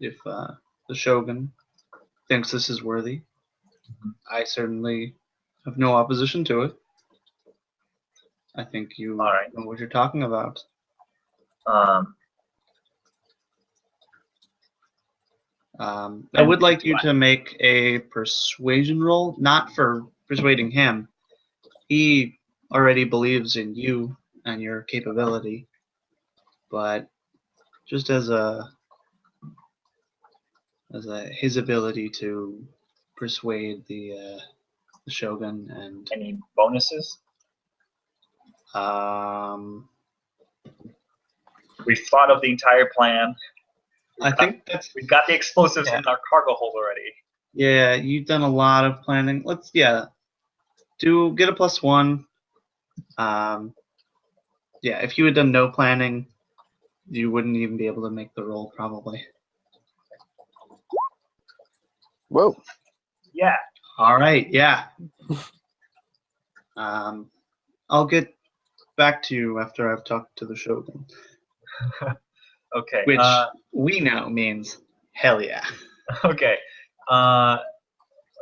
if the Shogun thinks this is worthy. I certainly have no opposition to it. I think you know what you're talking about. I would like you to make a persuasion roll, not for persuading him. He already believes in you and your capability, but just as his ability to persuade the Shogun. And any bonuses? We've thought of the entire plan. I think we've got the explosives in our cargo hold already. Yeah, you've done a lot of planning. Let's get a +1. Yeah, if you had done no planning, you wouldn't even be able to make the roll, probably. Whoa. Yeah. All right. Yeah. I'll get back to you after I've talked to the Shogun. Okay. Which we know means hell yeah. Okay.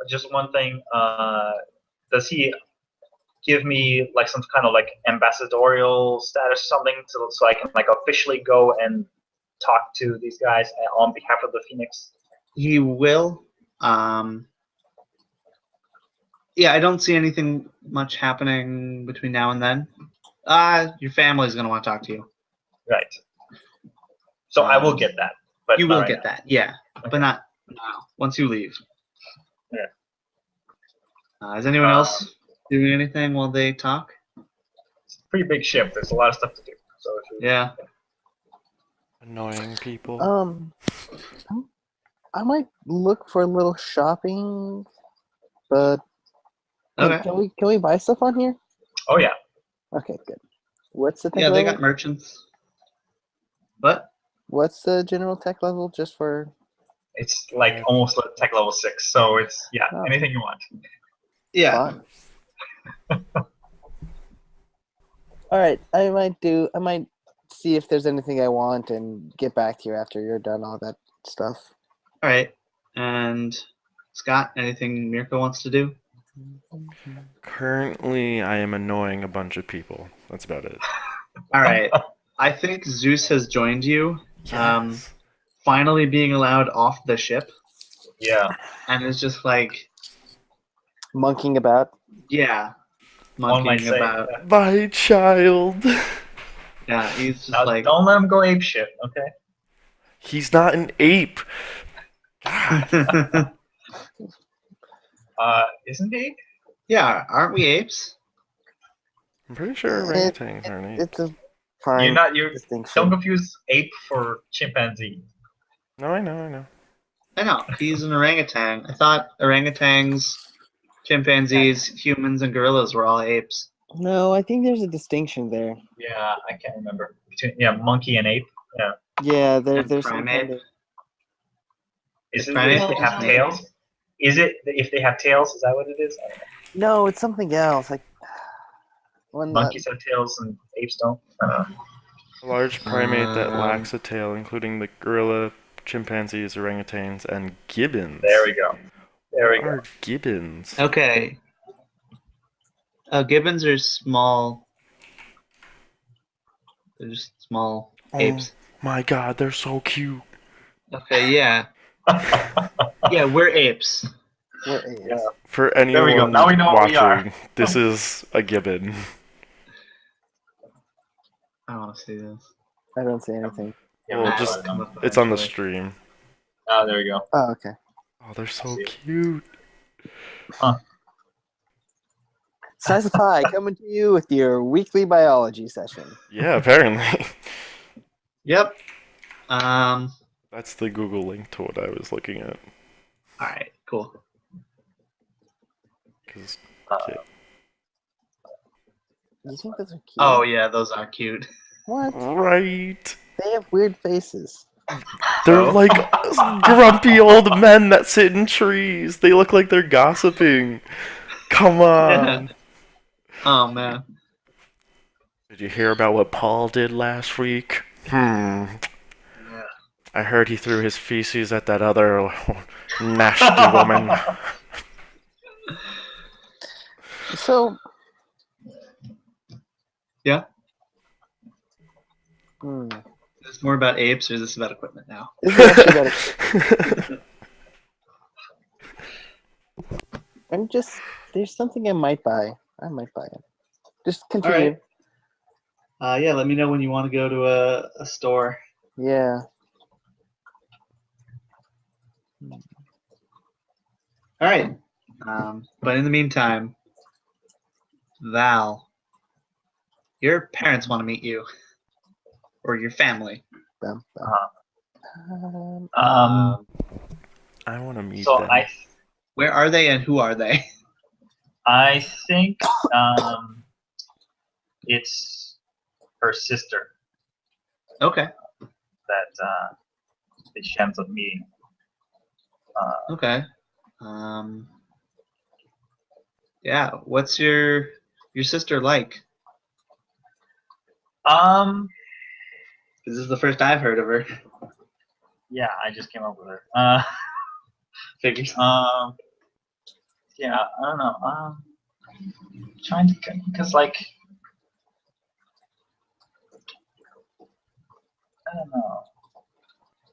Just one thing. Does he give me like some kind of like ambassadorial status or something so I can like officially go and talk to these guys on behalf of the Phoenix? He will. Yeah, I don't see anything much happening between now and then. Your family's going to want to talk to you. Right. So I will get that. But you will get that, yeah. Okay. But not now, once you leave. Yeah. Is anyone else doing anything while they talk? It's a pretty big ship. There's a lot of stuff to do. So yeah. Annoying people. I might look for a little shopping, but okay. Can we buy stuff on here? Oh yeah. Okay, good. What's the tech level? level? They got merchants. What? What's the general tech level just for? It's like almost tech level 6, so it's anything you want. Yeah. All right, I might see if there's anything I want and get back to you after you're done all that stuff. All right. And Scott, anything Mirko wants to do? Currently, I am annoying a bunch of people. That's about it. All right. I think Zeus has joined you. Yes. Finally being allowed off the ship, Yeah. and is just like, Monkeying about. yeah, One might monkeying say. about. My child. Yeah, he's just Now, like. don't let him go ape shit, okay? He's not an ape. God. Isn't he? Yeah, aren't we apes? I'm pretty sure It, orangutans it, are an ape. it's a You're fine not. You distinction. don't confuse ape for chimpanzee. No, I know, I know. I know, he's an orangutan. I thought orangutans, chimpanzees, humans, and gorillas were all apes. No, I think there's a distinction there. Yeah, I can't remember. Monkey and ape. Yeah. Yeah, And there's some primate. kind of. Is it primate if they have is an tails? Is it if they have tails? Is that what it is? I don't know. No, it's something else. Like when Monkeys have tails and apes don't. I don't know. A large primate that Um, lacks a tail, including the gorilla, chimpanzees, orangutans, and gibbons. There we go. There What we go. are gibbons? Okay. Gibbons are small. They're just small apes. My God, they're so cute. Okay, yeah. Yeah, we're apes. what is? Yeah. For There we go. anyone Now we know what we are. watching, this is a gibbon. I want to see this. I don't see anything. Yeah, Well, we just know. it's on the Eventually. stream. Ah, there we go. Oh, okay. Oh, they're so See. cute. Size of Pie coming to you with your weekly biology session. Yeah, apparently. Yep. All That's the Google link to what I was looking at. right. Cool. 'Cause- You think those are cute? Oh yeah, those are cute. What? right. They have weird faces. They're Oh. like grumpy old men that sit in trees. They look like they're gossiping. Come on. Oh man. Did you hear about what Paul did last week? Yeah. I heard he threw his feces at that other nasty woman. So. Yeah. Hmm. Is this more about apes or is this about equipment now? This is actually better. I'm just. There's something I might buy. I might buy it. Just continue. Alright. Yeah, let me know when you want to go to a store. Yeah. All right. But in the meantime, Val, your parents want to meet you, or your family. Bum, bum. I want to meet So them. Where are they and who are they? I think it's her sister Okay. that she ends up meeting. Okay. Yeah. What's your sister like? This is the first I've heard of her. Yeah, I just came up with her. Figures. Yeah, I don't know. Trying to, because like, I don't know.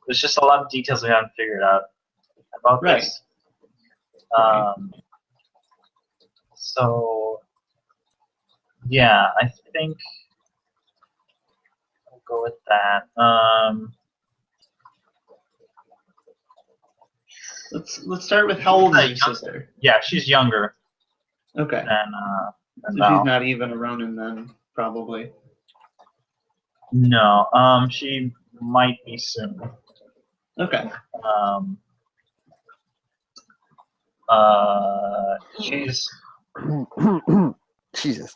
There's just a lot of details we haven't figured out about Right. this. Right. So, yeah, I think I'll go with that. Let's start with how old is your sister? Yeah, she's younger Okay. than So Val. she's not even a Ronin then, probably. No, she might be soon. Okay. She's Jesus.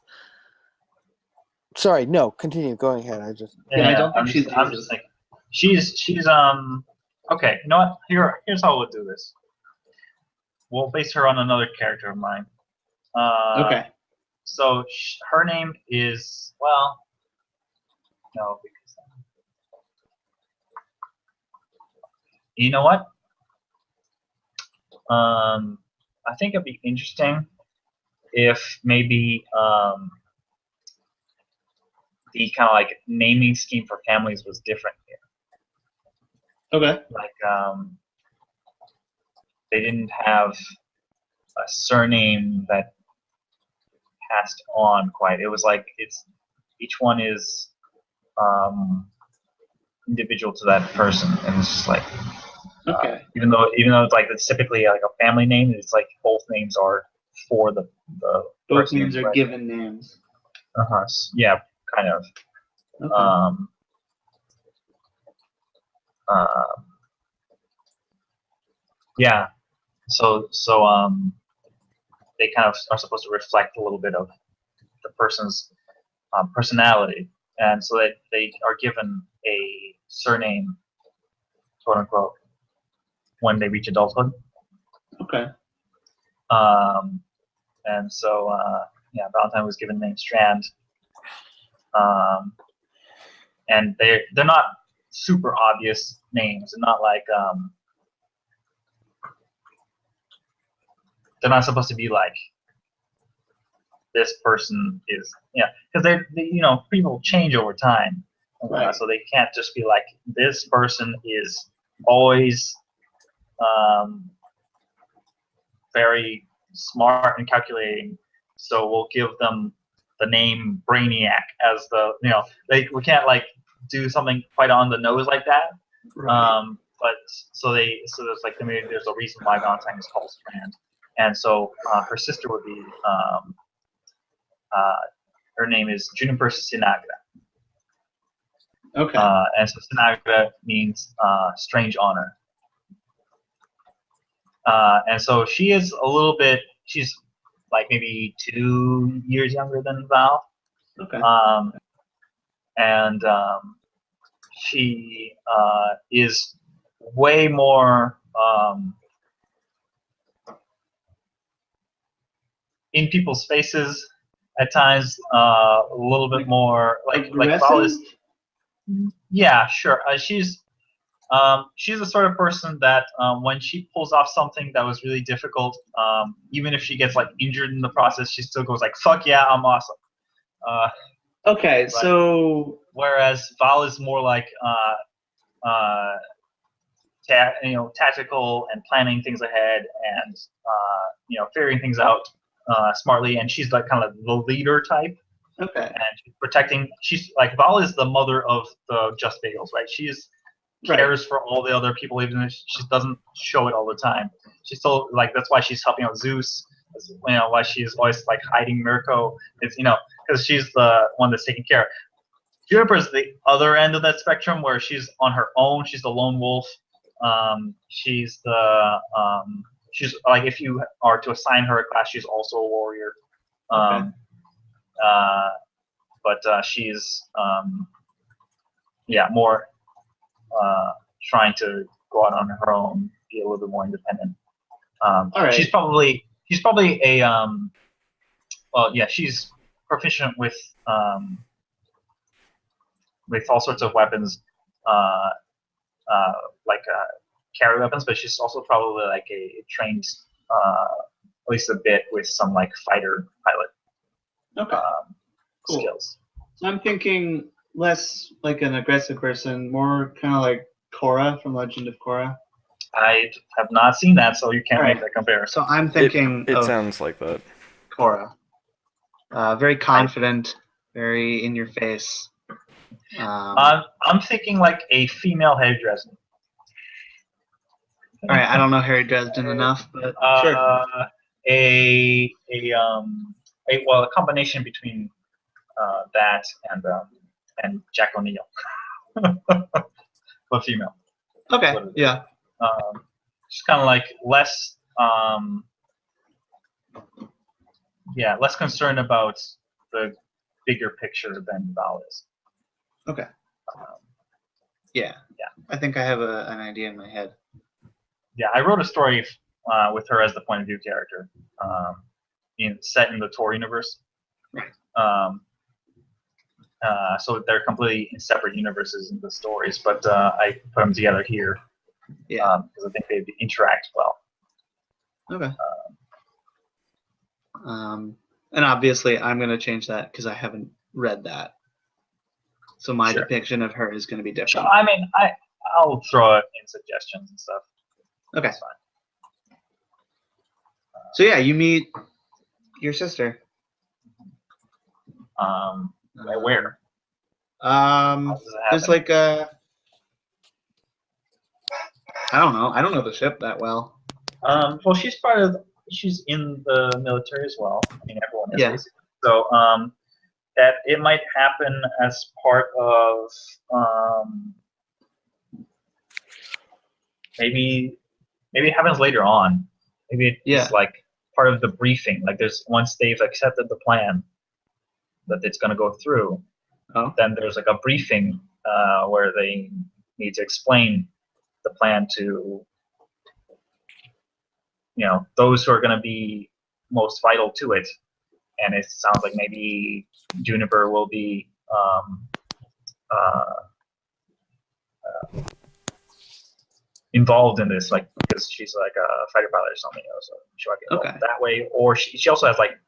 Sorry, no, continue. Go ahead. I just. Yeah, I don't think I'm she's just, I'm Jesus. just thinking. She's okay. You know what? Here's how we'll do this. We'll base her on another character of mine. Okay. So her name is, well, no, because you know what? I think it'd be interesting if maybe the kind of like naming scheme for families was different here. Okay. Like they didn't have a surname that passed on quite. It was like each one is individual to that person, and it's just like Okay. even though it's like it's typically like a family name, it's like both names are for the Both person. names are given names. Yeah, kind of. Okay. Yeah. So they kind of are supposed to reflect a little bit of the person's personality, and so that they are given a surname, quote unquote, when they reach adulthood. Okay. And so yeah, Valentine was given the name Strand, and they're not super obvious names. They're not like they're not supposed to be like this person is, because they people change over time, Right. so they can't just be like this person is always very smart and calculating, so we'll give them the name Brainiac as the we can't like do something quite on the nose like that. Right. But so there's like maybe there's a reason why Valentine is called Strand, and so her sister would be her name is Juniper Sinagra. Okay. And so Sinagra means strange honor. And so she is a little bit, she's like maybe 2 years younger than Val. Okay. And she is way more in people's faces at times, a little bit more like Val is. Yeah, sure. She's the sort of person that when she pulls off something that was really difficult, even if she gets like injured in the process, she still goes like, "Fuck yeah, I'm awesome." Okay, so whereas Val is more like tactical and planning things ahead and figuring things out smartly, and she's like kind of the leader type. Okay. And she's protecting. She's like Val is the mother of the Just Bagels, right? She's cares for all the other people, even if she doesn't show it all the time. She's still like that's why she's helping out Zeus. Why she's always like hiding Mirko. It's because she's the one that's taking care. Juniper's the other end of that spectrum where she's on her own. She's the lone wolf. She's like if you are to assign her a class, she's also a warrior. Okay. But she's more trying to go out on her own, be a little bit more independent. All right. She's probably a she's proficient with all sorts of weapons, like carry weapons, but she's also probably like a trained at least a bit with some like fighter pilot skills. So I'm thinking less like an aggressive person, more kind of like Korra from Legend of Korra. I have not seen that, so you can't make that comparison. So I'm thinking It of sounds like that. Korra. Very confident, very in your face. I'm thinking like a female hairdresser. All right, I don't know Harry Dresden enough, but sure. A combination between that and Jack O'Neill, but female. Okay. Yeah. Just kind of like less less concerned about the bigger picture than Val is. Okay. Yeah. I think I have an idea in my head. Yeah, I wrote a story with her as the point of view character, set in the Tor universe. Right. So they're completely separate universes in the stories, but I put them together here. Yeah. Because I think they interact well. Okay. And obviously, I'm going to change that because I haven't read that. So my Sure. depiction of her is going to be So, different. I mean, I'll throw in suggestions and stuff. Okay. That's fine. So yeah, you meet your sister. Where? How does it There's happen? like a. I don't know. I don't know the ship that well. Well, she's in the military as well. I mean, everyone is Yeah. basically. So, that it might happen as part of maybe it happens later on. Maybe Yeah. it's like part of the briefing. Like there's once they've accepted the plan that it's going to go through, Oh. then there's like a briefing where they need to explain the plan to those who are going to be most vital to it. And it sounds like maybe Juniper will be involved in this, like because she's like a fighter pilot or something, so she might be involved that way. Or she also has like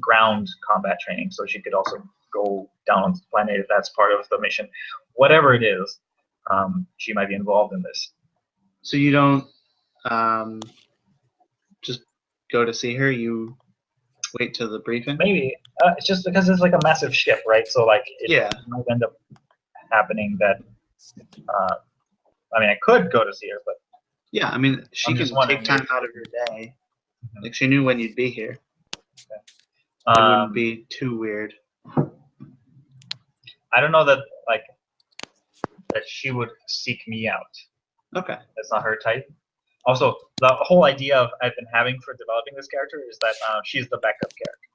ground combat training, so she could also go down on the planet if that's part of the mission. Whatever it is, she might be involved in this. So you don't just go to see her. You wait till the briefing. Maybe it's just because it's like a massive ship, right? So like it might end up happening that. I mean, I could go to see her, but yeah, I mean, she can take time out of her day. Mm-hmm. Like she knew when you'd be here. Okay. It wouldn't be too weird. I don't know that she would seek me out. Okay. That's not her type. Also, the whole idea I've been having for developing this character is that she's the backup character.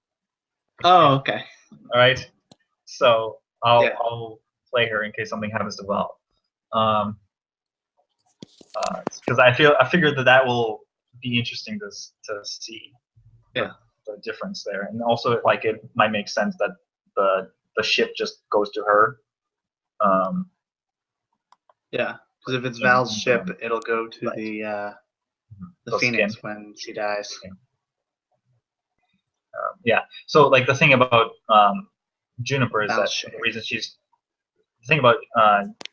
Oh, okay. All right. So I'll play her in case something happens to Val. Because I figured that will be interesting to see the difference there, and also like it might make sense that the ship just goes to her. Yeah, because if it's Val's ship, it'll go to the Phoenix when she dies. Yeah. So like the thing about Juniper is Val's that the reason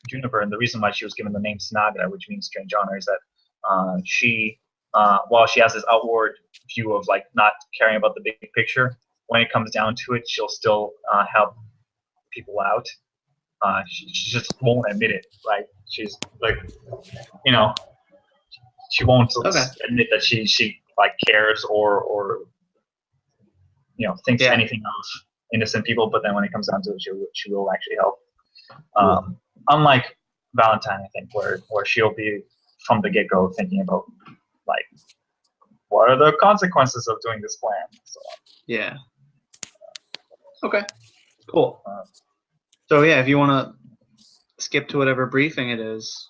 Juniper and the reason why she was given the name Sinaga, which means strange honor, is that she, while she has this outward view of like not caring about the big picture, when it comes down to it, she'll still help people out. She just won't admit it, right? She's like, she won't admit that she like cares or thinks anything of innocent people. But then when it comes down to it, she will actually help. Unlike Valentine, I think, where she'll be from the get-go thinking about like what are the consequences of doing this plan. So, yeah. Okay. Cool. So yeah, if you want to skip to whatever briefing it is,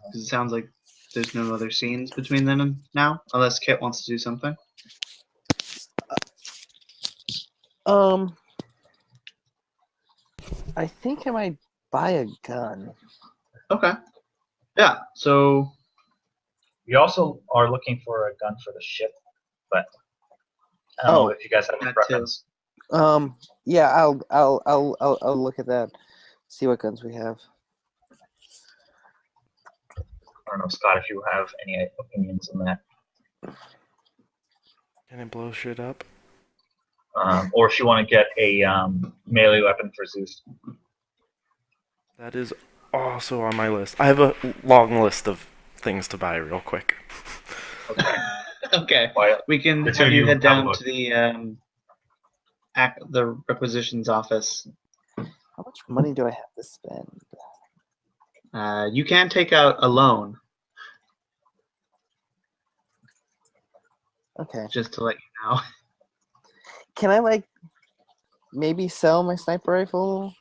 because it sounds like there's no other scenes between then and now, unless Kit wants to do something. I think I might buy a gun. Okay. Yeah. So we also are looking for a gun for the ship, but I don't know if you guys have a preference. Yeah, I'll look at that. See what guns we have. I don't know, Scott, if you have any opinions on that. Can it blow shit up? Or if you want to get a melee weapon for Zeus. That is also on my list. I have a long list of things to buy real quick. Okay. Okay. We can have you head down to the requisitions office. How much money do I have to spend? You can take out a loan. Okay. Just to let you know. Can I maybe sell my sniper rifle?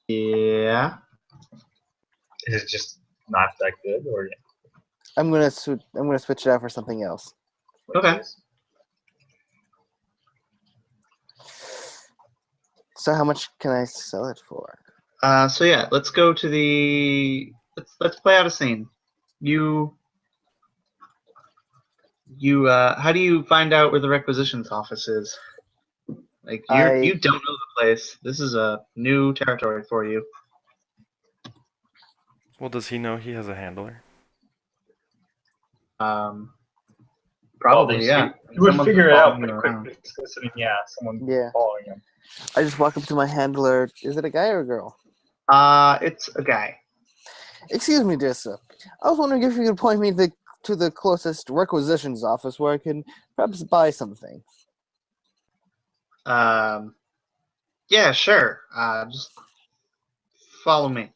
Yeah. Is it just not that good, or? I'm gonna switch it out for something else. Okay. So how much can I sell it for? So yeah, let's go to the. Let's play out a scene. You You how do you find out where the requisitions office is? Like you don't know the place. This is a new territory for you. Well, does he know he has a handler? Probably, yeah. You would Someone's figure it out following you pretty around. quickly. Considering, yeah, someone Yeah. following him. I just walk up to my handler. Is it a guy or a girl? It's a guy. Excuse me, dear sir. I was wondering if you could point me to the closest requisitions office where I can perhaps buy something. Yeah, sure. Just follow me.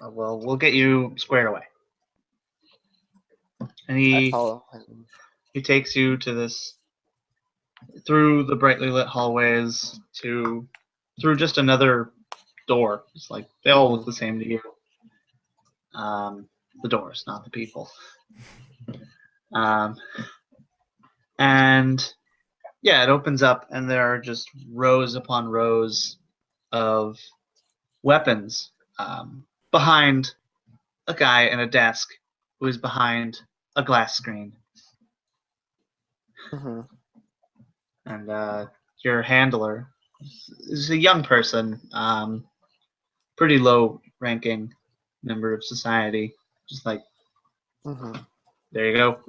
We'll get you squared away. And I follow him. he takes you to this through the brightly lit hallways through just another door. It's like they all look the same to you. The doors, not the people. And yeah, it opens up, and there are just rows upon rows of weapons behind a guy in a desk who is behind a glass screen. Mm-hmm. And your handler is a young person, pretty low-ranking member of society. Just like, Mm-hmm. there you go.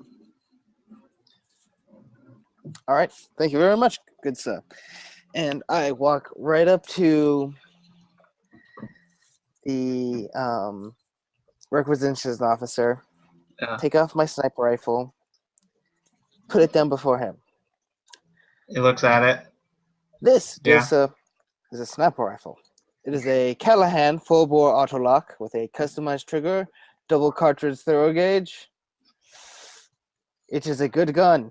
All right. Thank you very much, good sir. And I walk right up to the requisitions officer, take off my sniper rifle, put it down before him. He looks at it. This, dear Yeah. sir, is a sniper rifle. It is a Callahan full-bore autolock with a customized trigger, double cartridge thorough gauge. It is a good gun,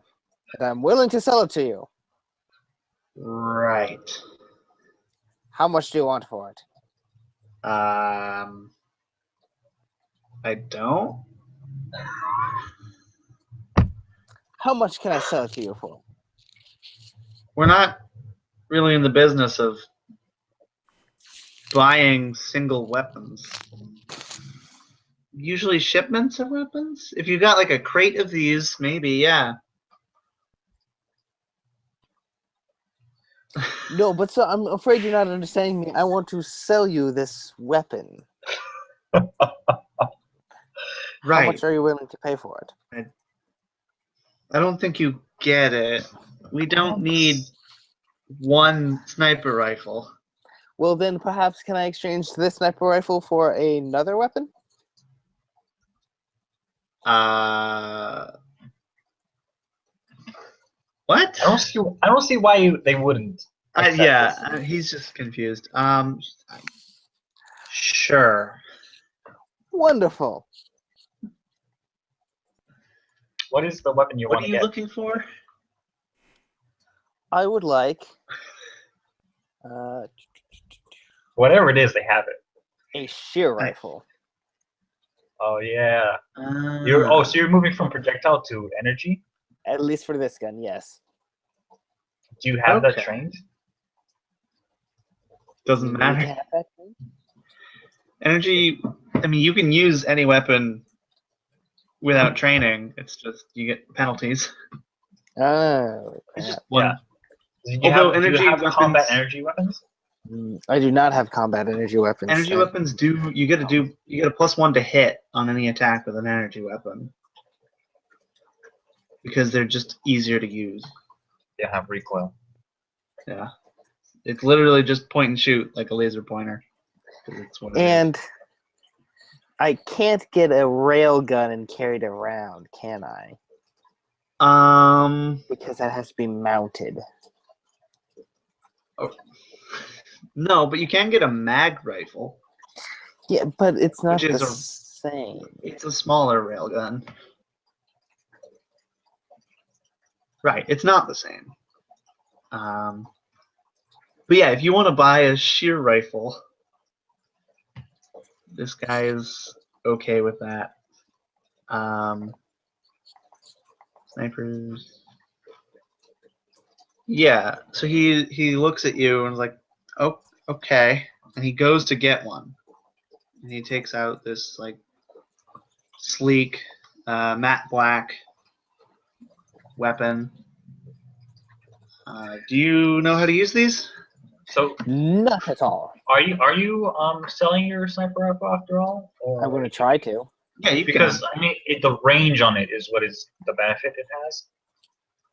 and I'm willing to sell it to you. Right. How much do you want for it? I don't. How much can I sell it to you for? We're not really in the business of buying single weapons. Usually shipments of weapons? If you got like a crate of these, maybe, yeah. No, but sir, I'm afraid you're not understanding me. I want to sell you this weapon. How much are you willing to pay for it? I don't think you get it. We don't need one sniper rifle. Well, then perhaps can I exchange this sniper rifle for another weapon? What? I don't see why they wouldn't. Yeah, he's just confused. Sure. Wonderful. What is the weapon you What want are to you get? looking for? I would like Whatever it is, they have it. a shear rifle. Oh yeah. Ah. So you're moving from projectile to energy? At least for this gun, yes. Do you have that Okay. trained? Doesn't You need matter. to have that thing? Energy. I mean, you can use any weapon without training. It's just you get penalties. Oh, It's just crap. one. Do Although you energy have weapons, combat energy weapons? I do not have combat energy weapons. energy weapons do. You get a +1 to hit on any attack with an energy weapon because they're just easier to use. They have recoil. Yeah, it's literally just point and shoot like a laser pointer. It's what it is. And I can't get a rail gun and carry it around, can I? Because that has to be mounted. No, but you can get a mag rifle. Yeah, but it's not Which is the a- same. It's a smaller railgun. Right, it's not the same. But yeah, if you want to buy a shear rifle, this guy is okay with that. Snipers. Yeah, so he looks at you and is like, "Oh, okay," and he goes to get one, and he takes out this like sleek, matte black weapon. Do you know how to use these? So Not at all. are you selling your sniper rifle after all? I'm going to try to. Yeah, you Because can. I mean, the range on it is what is the benefit it has.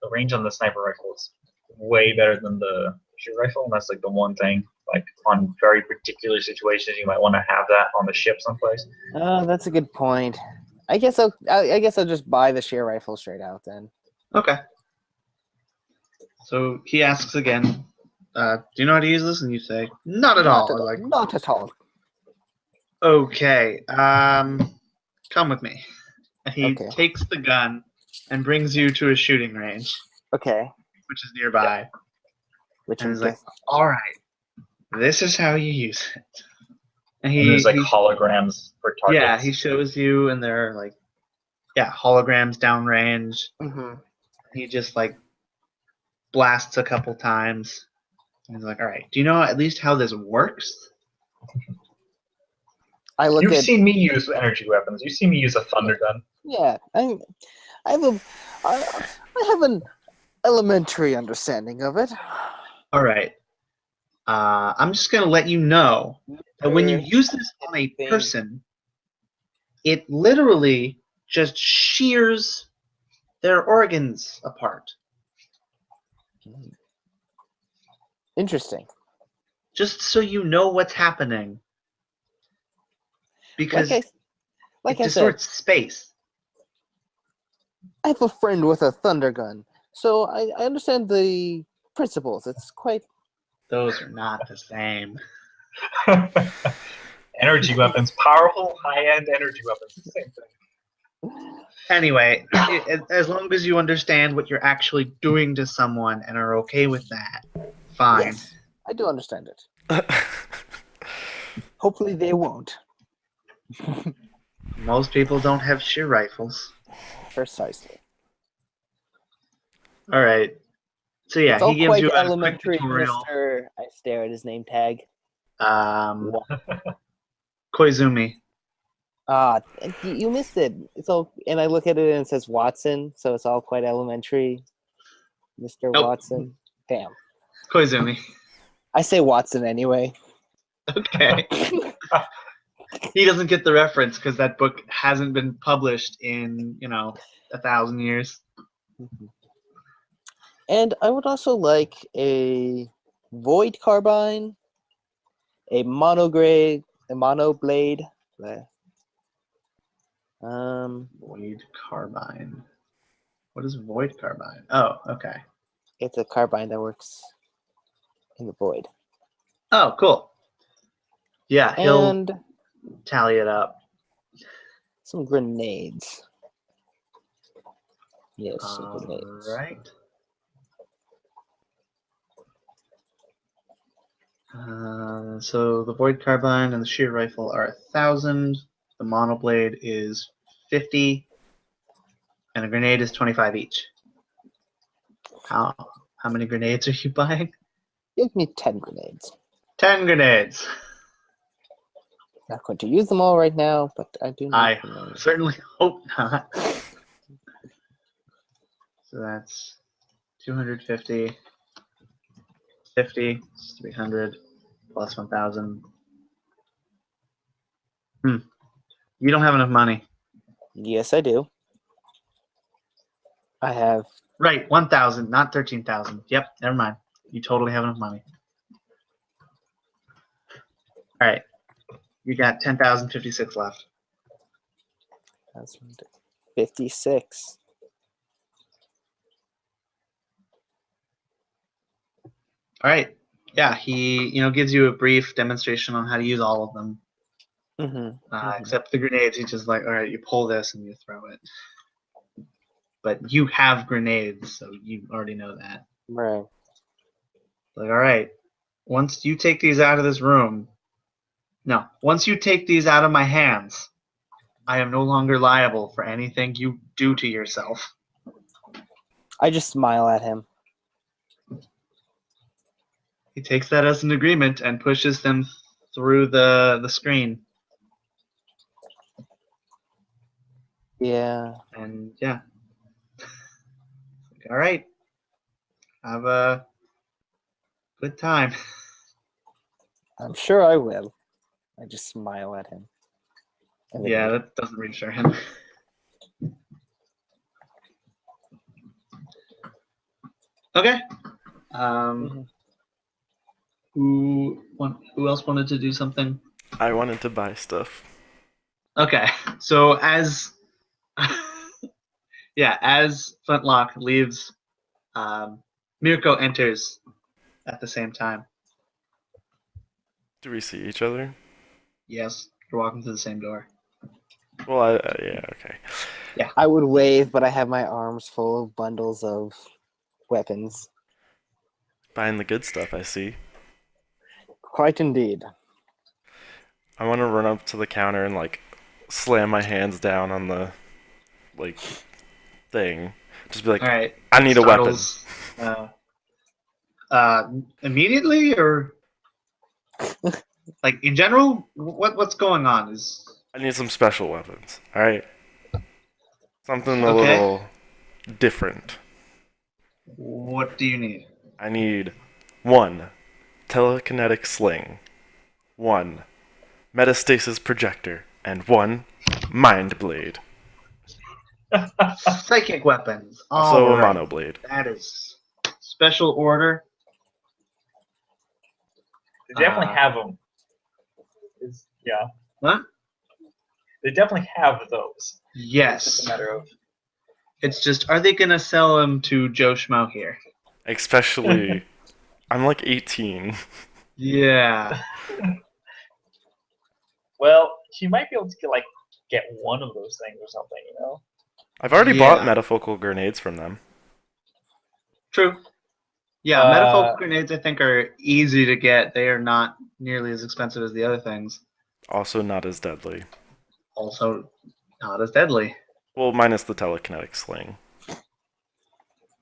The range on the sniper rifle is way better than the shoot rifle, and that's like the one thing. Like on very particular situations, you might want to have that on the ship someplace. That's a good point. I guess I'll just buy the shear rifle straight out then. Okay. So he asks again, do you know how to use this? And you say, not at all. Or like, Not at all. okay, come with me. And he Okay. takes the gun and brings you to a shooting range, Okay. which is nearby. Which And I'm he's like, guessing. all right, this is how you use it. And And there's like he holograms for targets. yeah, he shows you, and they're like, yeah, holograms downrange. Mm-hmm. He just like blasts a couple times. And he's like, all right, do you know at least how this works? I look You've at seen me use energy weapons. You've seen me use a thunder gun. yeah. I have an elementary understanding of it. All right. I'm just going to let you know that when you use this on a person, it literally just shears their organs apart. Interesting. Just so you know what's happening. Because Like it I said, distorts space. I have a friend with a thunder gun, so I understand the principles. It's quite Those are not the same. Energy weapons, powerful, high-end energy weapons. The same thing. Anyway, as long as you understand what you're actually doing to someone and are okay with that, fine. yes. I do understand it. Hopefully they won't. Most people don't have shear rifles. Precisely. All right. So yeah, It's all he gives quite you a quick elementary, tutorial. Mr. I stare at his name tag. Koizumi. You missed it. It's all, and I look at it and it says Watson, so it's all quite elementary, Mr. Nope. Watson. Damn. Koizumi. I say Watson anyway. Okay. He doesn't get the reference because that book hasn't been published in 1,000 years. And I would also like a void carbine, a monoblade. Void carbine. What is void carbine? Oh, okay. It's a carbine that works in the void. Oh, cool. Yeah, he'll And tally it up. some grenades. Yes, some All grenades. right. So the void carbine and the shear rifle are 1,000. The monoblade is 50, and a grenade is 25 each. How many grenades are you buying? Give me 10 grenades. 10 grenades. Not going to use them all right now, but I do need I grenades. certainly hope not. So that's 250, 50, 300, plus 1,000. You don't have enough money. Yes, I do. I have. Right, 1,000, not 13,000. Yep, never mind. You totally have enough money. All right, you got 10,056 left. That's 56. All right, yeah, he gives you a brief demonstration on how to use all of them. Except the grenades. He's just like, all right, you pull this and you throw it. But you have grenades, so you already know that. Right. Like, all right, once you take these out of this room, no, once you take these out of my hands, I am no longer liable for anything you do to yourself. I just smile at him. He takes that as an agreement and pushes them through the screen. Yeah. And yeah. all right, have a good time. I'm sure I will. I just smile at him. And then Yeah, leave. that doesn't reassure him. Okay. Mhm. Who else wanted to do something? I wanted to buy stuff. Okay, so as yeah, as Flintlock leaves, Mirko enters at the same time. Do we see each other? Yes, you're walking through the same door. Well, yeah, okay. I would wave, but I have my arms full of bundles of weapons. Buying the good stuff, I see. Quite indeed. I want to run up to the counter and like slam my hands down on the like thing. Just be like, All right. I need a weapon. Startles, immediately or like in general? What's going on? Is I need some special weapons. All right, something a okay. little different. What do you need? I need one telekinetic sling, one metastasis projector, and one mind blade. Psychic weapons. Also All a right. mono blade. That is special order. They definitely Uh, have them. Yeah, What? they definitely have those. It's Yes. just a matter of It's just, are they gonna sell them to Joe Schmo here? Especially, I'm like 18. Yeah. well, you might be able to get one of those things or something, you know. I've already bought Yeah. metafocal grenades from them. True. Yeah, Uh, metafocal grenades I think are easy to get. They are not nearly as expensive as the other things. Also not as deadly. Also, not as deadly. Well, minus the telekinetic sling.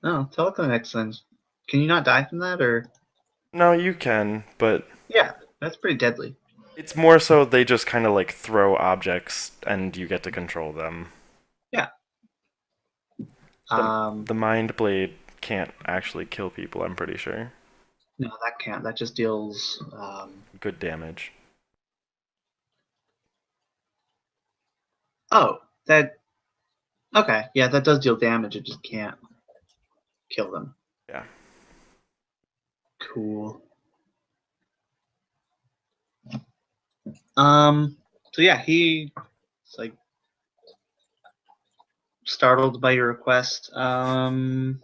No, telekinetic things. Can you not die from that, or? No, you can, but Yeah, that's pretty deadly. it's more so they just kind of like throw objects and you get to control them. Yeah. The mind blade can't actually kill people, I'm pretty sure. No, that can't. That just deals. Good damage. Oh, that. Okay, yeah, that does deal damage. It just can't kill them. Yeah. Cool. So yeah, he's like startled by your request. I'd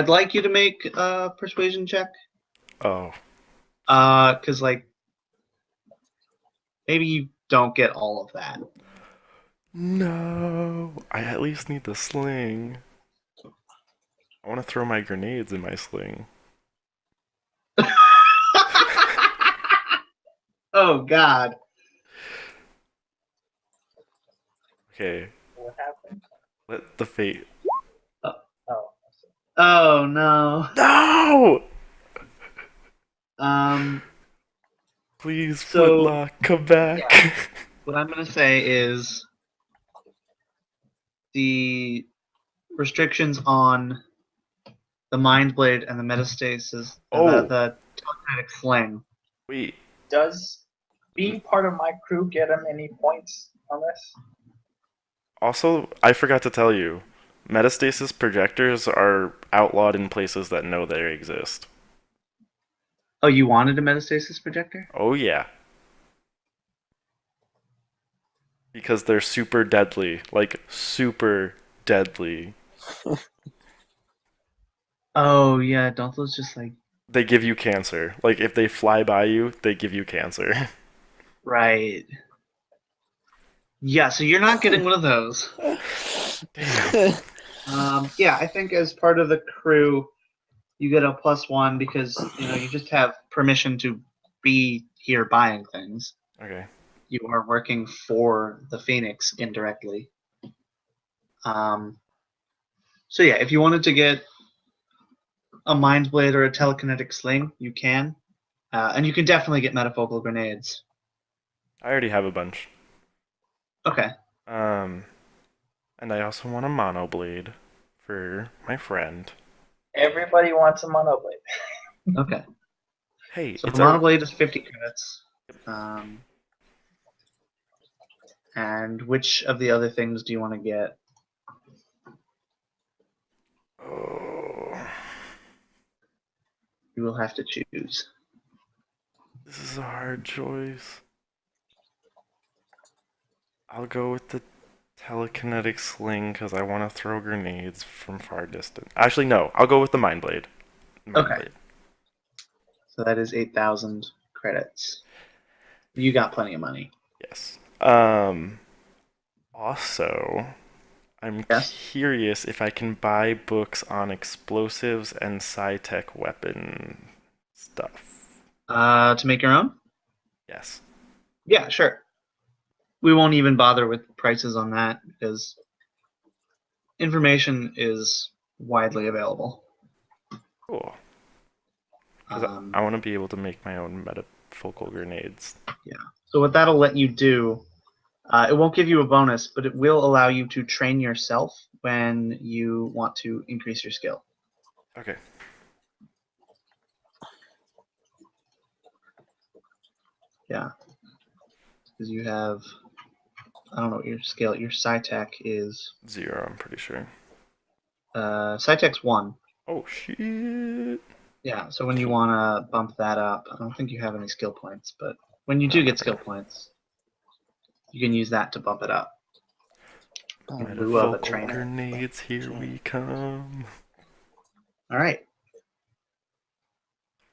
like you to make a persuasion check. Oh. Cause like maybe you don't get all of that. No. I at least need the sling. I want to throw my grenades in my sling. Oh God. Okay. what happened? Let the fate. Oh, Oh no. No! Um. Please, So- Flintlock, come back. What I'm gonna say is the restrictions on the Mind Blade and the Metastasis, Oh. the telekinetic sling. Wait. does being part of my crew get him any points on this? Also, I forgot to tell you, metastasis projectors are outlawed in places that know they exist. Oh, you wanted a Metastasis projector? Oh yeah. Because they're super deadly. Like, super deadly. Oh yeah, don't those just like They give you cancer. Like, if they fly by you, they give you cancer. right? Yeah, so you're not getting one of those. Damn. Yeah, I think as part of the crew, you get a +1 because you just have permission to be here buying things. Okay. You are working for the Phoenix indirectly. So yeah, if you wanted to get a Mind Blade or a telekinetic sling, you can, and you can definitely get metafocal grenades. I already have a bunch. Okay. And I also want a mono blade for my friend. Everybody wants a monoblade. Okay. Hey, So it's monoblade is 50 credits. And which of the other things do you want to get? Oh, You will have to choose. this is a hard choice. I'll go with the telekinetic sling because I want to throw grenades from far distance. Actually, no. I'll go with the mind blade. Mind Okay. blade. So that is 8,000 credits. You got plenty of money. Yes. Also, I'm Yes. curious if I can buy books on explosives and sci-tech weapon stuff. To make your own? Yes. Yeah, sure. We won't even bother with prices on that because information is widely available. Cool. Because Um, I want to be able to make my own metafocal grenades. so what that'll let you do, it won't give you a bonus, but it will allow you to train yourself when you want to increase your skill. Okay. Yeah. Because you have, I don't know what your skill, your Sci-Tech is. 0, I'm pretty sure. Sci-Tech's 1. Oh, shit. Yeah, so when you want to bump that up, I don't think you have any skill points, but when you No. do get skill points, you can use that to bump it up. In lieu of a Metafocal trainer. grenades, here we come. All right,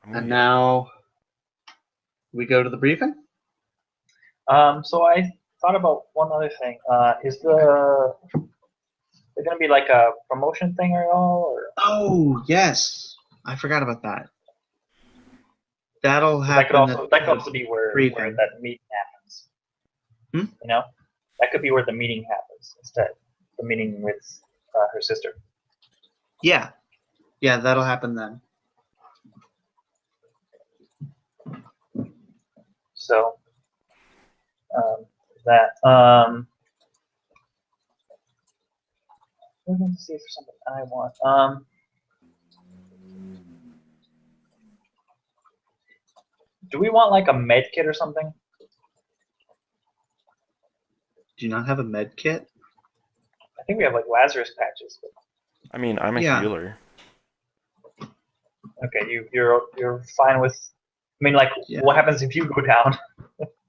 I'm and gonna now we go to the briefing. So I thought about one other thing. Is there gonna be like a promotion thing at all, or Oh yes, I forgot about that. That'll that could happen. also be where briefing. that meeting happens. Hmm? You know, that could be where the meeting happens instead. The meeting with her sister. Yeah, that'll happen then. So that we're going to see if there's something I want. Do we want like a med kit or something? Do you not have a med kit? I think we have like Lazarus patches. But... I mean, I'm a Yeah. healer. Okay, you're fine with. I mean, like, Yeah. what happens if you go down?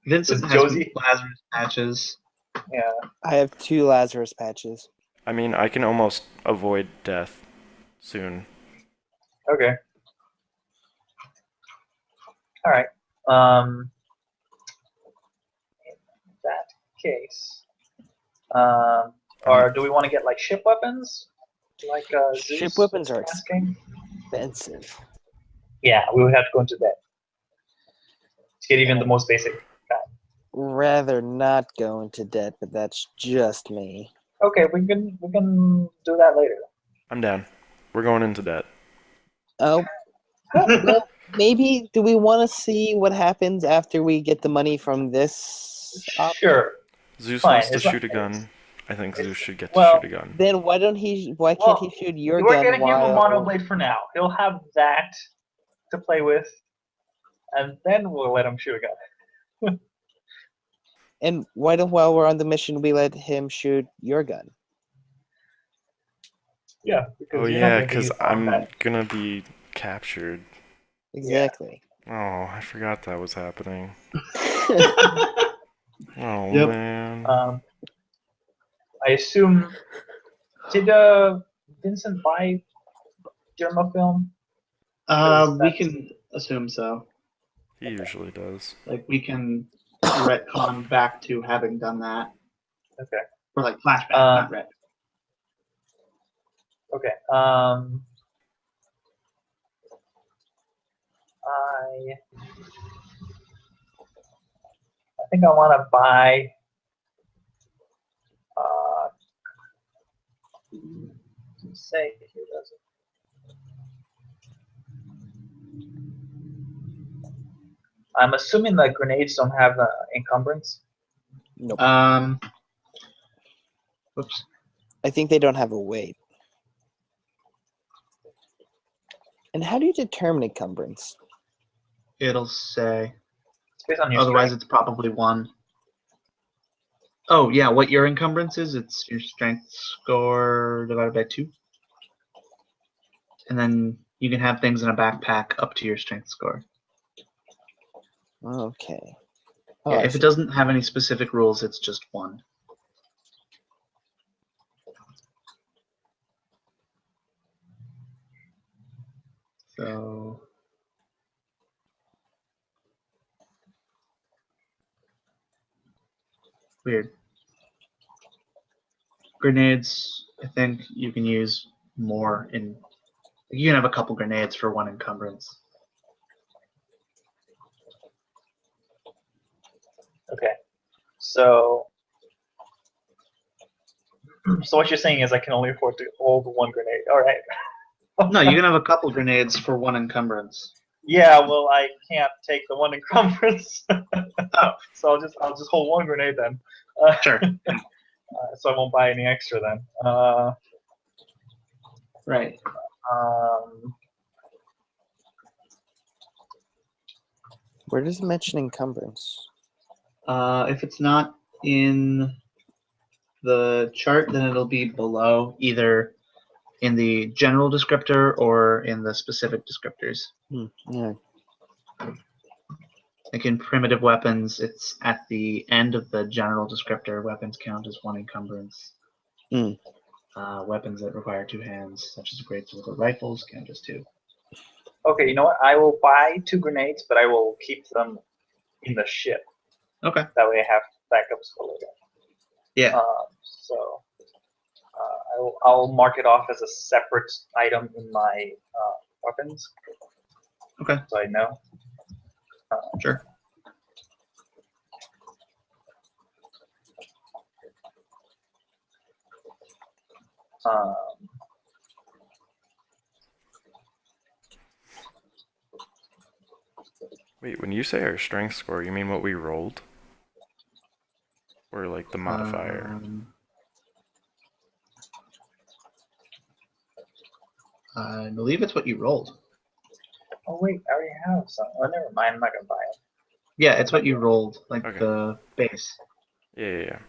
Vincent Does has Josie- Lazarus patches. Yeah. I have 2 Lazarus patches. I mean, I can almost avoid death soon. Okay. All right. In that case, or do we want to get like ship weapons, like Zeus Ship weapons are was asking? expensive. Yeah, we would have to go into debt to get even the most basic. Rather not go into debt, but that's just me. Okay, we can do that later. I'm down. We're going into debt. Oh, well, maybe do we want to see what happens after we get the money from this? Sure. Zeus Fine, wants to it's not- shoot a gun. I think Zeus should get to well- shoot a gun. Then why don't he? Why can't he shoot your we're gun gonna give him a while? monoblade for now. He'll have that to play with, and then we'll let him shoot a gun. And why don't, while we're on the mission, we let him shoot your gun? Yeah. Because Oh you're not yeah, gonna be because used I'm on that. gonna be captured. Exactly. Oh, I forgot that was happening. Oh Yep. man. I assume. Did Vincent buy Dermafilm? We can assume so. He usually does. Like we can retcon back to having done that. Okay. Or like flashback, not ret. Okay. I think I want to buy. Say who does it? I'm assuming the grenades don't have encumbrance. Nope. Whoops. I think they don't have a weight. And how do you determine encumbrance? It'll say. It's based on your Otherwise, strength. it's probably 1. Oh, yeah, what your encumbrance is, it's your strength score divided by 2. And then you can have things in a backpack up to your strength score. Okay. Oh, Yeah, I if it see. doesn't have any specific rules, it's just 1. So weird. Grenades, I think you can use more in. You can have a couple grenades for 1 encumbrance. Okay. So what you're saying is I can only afford to hold 1 grenade. All right. No, you can have a couple grenades for 1 encumbrance. Yeah, well, I can't take the 1 encumbrance. So I'll just hold 1 grenade then. Sure. So I won't buy any extra then. Right. Where does it mention encumbrance? If it's not in the chart, then it'll be below, either in the general descriptor or in the specific descriptors. Yeah. Like in primitive weapons, it's at the end of the general descriptor. Weapons count as 1 encumbrance. Weapons that require 2 hands, such as great sword rifles, count as 2. Okay, you know what? I will buy 2 grenades, but I will keep them in the ship. Okay. That way I have backups for later. Yeah. So I'll mark it off as a separate item in my weapons. Okay. So I know. Sure. Wait, when you say our strength score, you mean what we rolled? Or like the modifier? I believe it's what you rolled. Oh wait, I already have some. Oh, never mind. I'm not gonna buy it. Yeah, it's what you rolled, like Okay. the base. Yeah.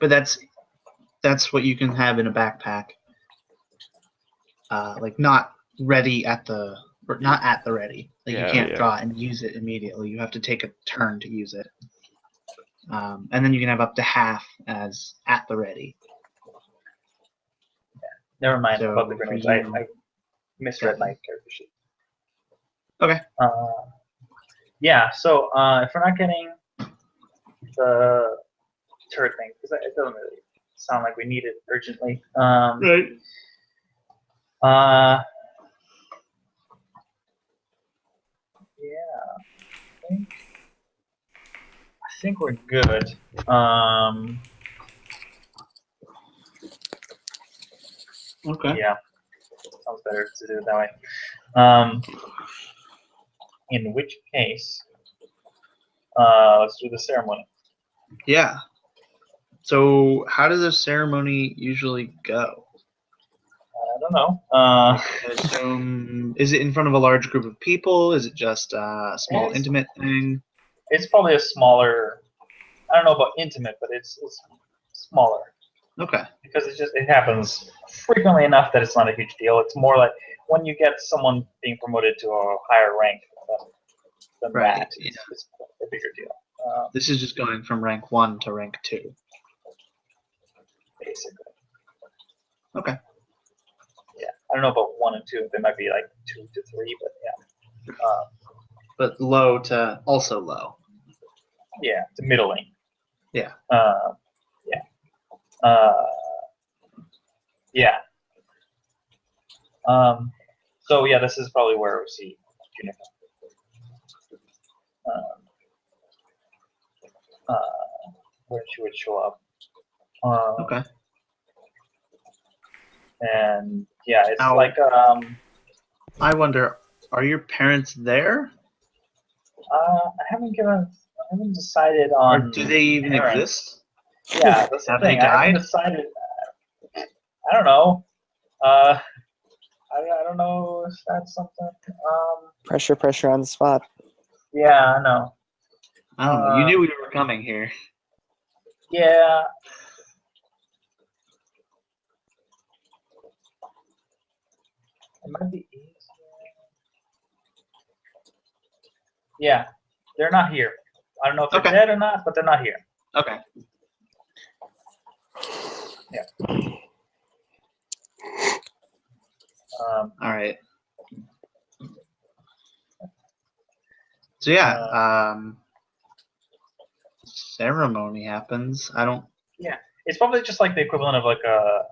But that's what you can have in a backpack. Like not ready at the, or not at the ready. Like you can't draw and use it immediately. You have to take a turn to use it. And then you can have up to half as at the ready. Never mind So about the for grenades. you- I misread my character sheet. Okay. Yeah. So if we're not getting the turret thing, because it doesn't really sound like we need it urgently. Right. Yeah. I think we're good. Okay. Yeah. Sounds better to do it that way. In which case, let's do the ceremony. Yeah. So how does a ceremony usually go? I don't know. I assume, is it in front of a large group of people? Is it just a small, It's- intimate thing? It's probably a smaller. I don't know about intimate, but it's smaller Okay. because it happens frequently enough that it's not a huge deal. It's more like when you get someone being promoted to a higher rank than Right, that, it's a bigger deal. This is just going from rank 1 to rank 2. Basically. Okay. Yeah, I don't know about 1 and 2. They might be like 2 to 3, but yeah. But low to also low. Yeah, to middling. Yeah. Yeah. Yeah. So yeah, this is probably where we see Juniper. Where she would show up. Okay. And yeah, it's Now- like I wonder, are your parents there? I haven't decided on. Or do they even parents. exist? Yeah, that's the Have thing. they I haven't died? decided. I don't know. I I don't know if that's something. Pressure on the spot. Yeah, I know. I don't know. You knew we were coming here. Yeah. It might be easier. Yeah, they're not here. I don't know if they're Okay. dead or not, but they're not here. Okay. All right. So yeah, ceremony happens. I don't. Yeah, it's probably just like the equivalent of like a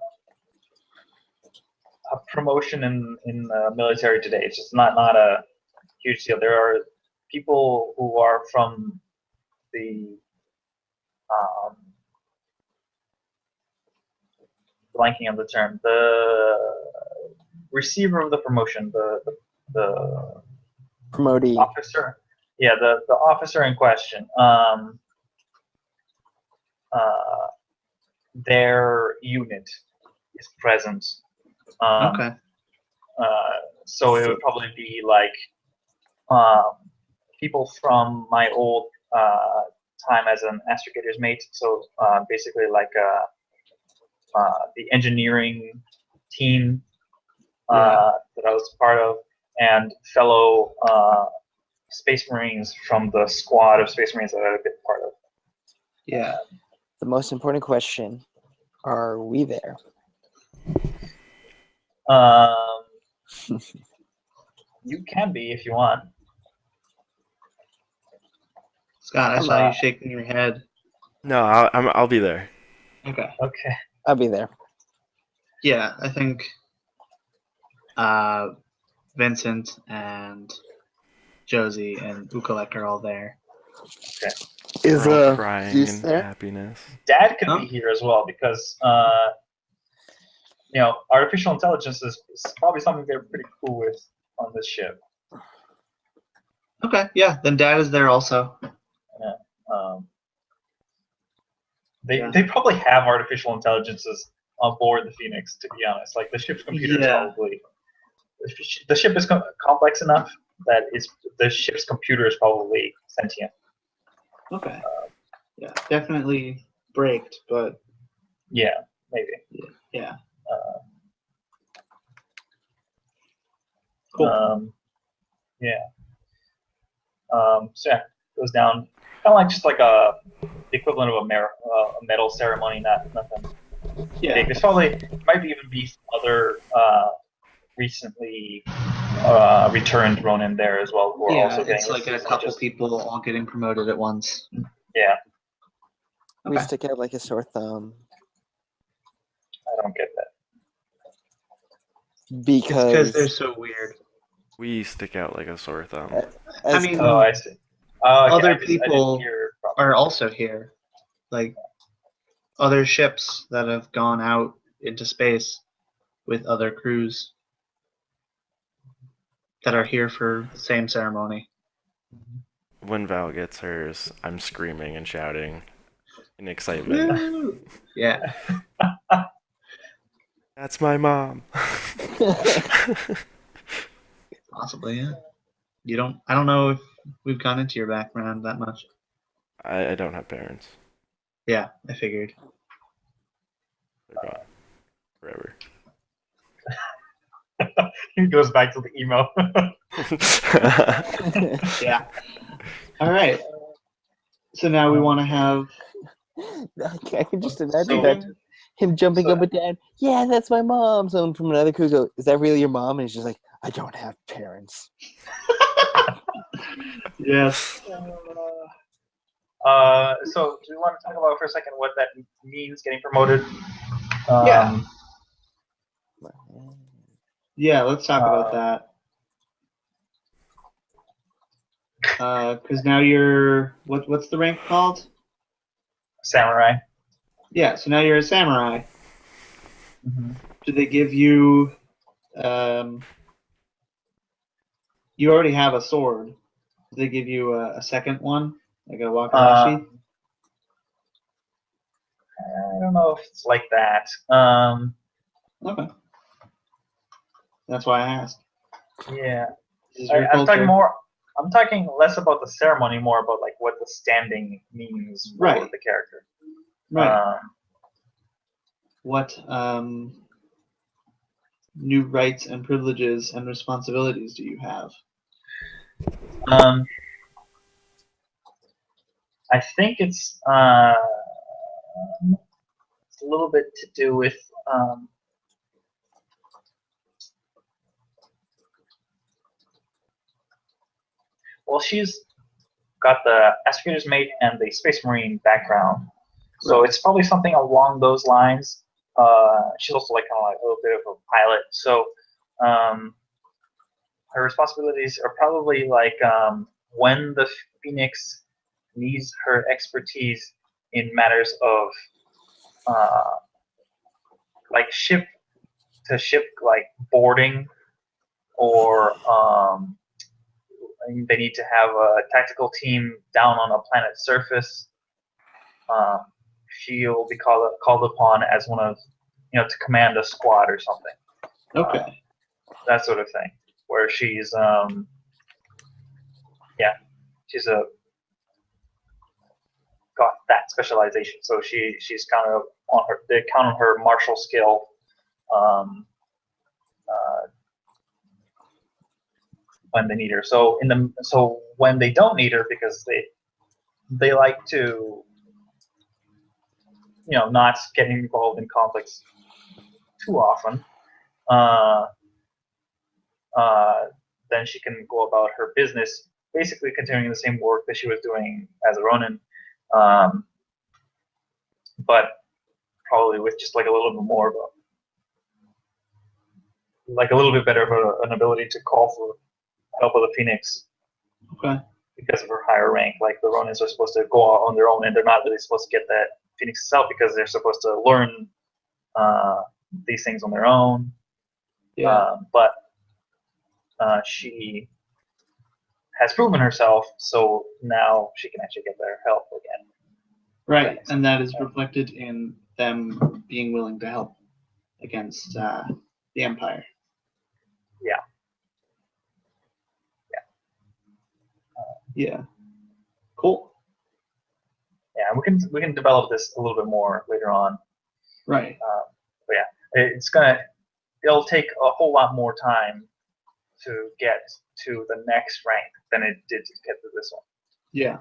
promotion in the military today. It's just not a huge deal. There are people who are from the blanking on the term, the receiver of the promotion, the Promotee. officer. Yeah, the officer in question. Their unit is present. Okay. So it would probably be like people from my old time as an astrogator's mate. So basically, like the engineering team that I was part of, and fellow Space Marines from the squad of Space Marines that I've been part of. Yeah. The most important question: are we there? You can be if you want. Scott, I saw you shaking your head. No, I'll be there. Okay. Okay. I'll be there. Yeah, I think Vincent and Josie and Ukalek are all there. Okay. Is We're all crying Zeus in there? happiness. Dad could be here as well because artificial intelligence is probably something they're pretty cool with on this ship. Okay, yeah, then Dad is there also. They probably have artificial intelligences on board the Phoenix, to be honest. Like the ship's computer is probably the ship is complex enough that the ship's computer is probably sentient. Okay. Yeah, definitely braked, but yeah, maybe. Yeah. Cool. Yeah. So yeah, goes down kind of like just like the equivalent of a medal ceremony, nothing. Yeah. Big. There's probably might even be some other recently returned Ronin there as well who are also getting. It's like a couple people all getting promoted at once. Yeah. We stick out like a sore thumb. I don't get that. Because they're so weird. We stick out like a sore thumb. I mean, I see. Other people are also here. Like other ships that have gone out into space with other crews that are here for the same ceremony. When Val gets hers, I'm screaming and shouting in excitement. Woo! Yeah. That's my mom. Possibly, yeah. I don't know if we've gone into your background that much. I don't have parents. Yeah, I figured. They're gone. Forever. He goes back to the email. Yeah. All right. So now we want to have. I can just imagine that him jumping up and down. Yeah, that's my mom. Someone from another crew go, "Is that really your mom?" And he's just like, "I don't have parents." Yes. So do we want to talk about for a second what that means, getting promoted? Yeah, let's talk about that. Because now you're what's the rank called? Samurai. Yeah, so now you're a samurai. Mm-hmm. Do they give you? You already have a sword. Do they give you a second one, like a wakarashi? I don't know if it's like that. Okay. That's why I asked. Yeah. This is your I'm talking culture. more. I'm talking less about the ceremony, more about like what the standing means for Right. the character. Right. What new rights and privileges and responsibilities do you have? I think it's a little bit to do with well, she's got the Astrogator's mate and the Space Marine background, so Right. it's probably something along those lines. She's also like kind of like a little bit of a pilot, so her responsibilities are probably like when the Phoenix needs her expertise in matters of like ship to ship like boarding, or they need to have a tactical team down on a planet's surface. She'll be called upon as one of, to command a squad or something. Okay. That sort of thing, where she's she's got that specialization. So she's kind of they count on her martial skill. When they need her. So when they don't need her, because they like to not get involved in conflicts too often, then she can go about her business, basically continuing the same work that she was doing as a Ronin, but probably with just like a little bit more of a little bit better of an ability to call for help of the Phoenix. Okay. Because of her higher rank, like the Ronins are supposed to go out on their own, and they're not really supposed to get that Phoenix itself because they're supposed to learn these things on their own. Yeah. But she has proven herself, so now she can actually get their help again. Right, and that is reflected in them being willing to help against the Empire. Yeah. Yeah. Cool. Yeah, we can develop this a little bit more later on. Right. But yeah, it'll take a whole lot more time to get to the next rank than it did to get to this one. Yeah.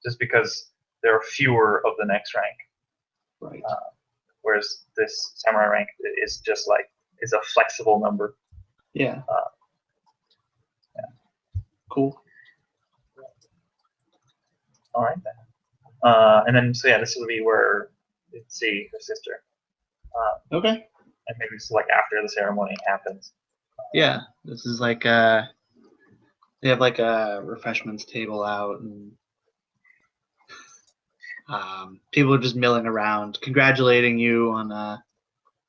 Just because there are fewer of the next rank. Right. Whereas this samurai rank is just like is a flexible number. Yeah. Yeah. Cool. All right then. And then this will be where you'd see her sister. Okay. And maybe it's like after the ceremony happens. Yeah. This is like they have like a refreshments table out, and people are just milling around, congratulating you on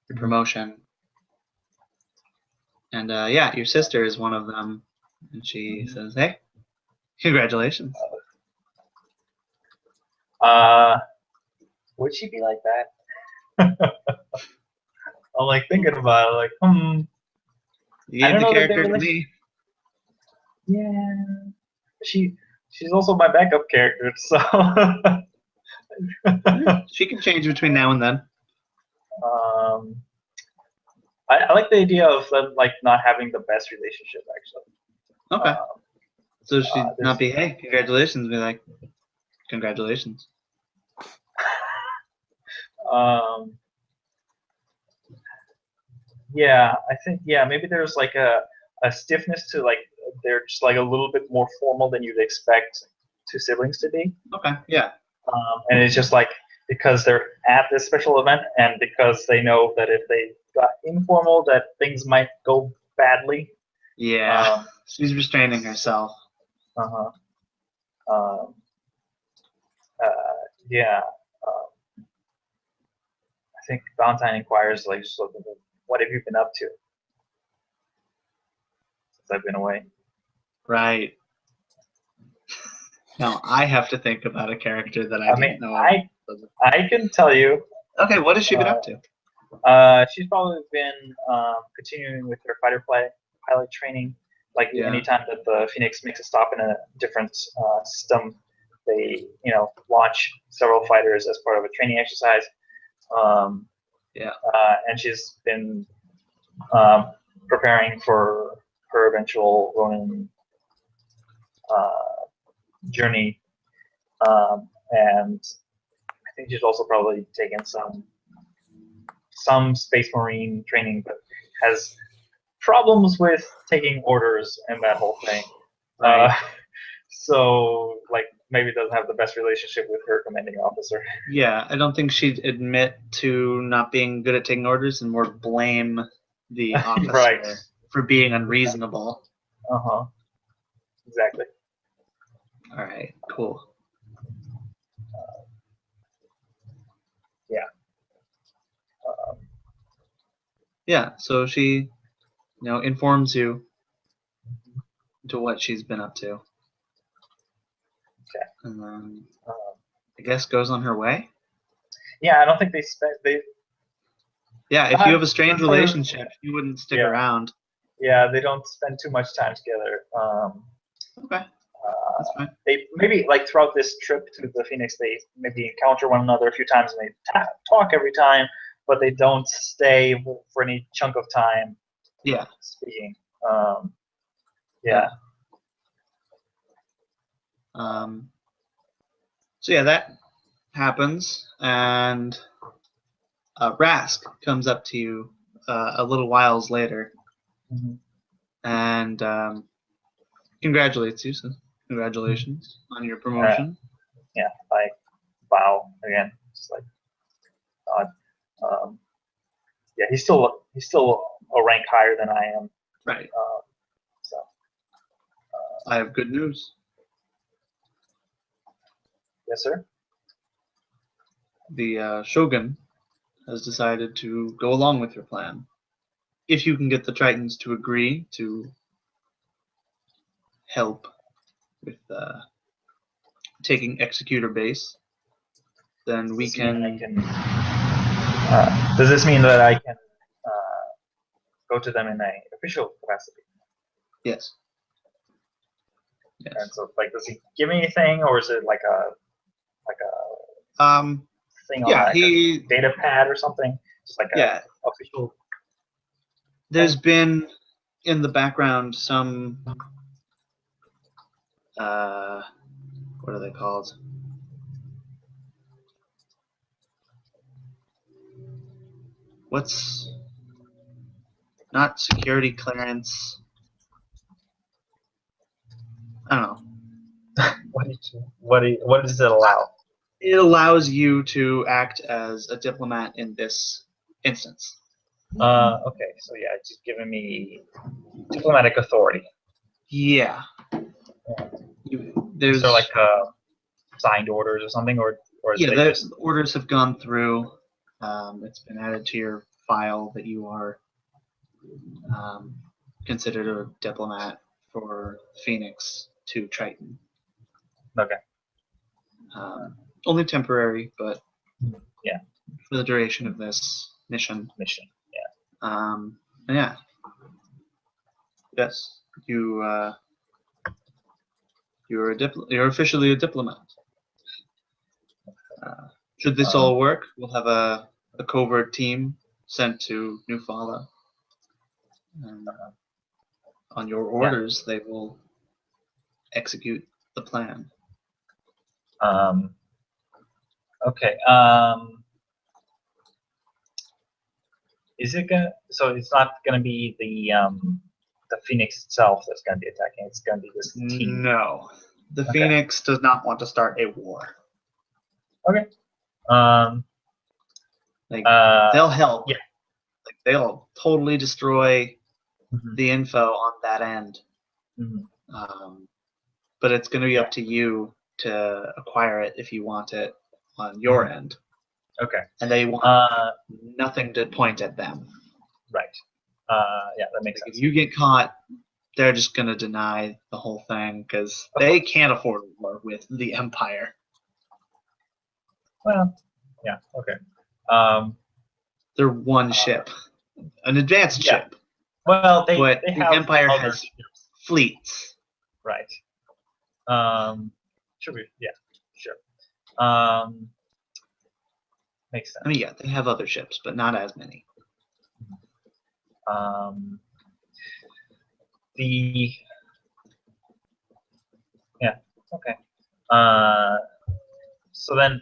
your promotion. And yeah, your sister is one of them, and she says, "Hey, congratulations." Would she be like that? I'm like thinking about it, like, You I gave don't the know that they character to really. me. Yeah. She's also my backup character, so. She can change between now and then. I like the idea of them like not having the best relationship actually. Okay. So she'd there's- not be, "Hey, congratulations," be like, "Congratulations." Yeah, I think maybe there's like a stiffness to like they're just like a little bit more formal than you'd expect two siblings to be. Okay. Yeah. And it's just like because they're at this special event and because they know that if they got informal that things might go badly. Yeah. She's restraining herself. Yeah. I think Valentine inquires like, just looking, what have you been up to since I've been away? Right. Now I have to think about a character that I I don't mean, know. I can tell you. Okay, what has she been up to? She's probably been continuing with her pilot training. Like Yeah. anytime that the Phoenix makes a stop in a different system, they launch several fighters as part of a training exercise. Um, Yeah. And she's been preparing for her eventual Ronin journey, and I think she's also probably taken some Space Marine training, but has problems with taking orders and that whole thing. Right. So, like, maybe doesn't have the best relationship with her commanding officer. Yeah, I don't think she'd admit to not being good at taking orders and more blame the officer Right. for being unreasonable. Uh-huh. Exactly. All right, cool. Yeah. Um, Yeah, so she, informs you to what she's been up to. Okay. And then, um, I guess, goes on her way. yeah, I don't think they. Yeah, if you have a strange Sort of- relationship, you wouldn't stick Yeah. around. Yeah, they don't spend too much time together. Okay, that's fine. They maybe like throughout this trip to the Phoenix, they maybe encounter one another a few times and they talk every time, but they don't stay for any chunk of time Yeah. speaking. Yeah. So yeah, that happens, and Rask comes up to you a little whiles later, Mhm. and congratulates you. So congratulations on your promotion. Yeah, I bow again. Just like God. Yeah, he's still a rank higher than I am. Right. So I have good news. yes, sir. The Shogun has decided to go along with your plan. If you can get the Tritons to agree to help with taking Executor Base, then we Does this mean can. does this mean that I can go to them in a official capacity? Yes. Yes. And so, like, does he give me anything, or is it like a thing on Yeah, like a data pad or something? Just like a official. There's been in the background some what are they called? What's not security clearance? I don't know. What does it allow? It allows you to act as a diplomat in this instance. Okay, so yeah, it's just giving me diplomatic authority. Yeah. There's So like signed orders or something, or yeah, they the just orders have gone through. It's been added to your file that you are considered a diplomat for Phoenix to Triton. okay. Only temporary, but Yeah. for the duration of this mission. Yeah. And yeah. Yes, you're you're officially a diplomat. Should this all work, we'll have a covert team sent to New Fala. And on your orders, they will execute the plan. Okay. Is it gonna? So it's not gonna be the Phoenix itself that's gonna be attacking. It's gonna be this team. No, the Phoenix does not want to start a war. Okay. They'll help. Yeah. Like, they'll totally destroy Mhm. the info on that end. Mhm. But it's going to be up to you to acquire it if you want it on your end. Okay. And they want nothing to point at them. Right. Yeah, that makes sense. If you get caught, they're just going to deny the whole thing because they can't afford a war with the Empire. Well, yeah. Okay. They're one ship, an advanced yeah. ship, Well, they but they the have Empire other has ships. fleets. Right. Should we? Yeah. Sure. Makes sense. I mean, yeah, they have other ships, but not as many. The yeah. Okay. So then,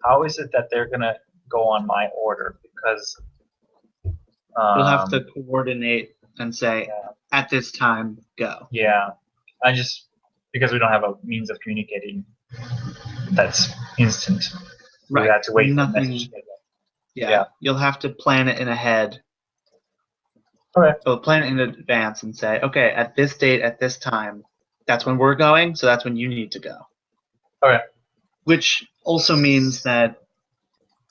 how is it that they're gonna go on my order? Because You'll have to coordinate and say, yeah, at this time, go. yeah. I just because we don't have a means of communicating that's instant. We Right. had to wait for the Nothing. message to get there. Yeah. You'll have to plan it in ahead. Okay. So plan it in advance and say, okay, at this date, at this time, that's when we're going, so that's when you need to go. Okay. Which also means that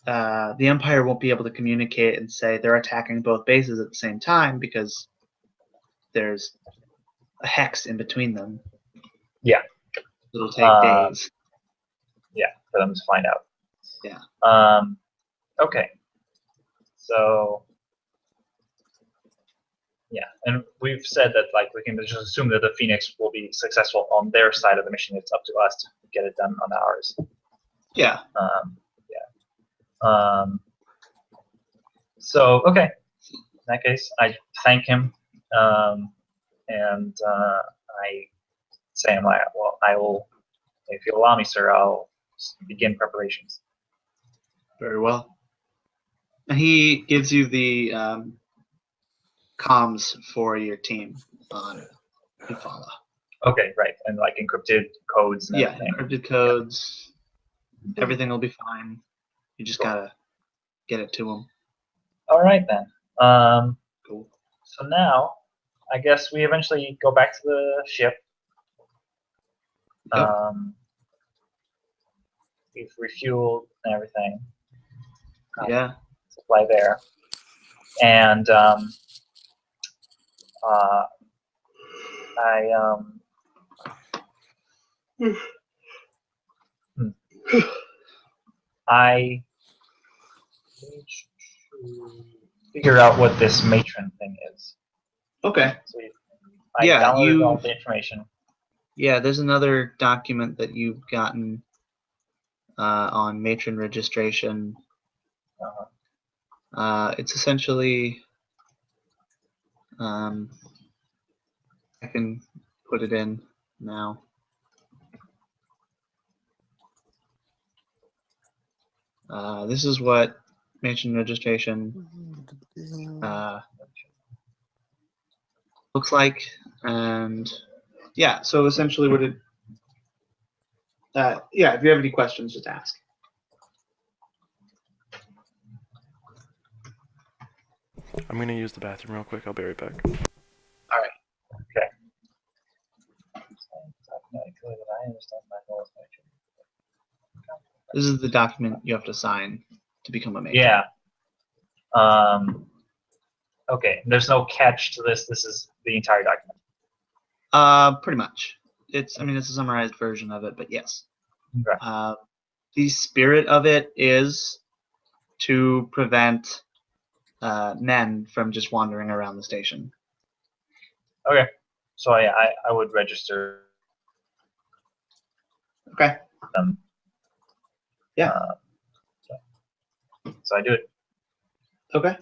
the Empire won't be able to communicate and say they're attacking both bases at the same time because there's a hex in between them. Yeah. It'll take days. Yeah, for them to find out. Yeah. Okay. So yeah, and we've said that like we can just assume that the Phoenix will be successful on their side of the mission. It's up to us to get it done on ours. Yeah. So okay, in that case, I thank him, and I say, I will, if you allow me, sir, I'll begin preparations. Very well. And he gives you the comms for your team on Ufala. Okay, right, and like encrypted codes and Yeah, everything. encrypted codes. Yeah. Everything will be fine. You just gotta get it to him. All right then. Cool. So now, I guess we eventually go back to the ship. Yep. We've refueled and everything. Yeah. Supply there, and I need to figure out what this matron thing is. Okay. So I downloaded all the information. Yeah, there's another document that you've gotten on matron registration. It's essentially, I can put it in now. This is what matron registration looks like, and yeah, so essentially what it, yeah, if you have any questions, just ask. I'm going to use the bathroom real quick. I'll be right back. All right. Okay. This is the document you have to sign to become a matron. Yeah. Okay. There's no catch to this. This is the entire document. Pretty much. It's a summarized version of it, but yes. Okay. The spirit of it is to prevent men from just wandering around the station. Okay. So I would register. Okay. Them. Yeah. So I do it. Okay.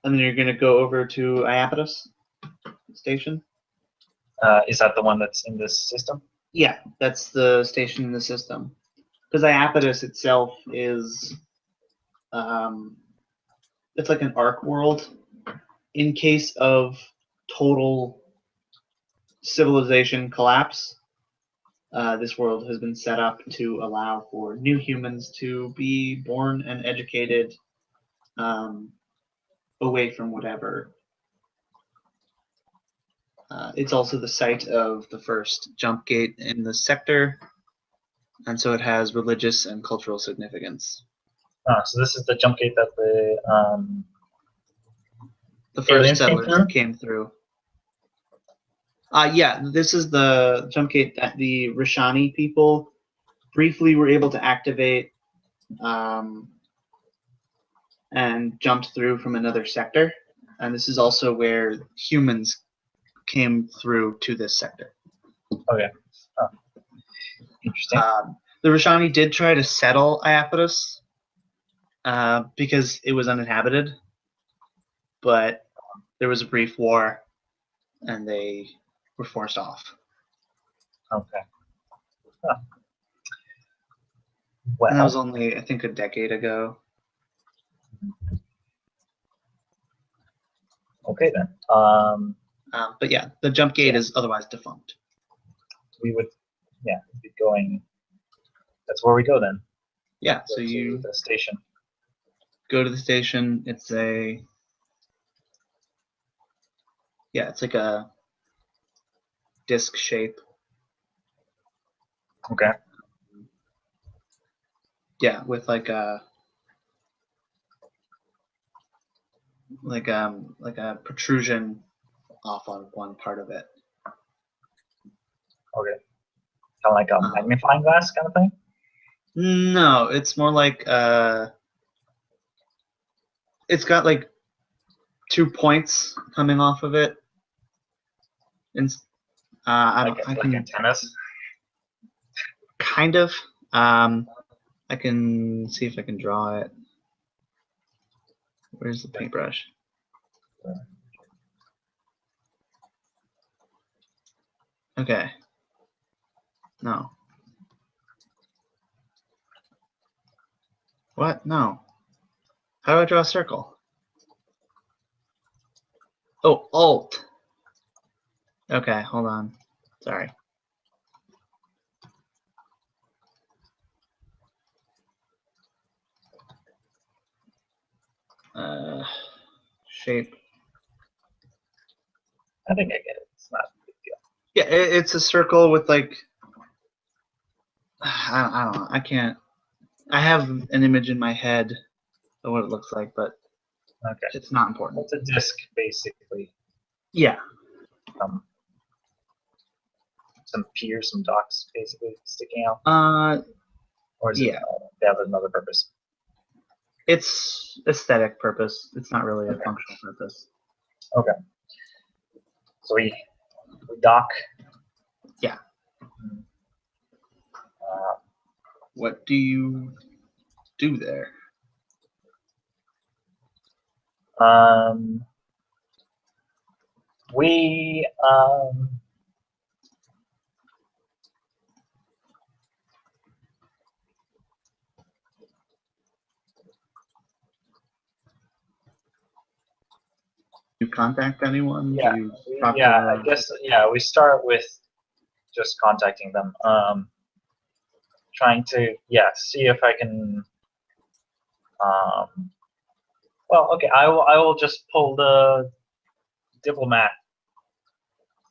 And then you're going to go over to Iapetus station? Is that the one that's in this system? Yeah, that's the station in the system. Because Iapetus itself is, it's like an arc world. In case of total civilization collapse, this world has been set up to allow for new humans to be born and educated away from whatever. It's also the site of the first jump gate in the sector, and so it has religious and cultural significance. So this is the jump gate that The aliens first came settlers through? came through. Yeah, this is the jump gate that the Rishani people briefly were able to activate and jumped through from another sector. And this is also where humans came through to this sector. Okay. Oh. Interesting. The Rashani did try to settle Iapetus because it was uninhabited, but there was a brief war and they were forced off. Okay. Huh. And that was Well, only, I think, a decade ago. okay then. But yeah, the jump gate is otherwise defunct. We would, be going. That's where we go then. Yeah, Go so to you the station. go to the station. It's like a disc shape. Okay. Yeah, with like a protrusion off on one part of it. Okay. Kind of like a magnifying glass kind of thing. No, it's more like it's got like 2 points coming off of it. And Like antennas. kind of. I can see if I can draw it. Where's the paintbrush? Okay. No. What? No. How do I draw a circle? Oh, Alt. Okay, hold on. Sorry. Shape. I think I get it. It's not a big deal. Yeah, it's a circle with like I don't know. I can't. I have an image in my head of what it looks like, but Okay. it's not important. It's a disc, basically. Yeah. Some piers, some docks, basically sticking out. Or is yeah. it? They have another purpose. It's aesthetic purpose. It's not really a functional purpose. Okay. So we dock. Yeah. Uh, What do you do there? We You contact anyone? Yeah, Do you talk to I guess we start with just contacting them. Trying to see if I can. Well, okay, I will just pull the diplomat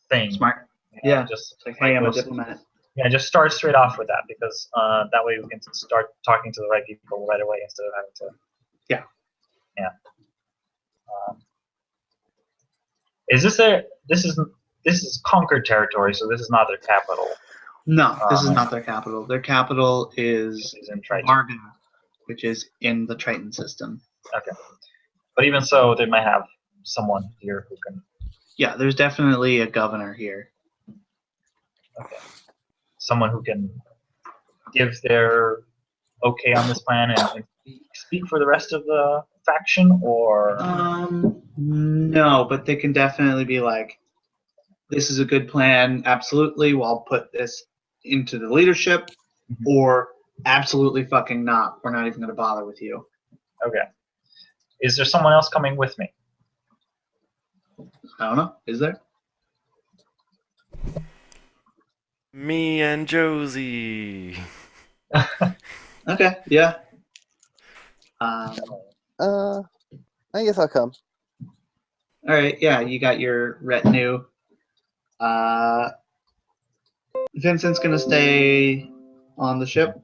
thing. Smart. You know, Yeah. just It's like, hey, I'm a those- diplomat. Yeah, just start straight off with that because that way we can start talking to the right people right away instead of having to. Yeah. Yeah. Is this their? This is conquered territory, so this is not their capital. No, this is not their capital. Their capital is Is in Triton. Varga, which is in the Triton system. Okay. But even so, they might have someone here who can. Yeah, there's definitely a governor here. Okay. Someone who can give their okay on this plan and speak for the rest of the faction, or No, but they can definitely be like, this is a good plan, absolutely, well, I'll put this into the leadership, or absolutely fucking not, we're not even going to bother with you. okay. Is there someone else coming with me? I don't know, is there? Me and Josie. Okay, yeah. I guess I'll come. All right, yeah, you got your retinue. Vincent's gonna stay on the ship.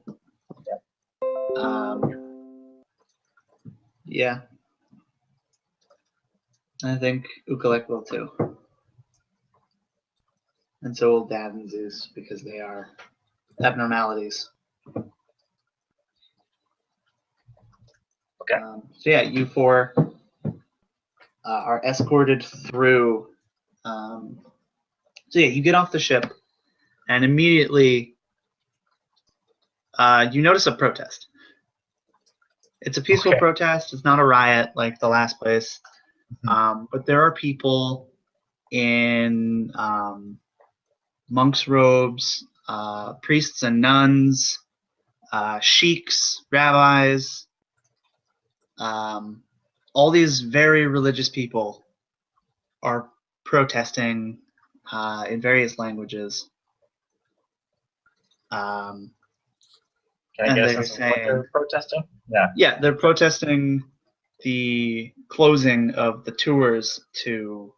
Yeah. I think Ukalek will too. And so will Dad and Zeus because they are abnormalities. Okay. So yeah, you four are escorted through. So yeah, you get off the ship, and immediately you notice a protest. It's a peaceful Okay. protest. It's not a riot like the last place. But there are people in monks' robes, priests and nuns, sheiks, rabbis, all these very religious people are protesting in various languages. Can I And get a they're sense of what saying, they're protesting? Yeah. yeah, they're protesting the closing of the tours to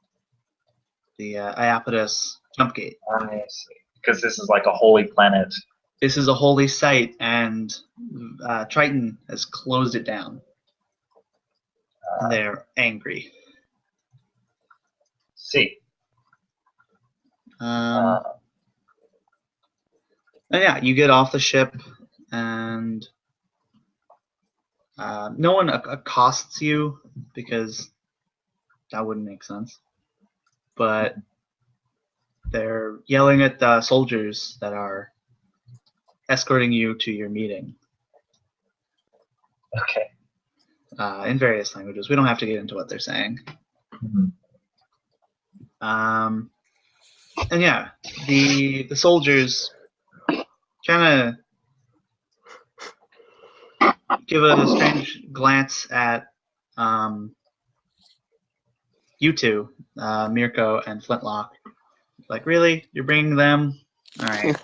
the Iapetus jump gate. I see. Because this is like a holy planet. This is a holy site, and Triton has closed it down. And they're angry. See. And yeah, you get off the ship, and no one accosts you because that wouldn't make sense. But they're yelling at the soldiers that are escorting you to your meeting Okay. in various languages. We don't have to get into what they're saying. And yeah, the soldiers kind of give a strange glance at you two, Mirko and Flintlock. Like, really? You're bringing them? All right.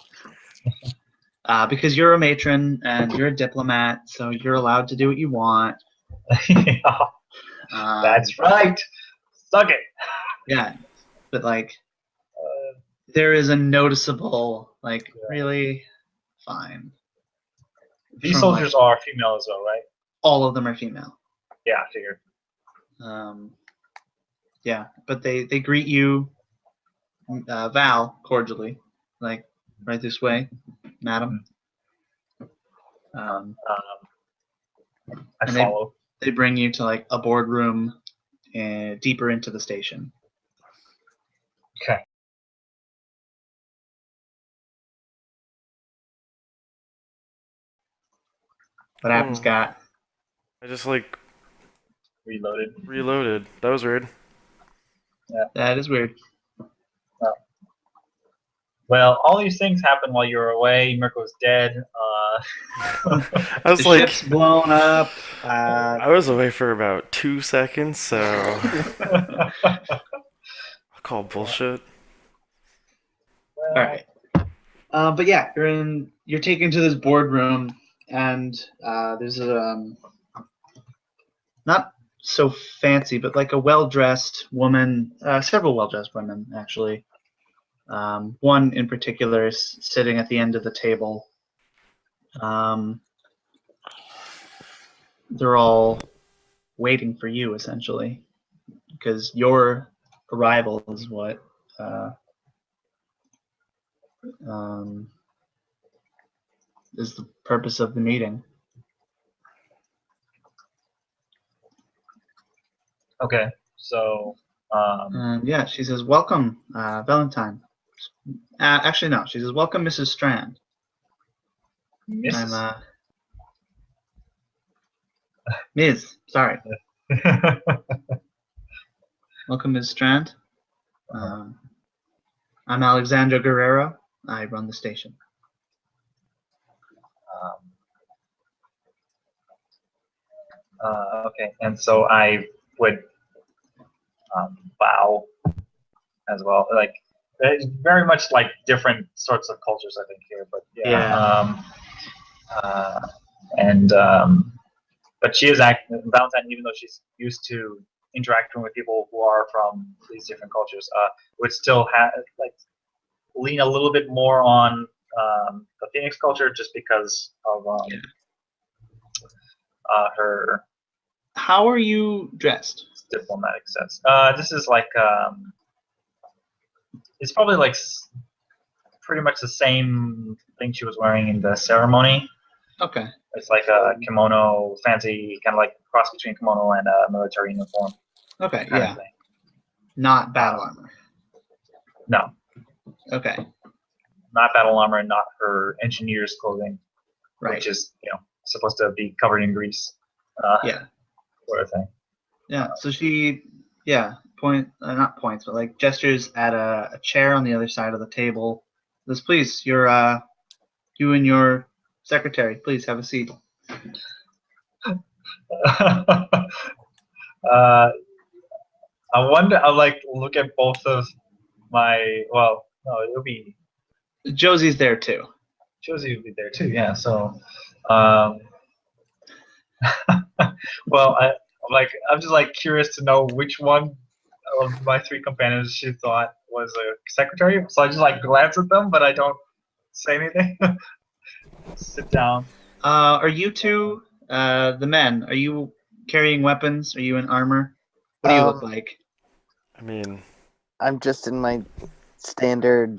Because you're a matron and you're a diplomat, so you're allowed to do what you want. That's right. Suck it. Yeah, but like, there is a noticeable, like, really? Fine. These From, soldiers like, are female as well, right? all of them are female. Yeah, I figured. Yeah, but they greet you, Val, cordially, like, right this way, madam. I and follow. They bring you to like a boardroom deeper into the station. Okay. What happens, Scott? I just like Reloaded. That was weird. Yeah. That is weird. Well, all these things happened while you were away. Mirko's dead. I was The like, ship's blown up. I was away for about 2 seconds, so I'll call bullshit. All right. But yeah, you're taken to this boardroom, and there's a not so fancy, but like a well-dressed woman, several well-dressed women actually. One in particular is sitting at the end of the table. They're all waiting for you essentially, because your arrival is what is the purpose of the meeting. Okay, so Yeah, she says, "Welcome, Valentine." Actually, no. She says, "Welcome, Mrs. Strand." Mrs. I'm Ms. Sorry. Welcome, Ms. Strand. I'm Alexandra Guerrero. I run the station. Okay, and so I would bow as well. Like, it's very much like different sorts of cultures, I think, here. But yeah. But she is Valentine, even though she's used to interacting with people who are from these different cultures, would still have lean a little bit more on the Phoenix culture, just because of her. How are you dressed? Diplomatic sense. This is like it's probably like pretty much the same thing she was wearing in the ceremony. Okay. It's like a kimono, fancy kind of like cross between kimono and a military uniform Okay, kind yeah. of thing. Not battle armor. No, Okay, not battle armor, not her engineer's clothing, right. which is supposed to be covered in grease. Yeah. Sort of thing. Yeah, so she, not points, but like gestures at a chair on the other side of the table. Says, please, you and your secretary, please have a seat. I wonder. I like look at both of my. Well, no, it'll be Josie's there too. Josie will be there too. Yeah. So, um, well, I'm just like curious to know which one of my three companions she thought was a secretary. So I just like glance at them, but I don't say anything. Sit down. Are you two, the men, are you carrying weapons? Are you in armor? What do you look like? I mean, I'm just in my standard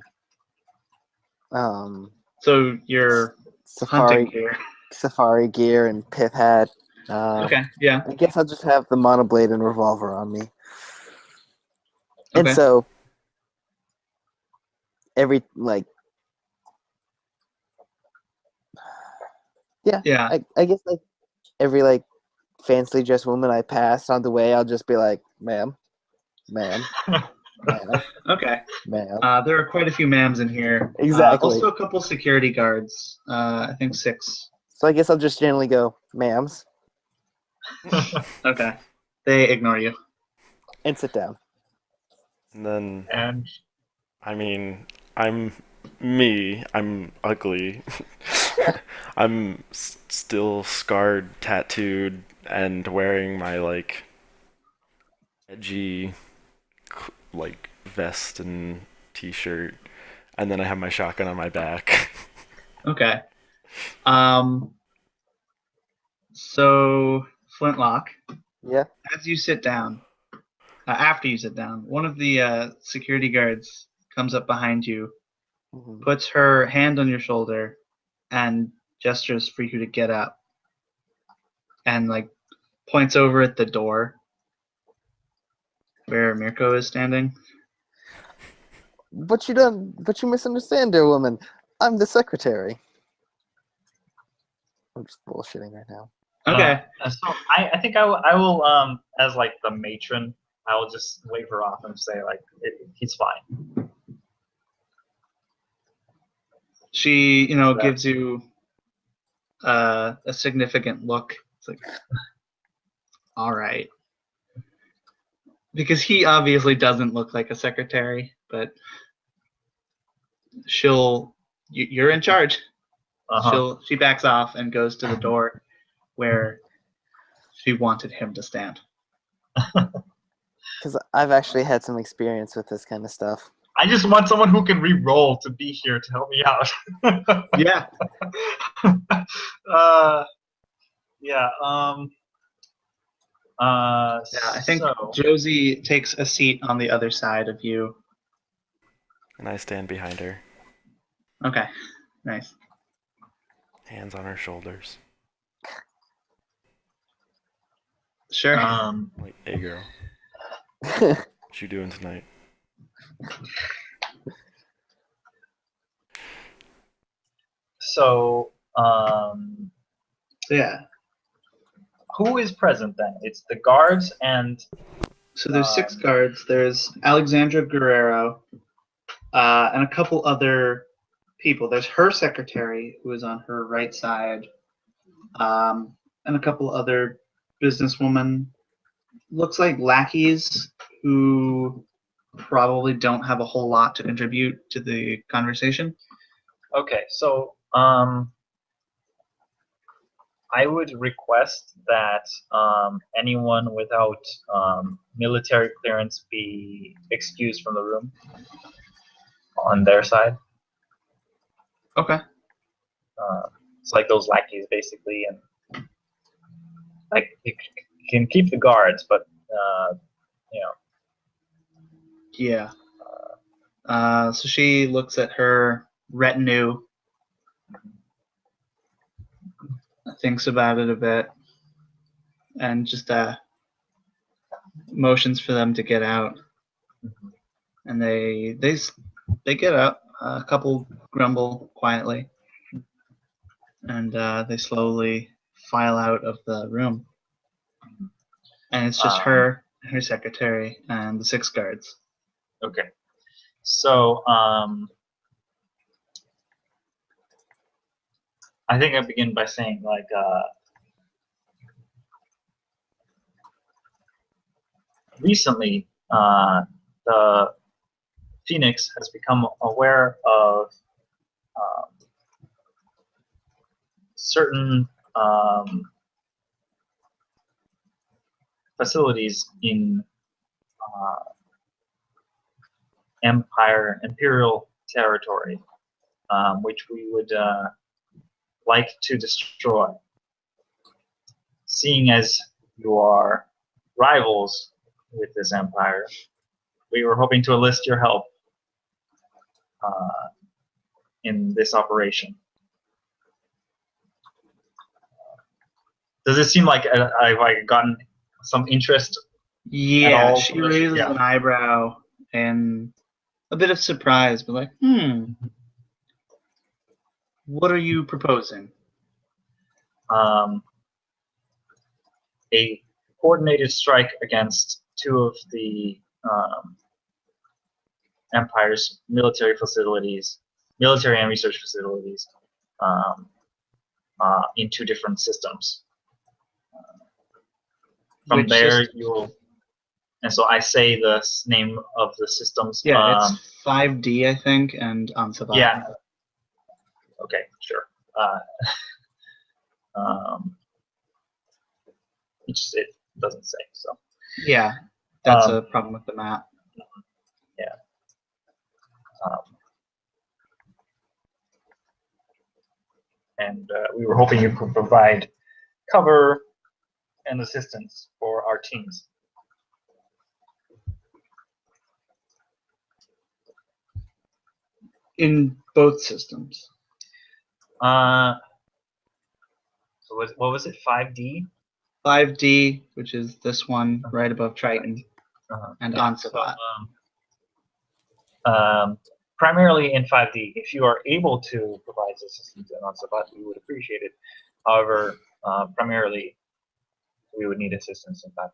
So you're hunting safari gear and pith hat. Okay, yeah. I guess I'll just have the monoblade and revolver on me. And Okay. so yeah, Yeah. I guess like every like fancy dressed woman I pass on the way, I'll just be like, ma'am, ma'am, ma'am, Okay. ma'am. There are quite a few ma'ams in here. Exactly. Also a couple security guards. I think 6. So I guess I'll just generally go, ma'ams, Okay. They ignore you. and sit down. and then And I mean, I'm me. I'm ugly. I'm still scarred, tattooed, and wearing my like edgy like vest and t-shirt, and then I have my shotgun on my back. Okay. So Flintlock, Yeah. as you sit down, after you sit down, one of the security guards comes up behind you, Mhm. puts her hand on your shoulder, and gestures for you to get up, and like points over at the door where Mirko is standing. But you misunderstand, dear woman. I'm the secretary. I'm just bullshitting right now. Okay. So I think I will as like the matron, I will just wave her off and say like he's fine. She, gives you a significant look. It's like, all right. Because he obviously doesn't look like a secretary, but you're in charge. She backs off and goes to the door where she wanted him to stand. Because I've actually had some experience with this kind of stuff. I just want someone who can re-roll to be here to help me out. Yeah. Yeah. Yeah, I think Josie takes a seat on the other side of you. And I stand behind her, Okay, nice. hands on her shoulders. Sure. Like, hey girl, what you doing tonight? So, Yeah. who is present then? It's the guards and. So there's 6 guards. There's Alexandra Guerrero, and a couple other people. There's her secretary, who is on her right side, and a couple other businesswomen. Looks like lackeys who probably don't have a whole lot to contribute to the conversation. Okay, so I would request that anyone without military clearance be excused from the room on their side. Okay. It's like those lackeys, basically, and like you can keep the guards, but Yeah. So she looks at her retinue. thinks about it a bit, and just motions for them to get out. Mhm. And they get up. A couple grumble quietly, and they slowly file out of the room. And it's just her secretary, and the 6 guards. Okay. So I think I begin by saying like recently the Phoenix has become aware of um, certain facilities in uh, imperial territory, which we would like to destroy. Seeing as you are rivals with this empire, we were hoping to enlist your help in this operation. Does it seem like I've gotten some interest at Yeah, all? she raises Yeah. an eyebrow and a bit of surprise, but like, what are you proposing? A coordinated strike against 2 of the Empire's military facilities, military and research facilities, in 2 different systems. From Which there, system? you'll. And so I say the name of the systems. Yeah, it's 5D, I think, and Ansabat. Yeah. Okay, sure. It doesn't say, so. Yeah, that's a problem with the map. Yeah. And we were hoping you could provide cover and assistance for our teams. In both systems. So what was it? 5D? 5D, which is this one right above Triton, and Yeah, Ansabat. So, primarily in 5D, if you are able to provide assistance in Ansabat, we would appreciate it. However, primarily, we would need assistance in 5D.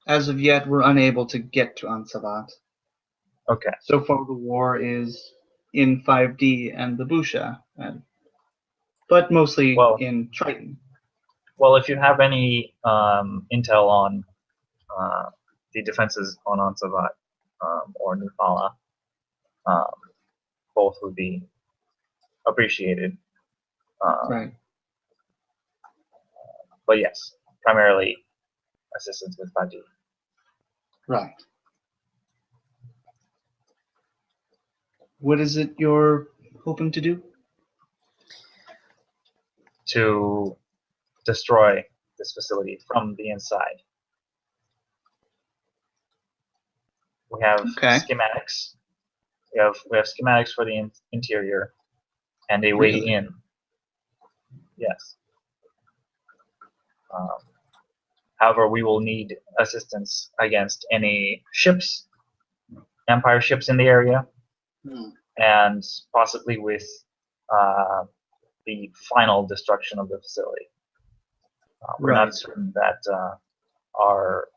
As of yet, we're unable to get to Ansabat. Okay. So far, the war is in 5D and the Busha, but mostly in Triton. Well, if you have any intel on the defenses on Ansabat or Nufala, both would be appreciated. Right. But yes, primarily assistance with 5D. Right. What is it you're hoping to do? To destroy this facility from the inside. We have schematics. We have schematics for the interior and a way in. Yes. However, we will need assistance against any ships, Empire ships in the area, and possibly with the final destruction of the facility. We're not certain that our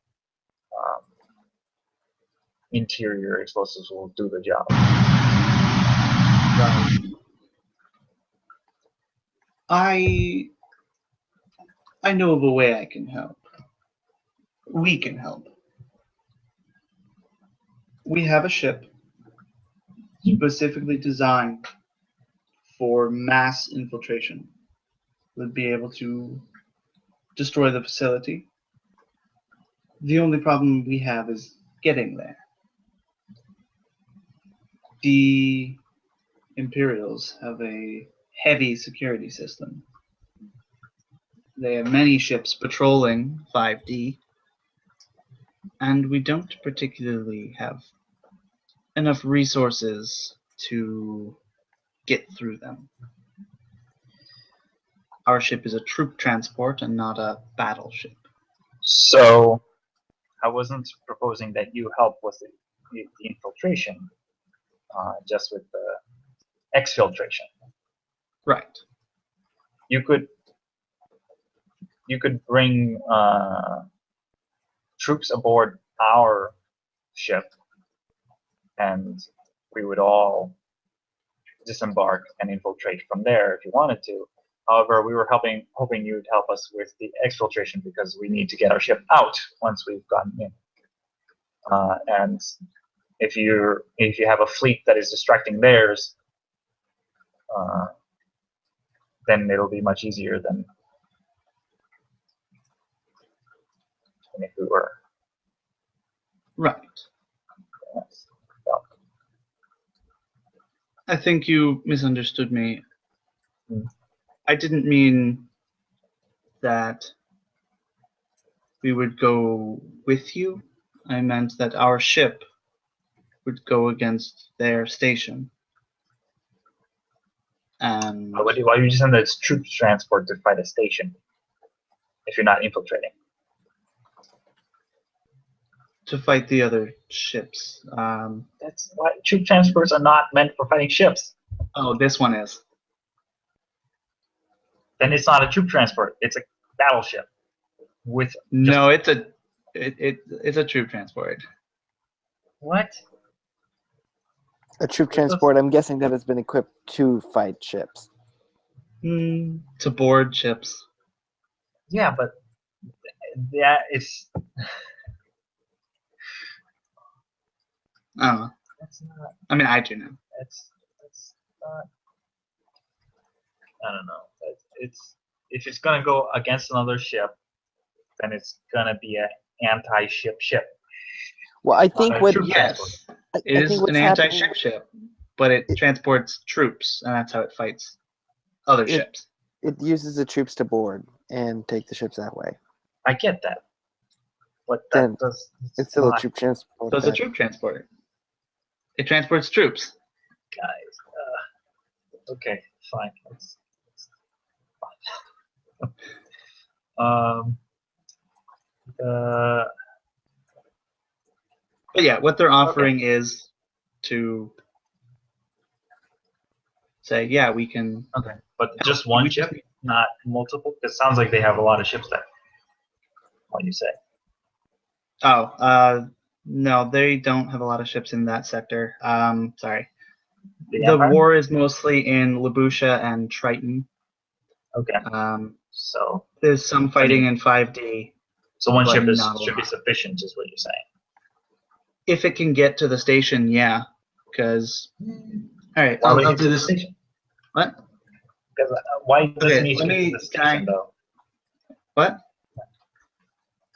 interior explosives will do the job. Right. I know of a way I can help. We can help. We have a ship specifically designed for mass infiltration. Would be able to destroy the facility. The only problem we have is getting there. The Imperials have a heavy security system. They have many ships patrolling 5D, and we don't particularly have enough resources to get through them. our ship is a troop transport and not a battleship. So I wasn't proposing that you help with the infiltration, just with the exfiltration. Right. You could bring troops aboard our ship, and we would all disembark and infiltrate from there if you wanted to. However, we were hoping you'd help us with the exfiltration because we need to get our ship out once we've gotten in. And if you have a fleet that is distracting theirs, then it'll be much easier than if we were. Right. Well, I think you misunderstood me. Hmm. I didn't mean that we would go with you. I meant that our ship would go against their station. And why would you send this troops transport to fight a station if you're not infiltrating? to fight the other ships. That's why troop transports are not meant for fighting ships. Oh, this one is. Then it's not a troop transport. It's a battleship with No, it's a troop transport. what? A troop transport, I'm guessing that has been equipped to fight ships. To board ships. Yeah, but that is I don't know. that's not I mean, I do know. that's not. I don't know. It's if it's gonna go against another ship, then it's gonna be an anti-ship ship. Well, I think a what troop transport. Yes, I it is think what's an anti-ship happening, ship, but it transports troops, and that's how it fights other It- ships. it uses the troops to board and take the ships that way. I get that, but Then that does It's still a not, troop transport. So it's a then. troop transporter. It transports troops. guys. Okay, fine. Let's fine. But yeah, what they're offering is to say, yeah, we can. Okay, but just one ship, not multiple. Because it sounds like they have a lot of ships there. What you say? Oh, no, they don't have a lot of ships in that sector. Sorry. The Empire? war is mostly in Labusha and Triton. Okay, so There's some fighting in 5D. one But ship not a should be lot. sufficient, is what you're saying. If it can get to the station, yeah. Because, all right, Why would I'll it get do to the this. station? What? Because why does Okay, it need to let get to me the station, try- though? What?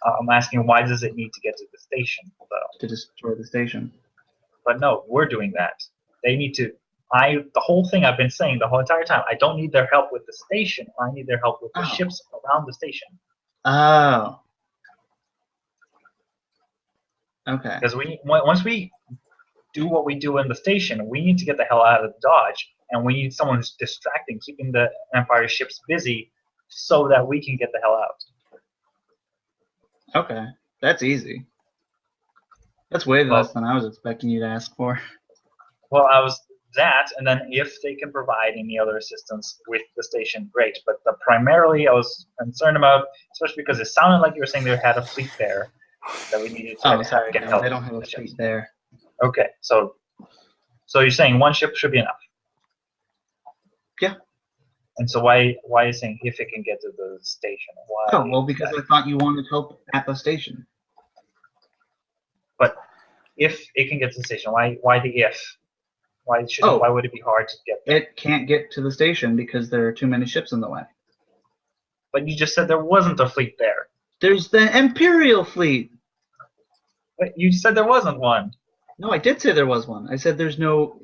I'm asking why does it need to get to the station, though? To destroy the station. But no, we're doing that. They need to. The whole thing I've been saying the whole entire time. I don't need their help with the station. I need their help with the Oh. ships around the station. Oh. Okay. Because once we do what we do in the station, we need to get the hell out of Dodge, and we need someone who's distracting, keeping the Empire ships busy, so that we can get the hell out. Okay. That's easy. That's way less than I was expecting you to ask for. Well, I was that, and then if they can provide any other assistance with the station, great. But primarily, I was concerned about, especially because it sounded like you were saying they had a fleet there that we needed to Oh, sorry. get No, help. they don't have a with the ships. fleet there. Okay, so you're saying one ship should be enough? Yeah. And so why are you saying if it can get to the station? Why? Oh, well, because I thought you wanted help at the station. But if it can get to the station, why the if? Why would it be hard to get there? It can't get to the station because there are too many ships in the way. But you just said there wasn't a fleet there. There's the Imperial fleet. But you said there wasn't one. No, I did say there was one. I said there's no.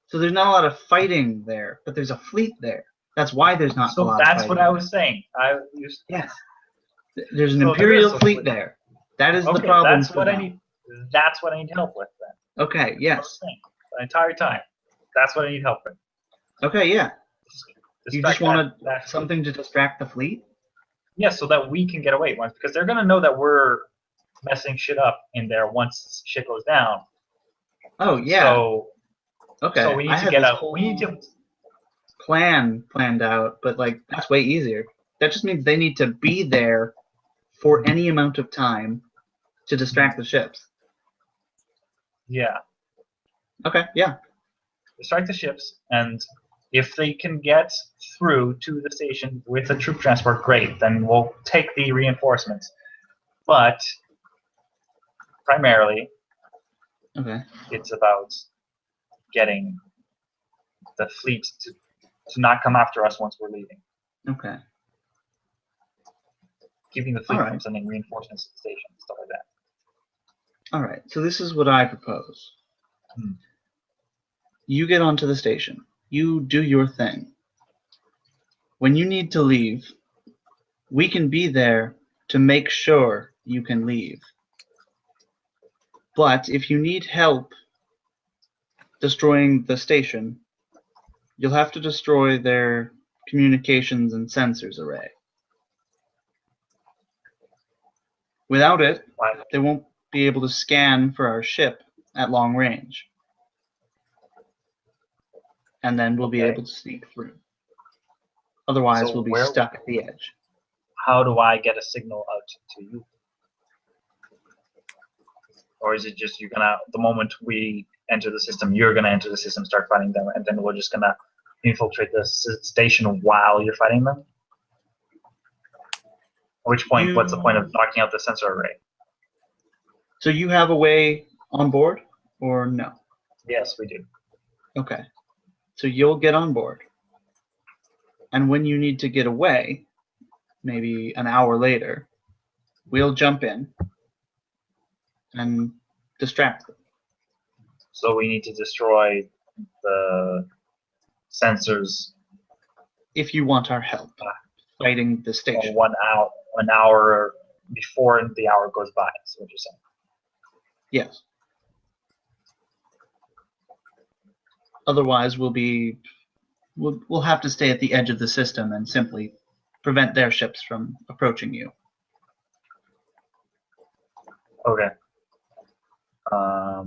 So there's not a lot of fighting there, but there's a fleet there. That's why there's not a So lot of that's fighting. what I was saying. Yes. There's an So there Imperial is a fleet fleet. there. That is the Okay, problem. that's for what I now. need. That's what I need help with then. Okay, I was yes. saying the entire time. That's what I need help with. Okay, yeah. You just Distract wanted that something to distract the fleet? Yeah, so that we can get away once, because they're gonna know that we're messing shit up in there once shit goes down. Oh yeah. So Okay. we I need to had get this out. whole We need to. plan planned out, but like that's way easier. That just means they need to be there for any amount of time to distract the ships. Yeah, Okay, yeah. distract the ships, and if they can get through to the station with the troop transport, great. Then we'll take the reinforcements. But primarily, Okay. it's about getting the fleet to not come after us once we're leaving. Okay. Keeping the fleet Alright. from sending reinforcements to the station, stuff like that. All right. So this is what I propose. Hmm. You get onto the station. You do your thing. When you need to leave, we can be there to make sure you can leave. But if you need help destroying the station, you'll have to destroy their communications and sensors array. Without it, Why? they won't be able to scan for our ship at long range. And then we'll be Okay. able to sneak through. Otherwise, So we'll be where- stuck at the edge. How do I get a signal out to you? Or is it just you're gonna, the moment we enter the system, you're gonna enter the system, start fighting them, and then we're just gonna infiltrate the station while you're fighting them? At which point, what's the point of knocking out the sensor array? So you have a way on board, or no? Yes, we do. Okay. So you'll get on board. And when you need to get away, maybe an hour later, we'll jump in and distract them. So we need to destroy the sensors If you want our help fighting the station. 1 hour before the hour goes by. Is what you're saying? Yes. Otherwise, we'll have to stay at the edge of the system and simply prevent their ships from approaching you. Okay. I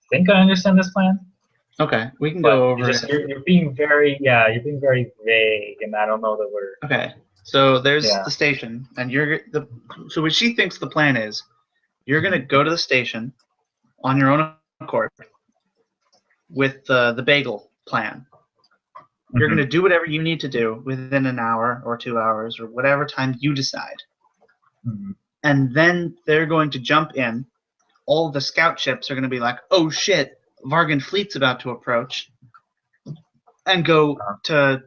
think I understand this plan. Okay, we can But go over it. you're being very vague, and I don't know that we're. Okay, so there's Yeah. the station, and so what she thinks the plan is, you're gonna go to the station on your own accord with the bagel plan. You're Mhm. gonna do whatever you need to do within an hour or 2 hours or whatever time you decide, Mhm. and then they're going to jump in. All the scout ships are gonna be like, "Oh shit, Vargan fleet's about to approach," and go to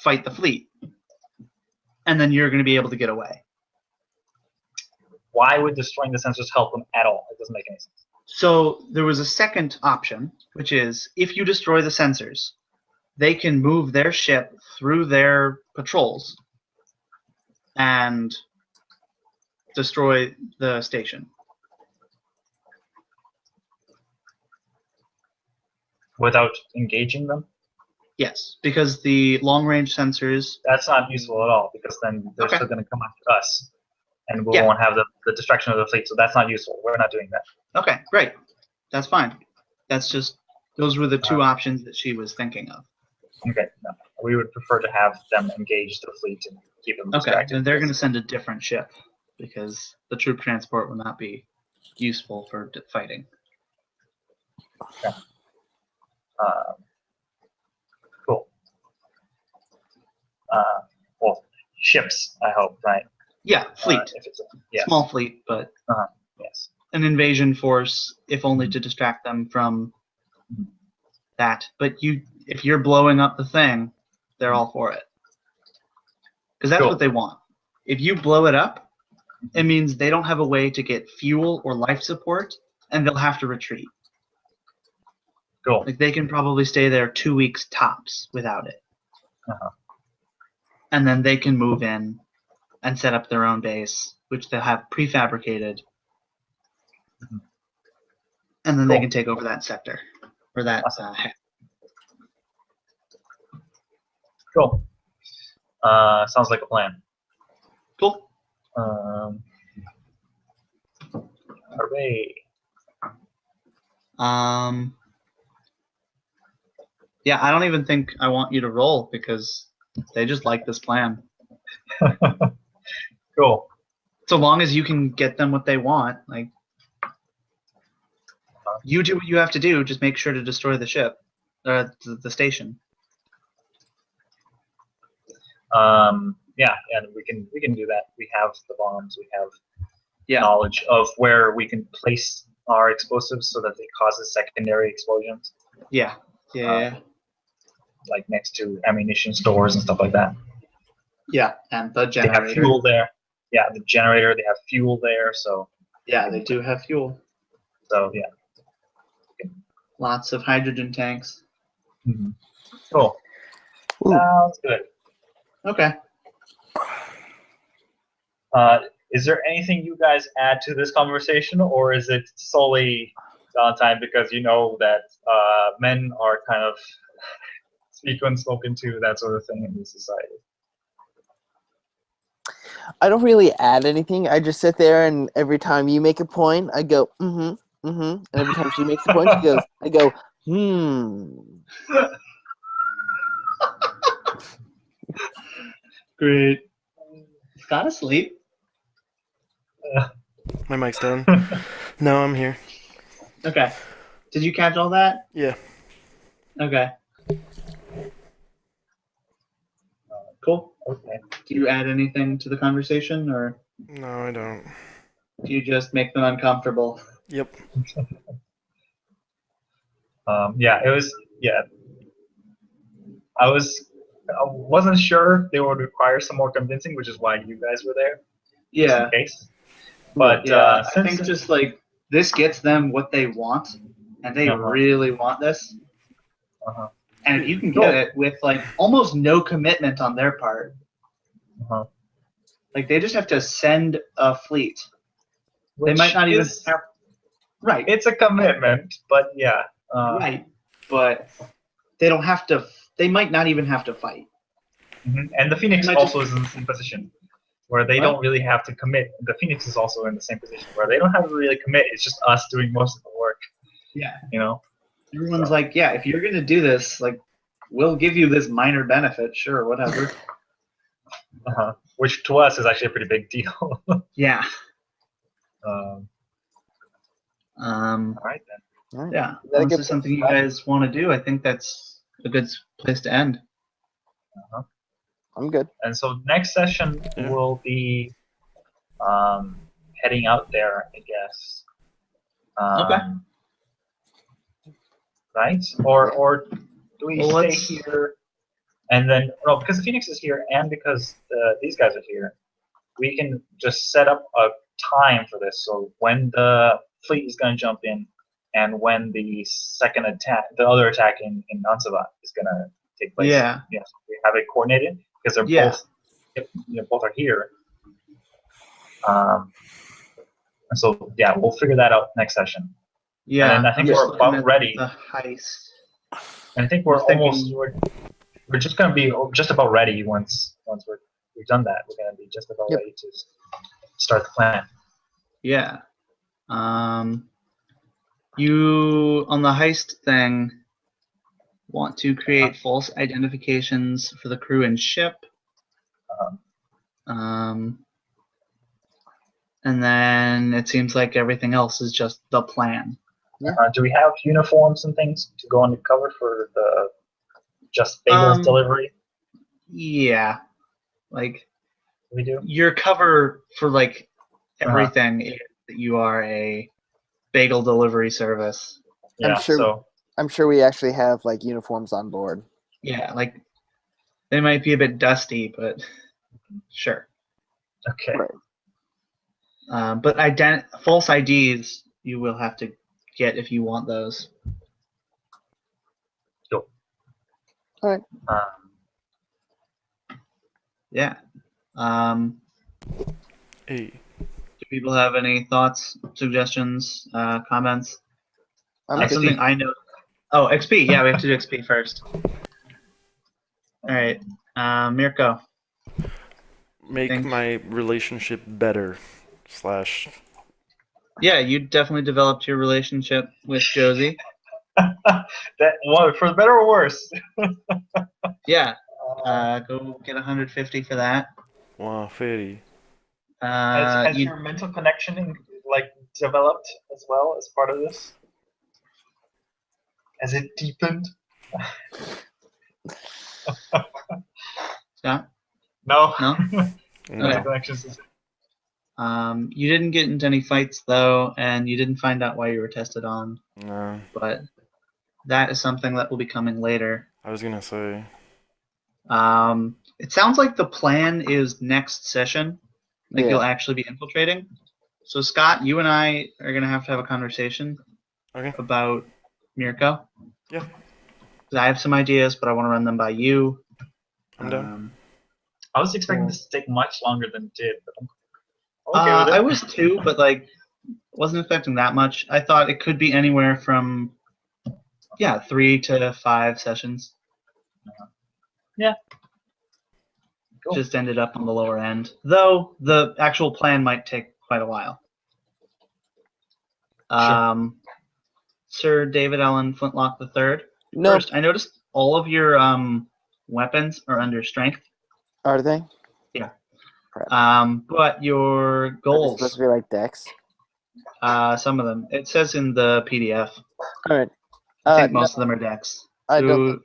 fight the fleet, and then you're gonna be able to get away. Why would destroying the sensors help them at all? It doesn't make any sense. So there was a second option, which is if you destroy the sensors, they can move their ship through their patrols and destroy the station. Without engaging them? Yes, because the long-range sensors. That's not useful at all, because then they're Okay. still going to come after us, and we Yeah. won't have the distraction of the fleet, so that's not useful. We're not doing that. Okay, great. That's fine. Those were the two options that she was thinking of. Okay, no. We would prefer to have them engage the fleet and keep them Okay, distracted. then they're going to send a different ship because the troop transport will not be useful for fighting. Cool. Well, ships, I hope, right? Yeah, fleet. If it's yes. Small fleet, but Yes. an invasion force, if only to distract them from that. But if you're blowing up the thing, they're all for it. Because that's Cool. what they want. If you blow it up, it means they don't have a way to get fuel or life support, and they'll have to retreat. Cool. Like they can probably stay there 2 weeks tops without it. Uh-huh. And then they can move in and set up their own base, which they'll have prefabricated. And then they Cool. can take over that sector or that Awesome. Cool. Sounds like a plan. Cool. Hooray. Yeah, I don't even think I want you to roll because they just like this plan. Cool. So long as you can get them what they want, like you do what you have to do. Just make sure to destroy the ship, the station. Yeah, and we can do that. We have the bombs. We have Yeah. knowledge of where we can place our explosives so that they causes secondary explosions, Yeah. Yeah. like next to ammunition stores and stuff like that. Yeah. And the They have generator. fuel there. Yeah, the generator. They have fuel there. So Yeah, they do have fuel. yeah. Lots of hydrogen tanks. Mm-hmm. Cool. Ooh. Sounds good. Okay. Is there anything you guys add to this conversation, or is it solely Valentine because you know that men are kind of speak when spoken to, that sort of thing in this society? I don't really add anything. I just sit there, and every time you make a point, I go, mm-hmm, mm-hmm. And every time she makes a point, I go, Great. Got to sleep. My mic's done. No, I'm here. Okay. Did you catch all that? Yeah. Okay. Cool. Okay. Do you add anything to the conversation, or No, I don't. do you just make them uncomfortable? Yep. Yeah, it was. Yeah, I wasn't sure they would require some more convincing, which is why you guys were there, just in Yeah. case. But Yeah. I since think just like this gets them what they want, and they really want this. Uh-huh. And if you can Cool. get it with like almost no commitment on their part, Uh-huh. like they just have to send a fleet. They Which might not even is- have. Right. It's a commitment, but yeah. Right. But they don't have to. They might not even have to fight. Mhm. And the Phoenix Might also just- is in the same position, where they What? don't really have to commit. The Phoenix is also in the same position, where they don't have to really commit. It's just us doing most of the work. Yeah. You know. Everyone's So. like, yeah, if you're gonna do this, like, we'll give you this minor benefit, sure, whatever. Which to us is actually a pretty big deal. Yeah. All right then. All right. Yeah. Is that a Unless good there's something you place to guys want to do, I think that's a good place to end. I'm good. And so next session Yeah. will be heading out there, I guess. Okay. Right? Or do we Well, stay let's- here and then because the Phoenix is here and because these guys are here, we can just set up a time for this. So when the fleet is going to jump in, and when the second attack, the other attack in Nansavat is going to take place. Yeah. Yes, we have it coordinated because they're Yeah. both are here. And so yeah, we'll figure that out next session. Yeah. And I think I'm just we're looking about at ready. The heist. And I think we're I'm thinking- almost we're just going to be just about ready once we've done that. We're going to be just about Yep. ready to start the plan. Yeah. You on the heist thing want to create false identifications for the crew and ship. And then it seems like everything else is just the plan. Do we have uniforms and things to go undercover for the just bagels delivery? Yeah. Like We do. your cover for like everything is that you are a bagel delivery service. Yeah. sure- So I'm sure we actually have like uniforms on board. Yeah, like they might be a bit dusty, but sure. okay. Right. But false IDs you will have to get if you want those. Cool. All right. Yeah. Hey. Do people have any thoughts, suggestions, comments? I'm That's good. something I know. Oh, XP. Yeah, we have to do XP first. All right. Mirko. Make Think- my relationship better. Slash. Yeah, you definitely developed your relationship with Josie. That well, for better or worse. Yeah. Go get 150 for that. Wow, fitty. Has You your mental connection like developed as well as part of this? Has it deepened? Scott? No. No? Mental Okay. connections. Is You didn't get into any fights though, and you didn't find out why you were tested on, No, but that is something that will be coming later. I was gonna say. It sounds like the plan is next session, like Yeah. you'll actually be infiltrating. So Scott, you and I are gonna have to have a conversation Okay. about Mirko. Yeah. 'Cause I have some ideas, but I want to run them by you. I'm done. I was expecting Cool. this to take much longer than it did, but I'm okay with it. I was too, but like wasn't expecting that much. I thought it could be anywhere from 3 to 5 sessions. Cool. Just ended up on the lower end, though the actual plan might take quite a while. Sir David Allen Flintlock III. No, First, I noticed all of your weapons are under strength, are they? but your Are they goals, supposed to be like Dex? some of them, it says in the PDF. All right. I think No, most of them are dex. I don't.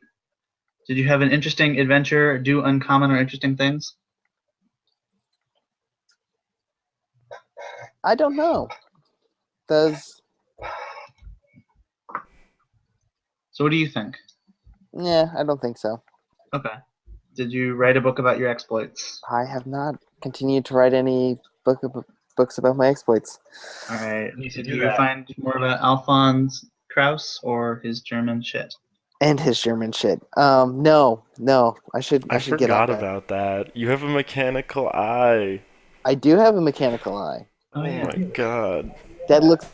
Did you have an interesting adventure, or do uncommon or interesting things? I don't know. Does So what do you think? yeah? I don't think so. Okay. Did you write a book about your exploits? I have not continued to write any books about my exploits. All right. You should Did do you that. find more about Alphonse Kraus or his German shit? And his German shit. No. I should I get on forgot that. about that. You have a mechanical eye. I do have a mechanical eye. Oh, Oh yeah. my god. That looks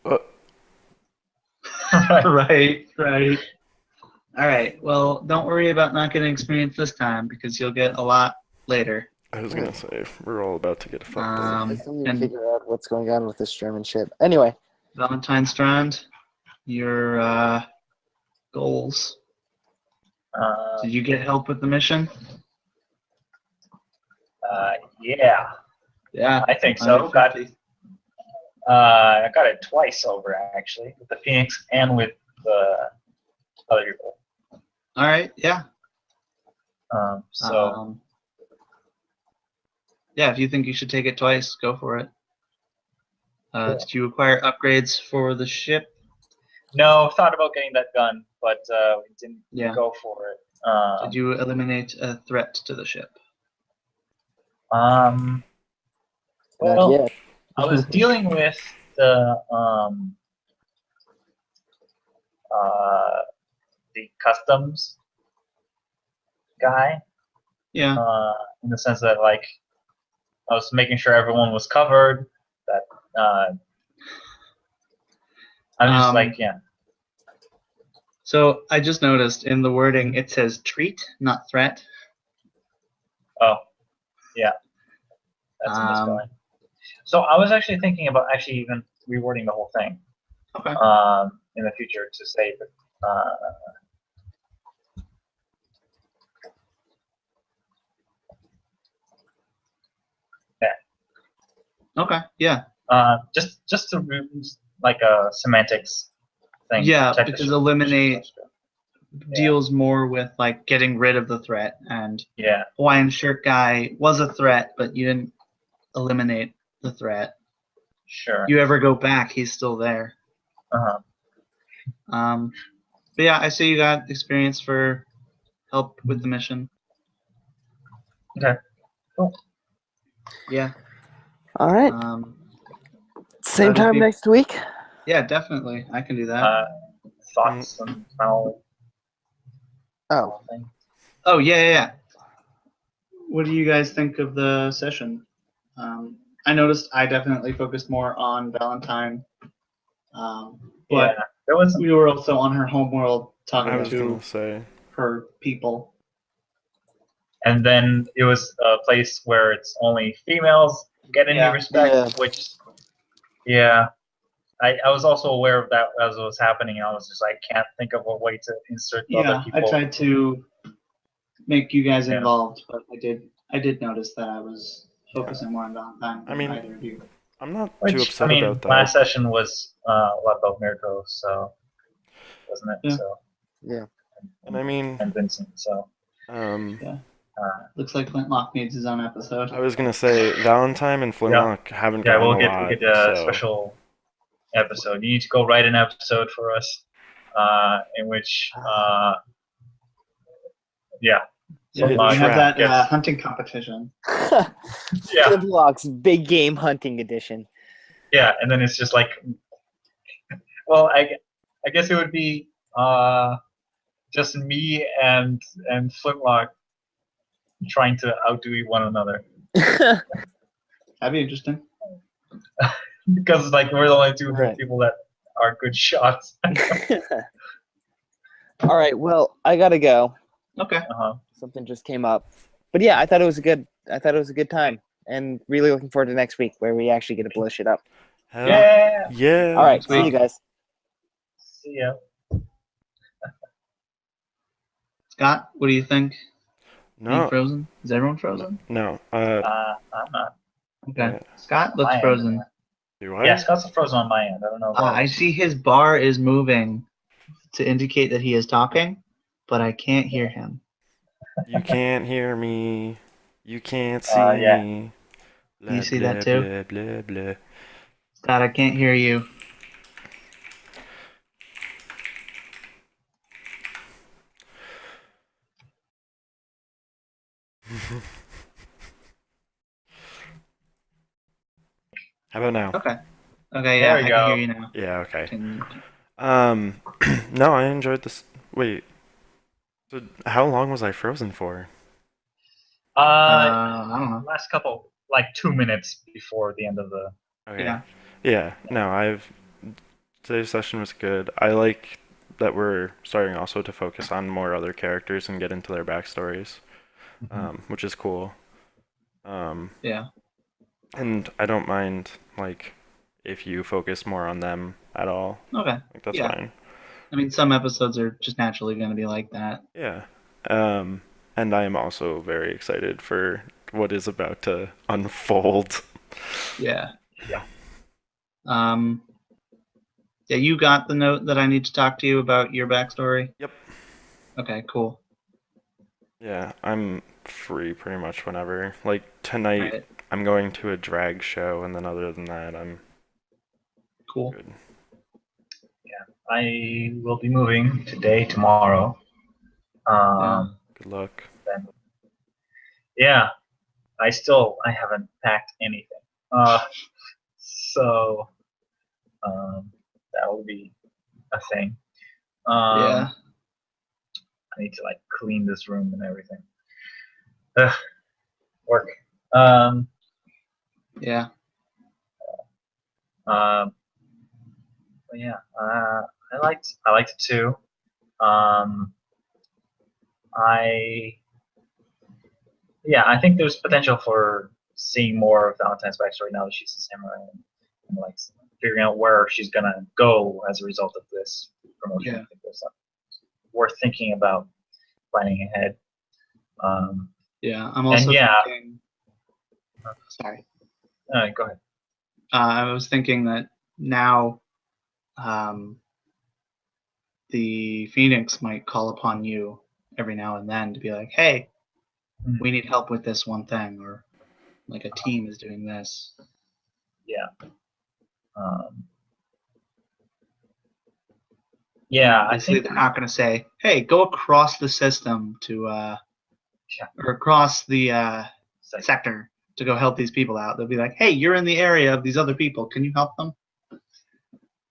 Uh, right. All right. Well, don't worry about not getting experience this time because you'll get a lot later. I was gonna say we're all about to get fucked up. I still need to And figure out what's going on with this German shit. Anyway, Valentine Strand, your goals. Did you get help with the mission? Yeah, Yeah. I think so. 150. I got it twice over actually, with the Phoenix and with the other people. All right. Yeah. So yeah, if you think you should take it twice, go for it. Cool. Did you acquire upgrades for the ship? no, thought about getting that gun, but we didn't Yeah. go for it. Did you eliminate a threat to the ship? not Well, yet. I was dealing with the customs guy, Yeah. in the sense that like I was making sure everyone was covered. That I'm just like yeah. So I just noticed in the wording it says treat, not threat. Oh, yeah, that's a misspelling. So I was actually thinking about actually even rewording the whole thing Okay. in the future to say that. Okay. Yeah. Just to like a semantics thing. Yeah, protect the because ship. eliminate Yeah. deals more with like getting rid of the threat, and Yeah. Hawaiian shirt guy was a threat, but you didn't eliminate the threat. Sure. You ever go back, he's still there. Uh-huh. But yeah, I see you got experience for help with the mission. Okay. Cool. Yeah. All right. Same that'd time be- next week. Yeah, definitely. I can do that. Thoughts and final Oh, thing. Oh, yeah. What do you guys think of the session? I noticed I definitely focused more on Valentine. But Yeah. There was we were also on her homeworld I talking was to gonna say. per people. And then it was a place where it's only females get any Yeah. respect, Yeah. which, yeah. I was also aware of that as it was happening. I was just like, can't think of a way to insert the other Yeah, I people. tried to make you guys Yeah. involved, but I did notice that I was focusing more on Valentine I than mean, either of you. I'm not too Which, upset about that. last session was a lot about Mirko, so, wasn't it? Yeah. So, Yeah. And I mean, and Vincent, so. Yeah. Uh, Looks like Flintlock needs his own episode. I was gonna say Valentine and Flintlock haven't yeah, gotten we'll a get lot, a so special episode. You need to go write an episode for us, in which, yeah. Yeah, We Flintlock have that gets- hunting competition. Yeah. Flintlock's big game hunting edition. Yeah, and then it's just like, well, I guess it would be just me and Flintlock trying to outdo one another, That'd be interesting. because like we're the only two Right. people that are good shots. All right. Well, I gotta go. Okay. Something just came up. But yeah, I thought it was a good time, and really looking forward to next week where we actually get to blow shit up. hell Yeah. yeah. All right. Next See you week. guys. See ya. Scott, what do you think? Being No, frozen? Is everyone frozen? no. I'm not. Okay. Yeah. Scott My looks end. frozen. Do I? Yeah, Scott's frozen on my end. I don't know. About I see his bar is moving to indicate that he is talking, but I can't hear him. You can't hear me. You can't see yeah. me. You see that too? Blah, blah, blah. Scott, I can't hear you. How about now? Okay. Okay, yeah, There we I go. can hear you now. Yeah, okay. Can- No, I enjoyed this. Wait. So how long was I frozen for? I don't know. Last couple, like 2 minutes before the end of the. Okay. Yeah. Yeah, no, today's session was good. I like that we're starting also to focus on more other characters and get into their backstories, which is cool. Yeah. And I don't mind, like, if you focus more on them at all. Okay. Like, that's Yeah. fine. I mean, some episodes are just naturally going to be like that. Yeah. And I am also very excited for what is about to unfold. Yeah. Yeah. Yeah, you got the note that I need to talk to you about your backstory? Yep. Okay, cool. Yeah, I'm free pretty much whenever. Like, tonight, Right. I'm going to a drag show, and then other than that, I'm Cool. good. I will be moving today, tomorrow. Good luck. Then, yeah, I haven't packed anything. So that will be a thing. Yeah. I need to like clean this room and everything. Work. Yeah. But yeah, I liked it too. I think there's potential for seeing more of Valentine's backstory now that she's a samurai, and like figuring out where she's gonna go as a result of this promotion. Yeah. I think there's worth thinking about planning ahead. Yeah. I'm also yeah. thinking. Sorry. Go ahead. I was thinking that now the Phoenix might call upon you every now and then to be like, hey, we need help with this one thing, or like a team is doing this. Yeah. Obviously, they're not going to say, hey, go across the system to, or across the sector to go help these people out. They'll be like, hey, you're in the area of these other people. Can you help them?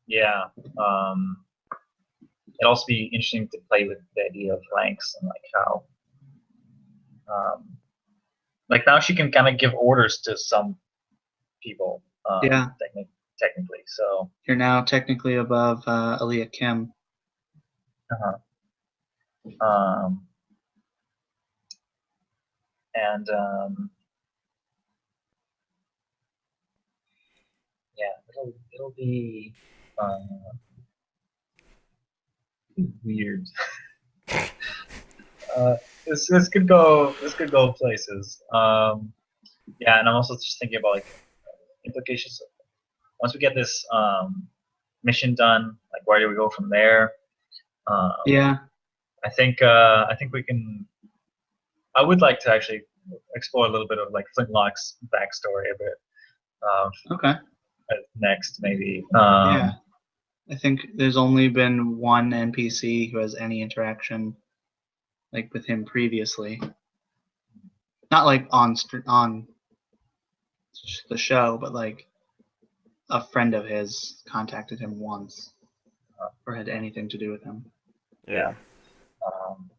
Yeah. It'd also be interesting to play with the idea of ranks and like how, like now she can kind of give orders to some people. Yeah. Technically, so. You're now technically above Aaliyah Kim. Um, and yeah, it'll be weird. This could go places. Yeah, and I'm also just thinking about like implications. Once we get this mission done, like where do we go from there? Um, Yeah. I think we can. I would like to actually explore a little bit of like Flintlock's backstory a bit Okay. next, maybe. Yeah. I think there's only been one NPC who has any interaction like with him previously. Not like on the show, but like a friend of his contacted him once or had anything to do with him. Yeah. Um,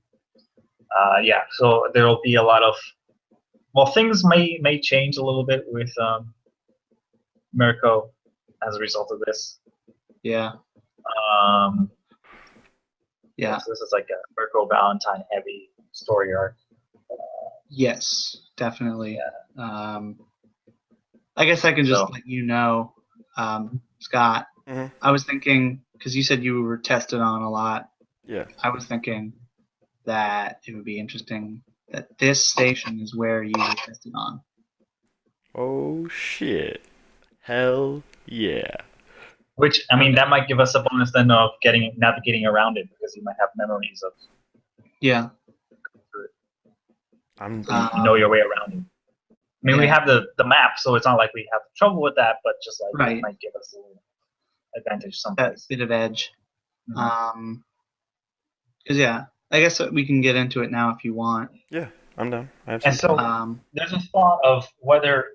yeah. So there will be a lot of things may change a little bit with Mirko as a result of this. Yeah. Um, Yeah. So this is like a Mirko Valentine heavy story arc. Yes, definitely. I guess I can just So- let you know, Scott. Mhm. I was thinking because you said you were tested on a lot. Yeah. I was thinking that it would be interesting that this station is where you were tested on. Oh shit. Hell yeah. Which I mean, that might give us a bonus then of navigating around it because you might have memories of Yeah. I'm you know your way around it. I mean, we Yeah. have the map, so it's not like we have trouble with that, but just like Right. it might give us a little advantage that someplace. bit of edge. Mhm. Because yeah, I guess we can get into it now if you want. yeah, I'm done. I have some And so Um, there's a thought of whether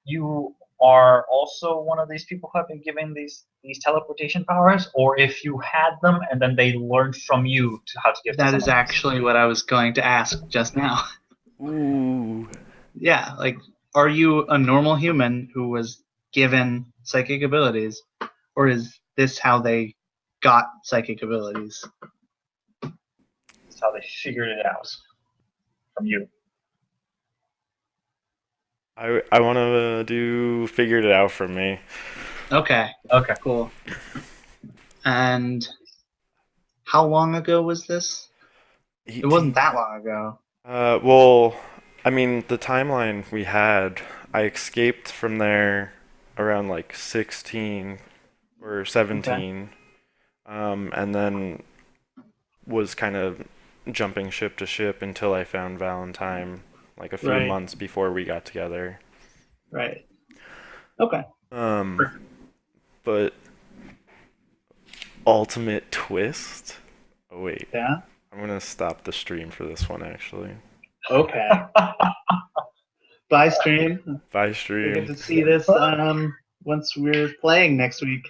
you are also one of these people who have been given these teleportation powers, or if you had them and then they learned from you how to give to that is someone else. actually what I was going to ask just now. Ooh. Yeah, like, are you a normal human who was given psychic abilities, or is this how they got psychic abilities? That's how they figured it out from you. I want to do figured it out for me. Okay, Okay. cool. And how long ago was this? It wasn't that long ago. Well, I mean, the timeline we had, I escaped from there around like 16 or 17, and then was kind of jumping ship to ship until I found Valentine, like a few Right. months before we got together. Right. Okay. But ultimate twist? Oh, wait. Yeah. I'm gonna stop the stream for this one, actually. Okay. Bye, stream. Bye, We get stream. to see this once we're playing next week.